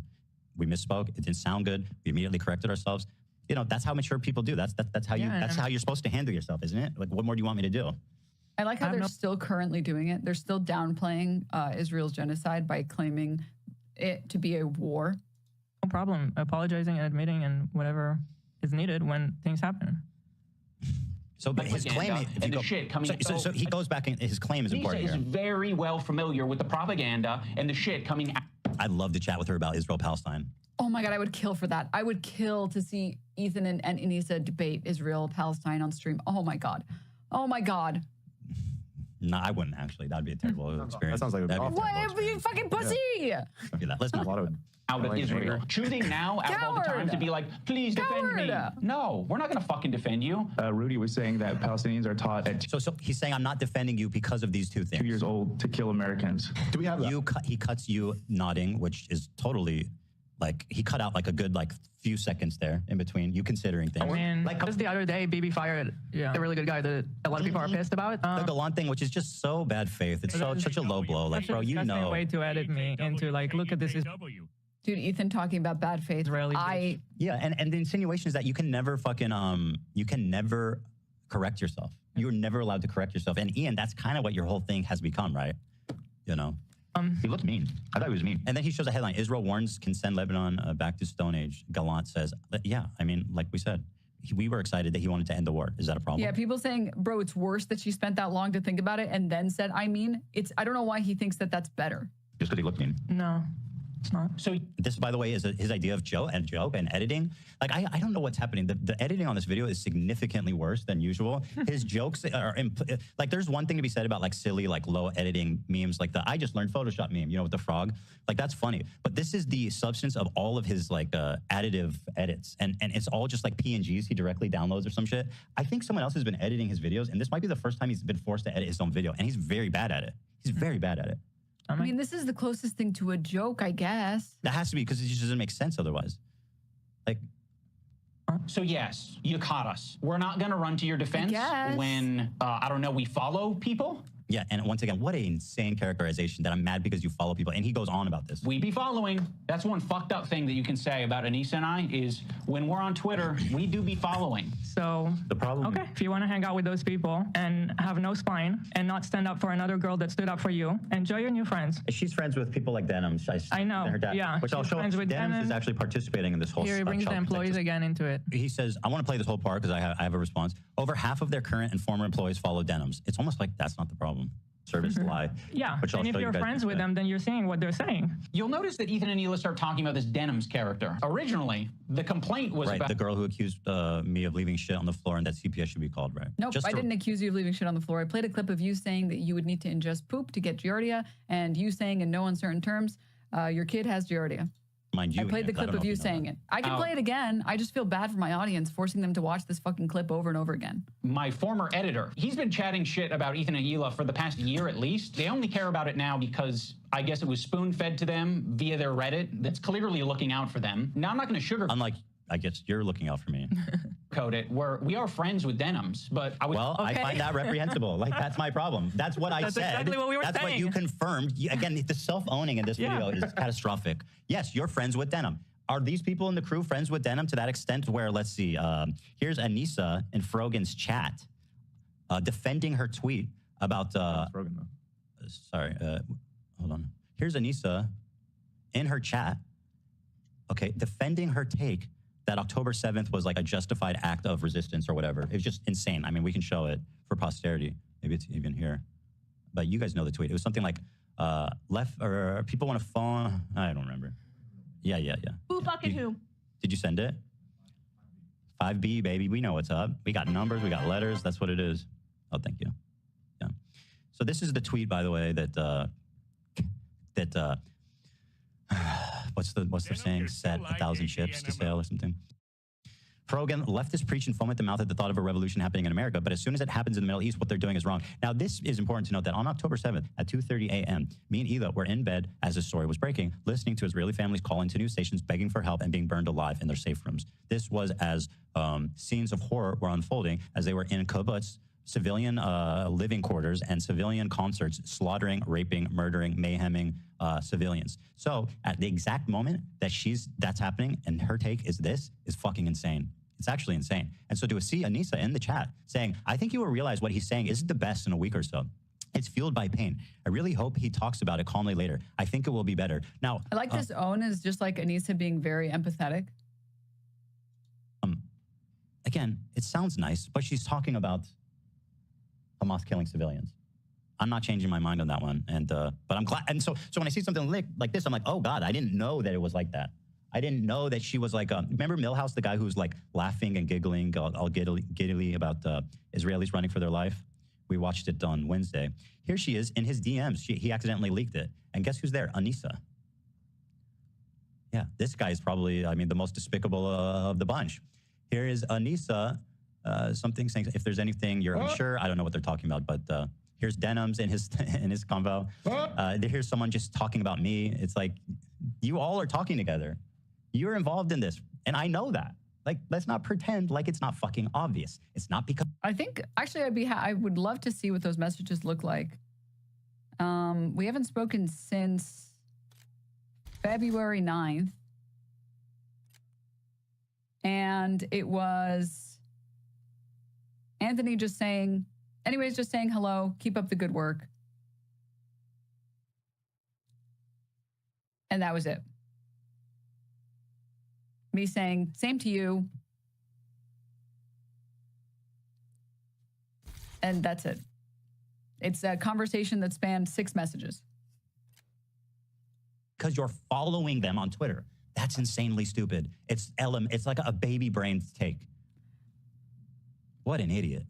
We misspoke. It didn't sound good. We immediately corrected ourselves. That's how mature people do. That's how you're supposed to handle yourself, isn't it? Like, what more do you want me to do? I like how they're still currently doing it. They're still downplaying Israel's genocide by claiming it to be a war. No problem. Apologizing and admitting and whatever is needed when things happen. So, but his claim and the shit coming. So he goes back and his claim is important. Lisa is very well familiar with the propaganda and the shit coming out. I'd love to chat with her about Israel-Palestine. Oh my God, I would kill for that. I would kill to see Ethan and Anissa debate Israel-Palestine on stream. Oh my God. Oh my God. No, I wouldn't actually. That'd be a terrible experience. That sounds like what? You fucking pussy! Yeah. Let's move on. Out of Israel. Choosing now out of all the time to be like, please defend me. No, we're not going to fucking defend you. Rudy was saying that Palestinians are taught at so he's saying I'm not defending you because of these two things. 2 years old to kill Americans. Do we have that? He cuts you nodding, which is totally like he cut out like a good few seconds there in between you considering things. I mean, just the other day, BB fired a really good guy that a lot of people are pissed about. The Gallant thing, which is just so bad faith. It's such a low blow. Like, bro, you know. Way to edit me into look at this. Dude, Ethan talking about bad faith. Yeah, and the insinuation is that you can never correct yourself. You're never allowed to correct yourself. And Ian, that's kind of what your whole thing has become, right? He looked mean. I thought he was mean. And then he shows a headline: Israel warns can send Lebanon back to Stone Age. Gallant says, yeah, I mean, like we said, we were excited that he wanted to end the war. Is that a problem? Yeah, people saying, bro, it's worse that she spent that long to think about it and then said, I don't know why he thinks that that's better. Just because he looked mean. No. It's not. So this, by the way, is his idea of joke and editing. Like, I don't know what's happening. The editing on this video is significantly worse than usual. His jokes are like, there's one thing to be said about silly, low editing memes, like the I just learned Photoshop meme, with the frog. Like, that's funny. But this is the substance of all of his additive edits, and it's all just PNGs he directly downloads or some shit. I think someone else has been editing his videos, and this might be the first time he's been forced to edit his own video, and he's very bad at it. He's very bad at it. I mean, this is the closest thing to a joke, I guess. That has to be because it just doesn't make sense otherwise. Like, so yes, you caught us. We're not going to run to your defense when, I don't know, we follow people. yeah, and once again, what an insane characterization that I'm mad because you follow people. And he goes on about this. We be following. That's one fucked up thing that you can say about Anissa and I is when we're on Twitter, we do be following. So, the problem. Okay, if you want to hang out with those people and have no spine and not stand up for another girl that stood up for you, enjoy your new friends. She's friends with people like Denims. I know, her dad, yeah. Which I'll show. Denims is actually participating in this whole. Here he brings the employees again into it. He says, I want to play this whole part because I have a response. Over half of their current and former employees follow Denims. It's almost like that's not the problem. Service lie. Yeah, which and if you're friends with them, then you're saying what they're saying. You'll notice that Ethan and Hila start talking about this Denims character. Originally, the complaint was about the girl who accused me of leaving shit on the floor and that CPS should be called, right? Nope, I didn't accuse you of leaving shit on the floor. I played a clip of you saying that you would need to ingest poop to get Giardia, and you saying in no uncertain terms, your kid has Giardia. Mind you, I played the clip of you saying it. I can play it again. I just feel bad for my audience, forcing them to watch this fucking clip over and over again. my former editor. He's been chatting shit about Ethan and Hila for the past year at least. They only care about it now because I guess it was spoon-fed to them via their Reddit. That's clearly looking out for them. Now, I'm not going to sugarcoat. Unlike, I guess you're looking out for me. It where we are friends with Denims, but I was I find that reprehensible. Like, that's my problem. That's what I That's said. exactly what we were That's saying. what you confirmed. Again, the self-owning in this video is catastrophic. Yes, you're friends with Denim. Are these people in the crew friends with Denim to that extent where, let's see, here's Anissa in Frogan's chat defending her tweet about, Frogan, though. Sorry, hold on. Here's Anissa in her chat, okay, defending her take that October 7th was like a justified act of resistance or whatever. It was just insane. I mean, we can show it for posterity. Maybe it's even here. But you guys know the tweet. It was something like, people want to phone. I don't remember. Yeah. Who fucking who? Did you send it? 5B, baby. We know what's up. We got numbers. We got letters. That's what it is. Oh, thank you. Yeah. So this is the tweet, by the way, that what's the saying? Set 1,000 ships to sail or something. Frogan, leftists preach and foam at the mouth at the thought of a revolution happening in America, but as soon as it happens in the Middle East, what they're doing is wrong. Now, this is important to note that on October 7th at 2:30 a.m., me and Hila were in bed as this story was breaking, listening to Israeli families call into news stations begging for help and being burned alive in their safe rooms. This was as scenes of horror were unfolding as they were in kibbutz, civilian living quarters, and civilian concerts, slaughtering, raping, murdering, mayheming civilians. So at the exact moment that that's happening and her take is this is fucking insane. It's actually insane. And so to see Anissa in the chat saying, I think you will realize what he's saying isn't the best in a week or so. It's fueled by pain. I really hope he talks about it calmly later. I think it will be better. Now, I like this own is just like Anissa being very empathetic. Again, it sounds nice, but she's talking about Hamas killing civilians. I'm not changing my mind on that one. And but I'm glad. And so when I see something like this, I'm like, oh God, I didn't know that it was like that. I didn't know that she was like, remember Milhouse, the guy who was like laughing and giggling all giddily about Israelis running for their life? We watched it on Wednesday. Here she is in his DMs. He accidentally leaked it. And guess who's there? Anissa. Yeah, this guy is probably, I mean, the most despicable of the bunch. Here is Anissa, something saying, if there's anything you're unsure, I don't know what they're talking about, but here's Denims in his convo. Here's someone just talking about me. It's like, you all are talking together. You're involved in this, and I know that. Like, let's not pretend like it's not fucking obvious. It's not because... I think, actually, I would love to see what those messages look like. We haven't spoken since February 9th. And it was Anthony just saying, anyways, just saying hello, keep up the good work. And that was it. Me saying, same to you. And that's it. It's a conversation that spanned 6 messages. Because you're following them on Twitter. That's insanely stupid. It's like a baby brain take. What an idiot.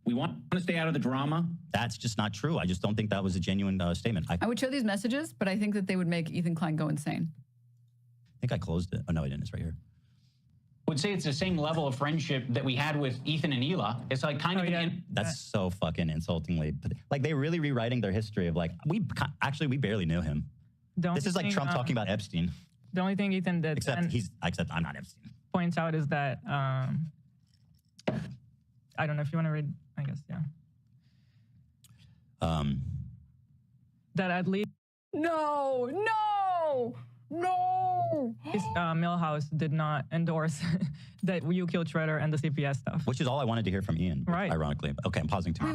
We want to stay out of the drama. That's just not true. I just don't think that was a genuine statement. I would show these messages, but I think that they would make Ethan Klein go insane. I think I closed it. Oh, no, I didn't. It's right here. I would say it's the same level of friendship that we had with Ethan and Hila. It's like kind of... That's so fucking insultingly... Like, they really rewriting their history of like, we barely knew him. This is like Trump talking about Epstein. The only thing Ethan did except I'm not Epstein. Points out is that I don't know if you want to read. I guess that at least no. Millhouse did not endorse that you killed Shredder and the CPS stuff. Which is all I wanted to hear from Ian. Right. Ironically. Okay, I'm pausing too.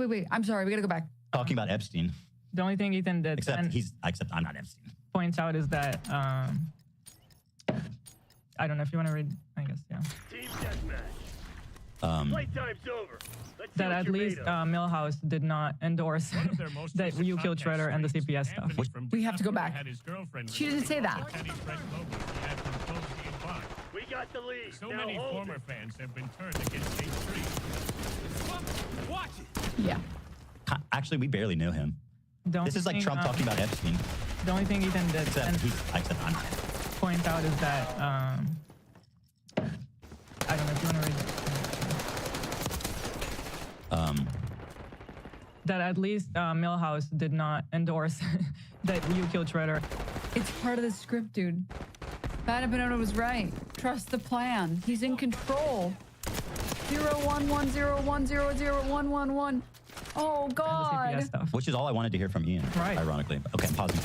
Wait. I'm sorry. We gotta go back. Talking about Epstein. The only thing Ethan did except I'm not Epstein. Points out is that I don't know if you want to read. I guess Team deathmatch. Playtime's over. Let's see that what at you're least made of. Millhouse did not endorse that you killed Shredder and the CPS stuff. We have to go back. She didn't say that. We got the lead. So Now many hold former it. fans have been turned against H3. Watch it. Yeah. Actually, we barely knew him. This is like Trump talking about Epstein. The only thing Ethan did except I'm not. Point out is that I don't know if you want to read. That at least Millhouse did not endorse that you killed Shredder. It's part of the script, dude. Bada Banana was right. Trust the plan. He's in control. 01101001111. Oh God. Which is all I wanted to hear from Ian. Right. Ironically. Okay, I'm pausing.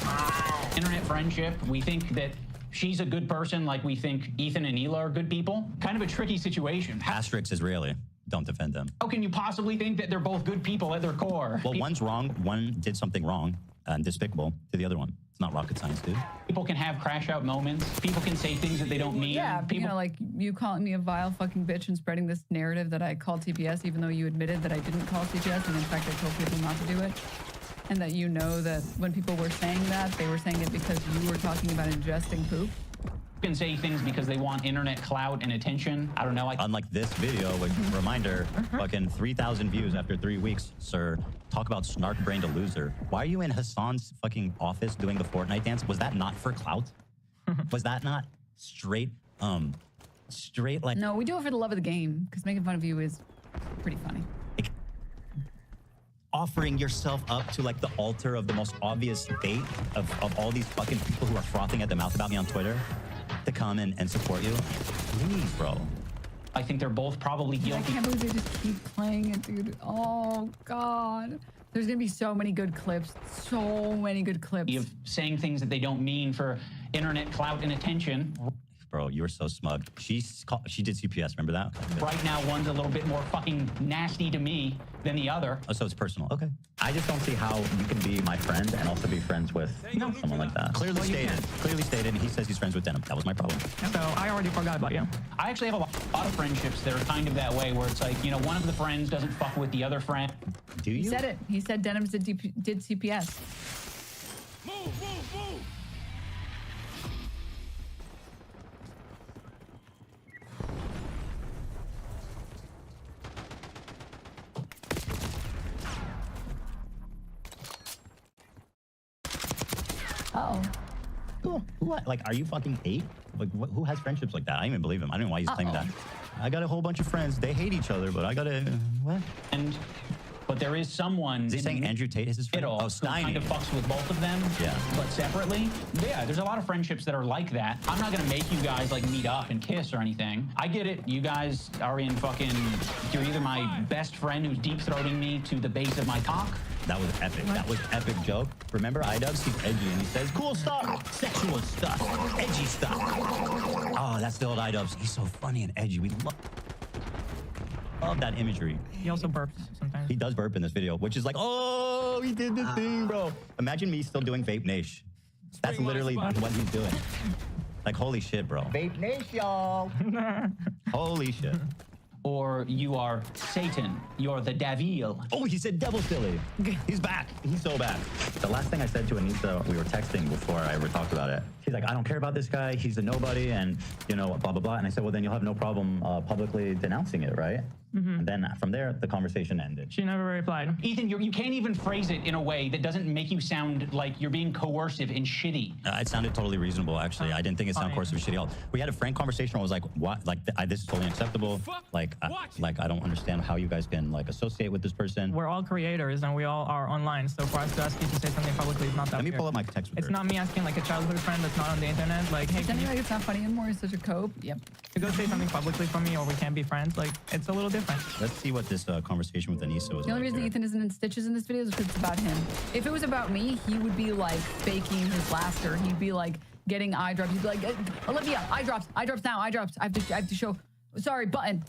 Internet friendship, we think that she's a good person like we think Ethan and Hila are good people. Kind of a tricky situation. Asterix Israeli. Don't defend them. How can you possibly think that they're both good people at their core? Well, one's wrong. One did something wrong and despicable to the other one. It's not rocket science, dude. People can have crash out moments. People can say things that they don't mean. Yeah, People, you know, like you calling me a vile fucking bitch and spreading this narrative that I called TPS, even though you admitted that I didn't call TPS, and in fact I told people not to do it. And that you know that when people were saying that, they were saying it because you were talking about ingesting poop. can say things because they want internet clout and attention. I don't know. Unlike this video, which, reminder, fucking 3,000 views after 3 weeks, sir. Talk about snark-brained a loser. Why are you in Hassan's fucking office doing the Fortnite dance? Was that not for clout? Was that not straight like... No, we do it for the love of the game, because making fun of you is pretty funny. Like, offering yourself up to like the altar of the most obvious bait of all these fucking people who are frothing at the mouth about me on Twitter to come and support you. Please, bro. I think they're both probably guilty. I can't believe they just keep playing it, dude. Oh, God. There's going to be so many good clips. So many good clips. Of saying things that they don't mean for internet clout and attention. Bro, you were so smug. She did CPS, remember that? Right now, one's a little bit more fucking nasty to me than the other. Oh, so it's personal. Okay. I just don't see how you can be my friend and also be friends with someone like that. Clearly stated. He says he's friends with Denim. That was my problem. So I already forgot about you. I actually have a lot of friendships that are kind of that way, where it's like, you know, one of the friends doesn't fuck with the other friend. Do you? He said it. He said Denim did CPS. Move. Uh-oh. Like, are you fucking 8? Like, who has friendships like that? I didn't even believe him. I don't know why he's claiming that. I got a whole bunch of friends. They hate each other, but I got a... What? But there is someone... Is he saying Andrew Tate is his friend? Oh, Steiny. Kind of fucks with both of them, but separately. Yeah, there's a lot of friendships that are like that. I'm not going to make you guys, like, meet up and kiss or anything. I get it. You guys are in fucking... You're either my best friend who's deep-throating me to the base of my cock. That was epic. That was epic joke. Remember iDubbbz? He's edgy and he says, cool stuff, sexual stuff, edgy stuff. Oh, that's the old iDubbbz. He's so funny and edgy. We love that imagery. He also burps sometimes. He does burp in this video, which is like, oh, he did the thing, bro. Imagine me still doing Vape Nash. That's literally what he's doing. Like, holy shit, bro. Vape Nash, y'all. Holy shit. Or you are Satan. You're the devil. Oh, he said devil silly. He's back. He's so back. The last thing I said to Anissa, we were texting before I ever talked about it. She's like, I don't care about this guy. He's a nobody and, you know, blah, blah, blah. And I said, well, then you'll have no problem publicly denouncing it, right? And then from there, the conversation ended. She never replied. Ethan, you can't even phrase it in a way that doesn't make you sound like you're being coercive and shitty. It sounded totally reasonable, actually. I didn't think it sounded coercive and shitty at all. We had a frank conversation where I was like, what? Like, this is totally unacceptable. Like, I don't understand how you guys can, like, associate with this person. We're all creators and we all are online. So for us to ask you to say something publicly is not that Let me weird. pull up my text with It's her. not me asking like a childhood friend that's not on the internet. Like, hey, can you it's not funny anymore. He's such a cope. Yep. go say something publicly for me or we can't be friends? Like, it's a little different. Let's see what this conversation with Anissa was The only like reason here. Ethan isn't in stitches in this video is because it's about him. If it was about me, he would be like faking his laughter. He'd be like getting eye drops. He'd be like, Olivia, eye drops now, eye drops. I have to show. Sorry, button.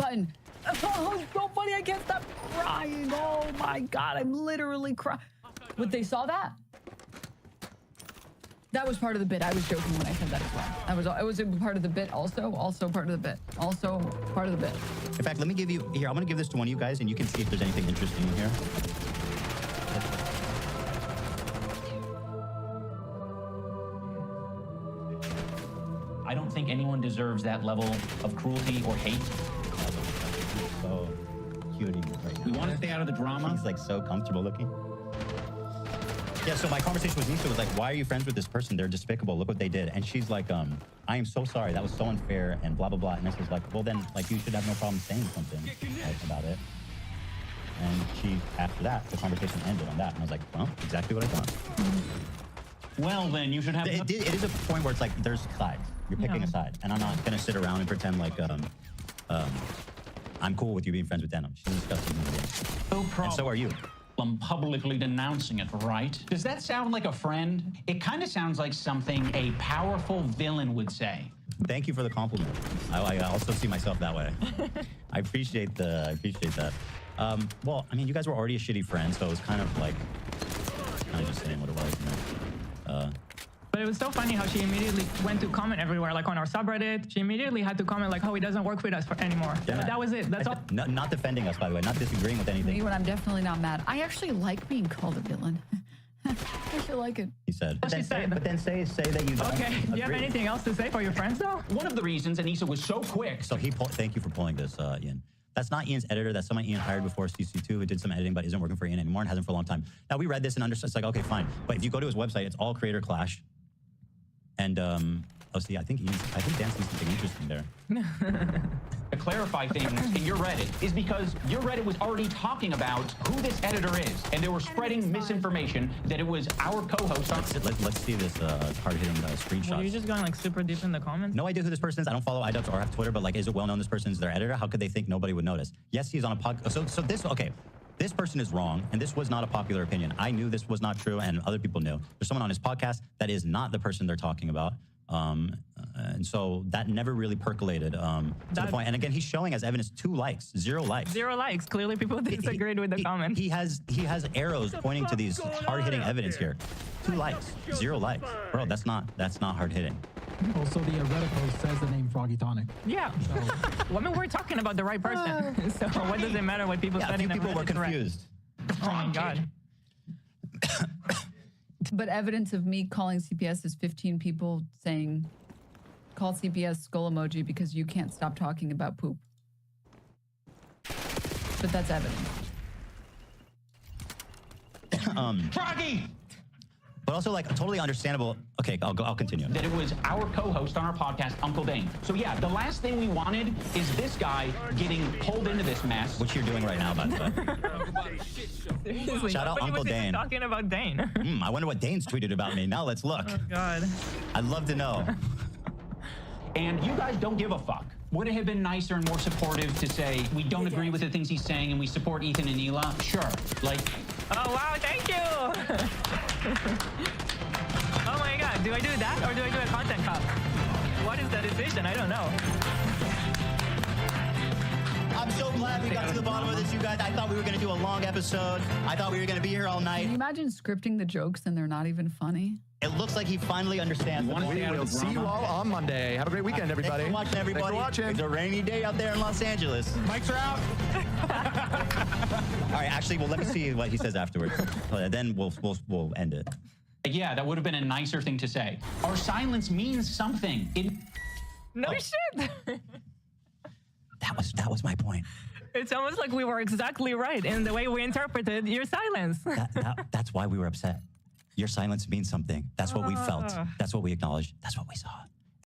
Oh, it's so funny. I can't stop crying. Oh my God, I'm literally crying. But they saw that? That was part of the bit. I was joking when I said that as well. It was a part of the bit also part of the bit. Also part of the bit. In fact, let me give you, here, I'm gonna give this to one of you guys and you can see if there's anything interesting in here. I don't think anyone deserves that level of cruelty or hate. So cute right now. We want to stay out of the drama. He's like so comfortable looking. Yeah, so my conversation with Nisa was like, why are you friends with this person? They're despicable. Look what they did. And she's like, I am so sorry. That was so unfair and blah, blah, blah. And Nisa's like, well, then, like, you should have no problem saying something like, about it. And she, after that, the conversation ended on that. And I was like, well, exactly what I thought. Well, then you should have... It is a point where it's like, there's sides. You're picking a side. And I'm not going to sit around and pretend like I'm cool with you being friends with Denim. She's a disgusting human being. No problem. And so are you. I'm publicly denouncing it, right? Does that sound like a friend? It kind of sounds like something a powerful villain would say. Thank you for the compliment. I also see myself that way. I appreciate that. Well, I mean, you guys were already a shitty friend, so it was kind of like, just saying what it was. But it was so funny how she immediately went to comment everywhere, like on our subreddit. She immediately had to comment like, oh, he doesn't work with us anymore. Yeah. But that was it. That's all. Not defending us, by the way. Not disagreeing with anything. Me when I'm definitely not mad. I actually like being called a villain. I actually like it. He said. But then say that you don't. Okay. Do you have anything else to say for your friends, though? One of the reasons Anissa was so quick. So thank you for pulling this, Ian. That's not Ian's editor. That's someone Ian hired before CC2 who did some editing but isn't working for Ian anymore and hasn't for a long time. Now, we read this and understood. It's like, okay, fine. But if you go to his website, it's all Creator Clash. And, oh, see, I think Dan sees something interesting there. To clarify things in your Reddit is because your Reddit was already talking about who this editor is, and they were spreading misinformation that it was our co-host. Let's see this hard-hitting screenshot. Were you just going like super deep in the comments? No idea who this person is. I don't follow iDubbbz or have Twitter, but like, is it well known this person's their editor? How could they think nobody would notice? Yes, he's on a podcast. So this, okay. This person is wrong, and this was not a popular opinion. I knew this was not true, and other people knew. There's someone on his podcast that is not the person they're talking about. And so that never really percolated to the point. And again, he's showing as evidence 2 likes, 0 likes. 0 likes. Clearly, people disagreed with the comments. He has arrows pointing to these hard-hitting evidence here. 2 likes, 0 likes. Bro, that's not hard-hitting. Also, the Reddit post says the name Froggy Tonic. Yeah. Well, I mean, we're talking about the right person. So what does it matter what people said? A few people were confused. Oh my God. But evidence of me calling CPS is 15 people saying, call CPS skull emoji because you can't stop talking about poop. But that's evidence. Froggy! But also, like, totally understandable. Okay, I'll continue. That it was our co-host on our podcast, Uncle Dane. So yeah, the last thing we wanted is this guy getting pulled into this mess. Which you're doing right now, by the way. Shout out Uncle Dane. Talking about Dane. I wonder what Dane's tweeted about me. Now let's look. Oh God. I'd love to know. And you guys don't give a fuck. Would it have been nicer and more supportive to say, we don't agree with the things he's saying and we support Ethan and Hila? Sure. Like... Oh, wow, thank you! Oh my God, do I do that or do I do a content cop? What is the decision? I don't know. I'm so glad we got to the bottom of this, you guys. I thought we were going to do a long episode. I thought we were going to be here all night. Can you imagine scripting the jokes and they're not even funny? It looks like he finally understands. We will see you all on Monday. Have a great weekend, everybody. Thanks for watching, everybody. Thanks for watching. It's a rainy day out there in Los Angeles. Mics are out. All right, actually, well, let me see what he says afterwards. Then we'll end it. Yeah, that would have been a nicer thing to say. Our silence means something. No shit. That was my point. It's almost like we were exactly right in the way we interpreted your silence. That's why we were upset. Your silence means something. That's what we felt. That's what we acknowledged. That's what we saw.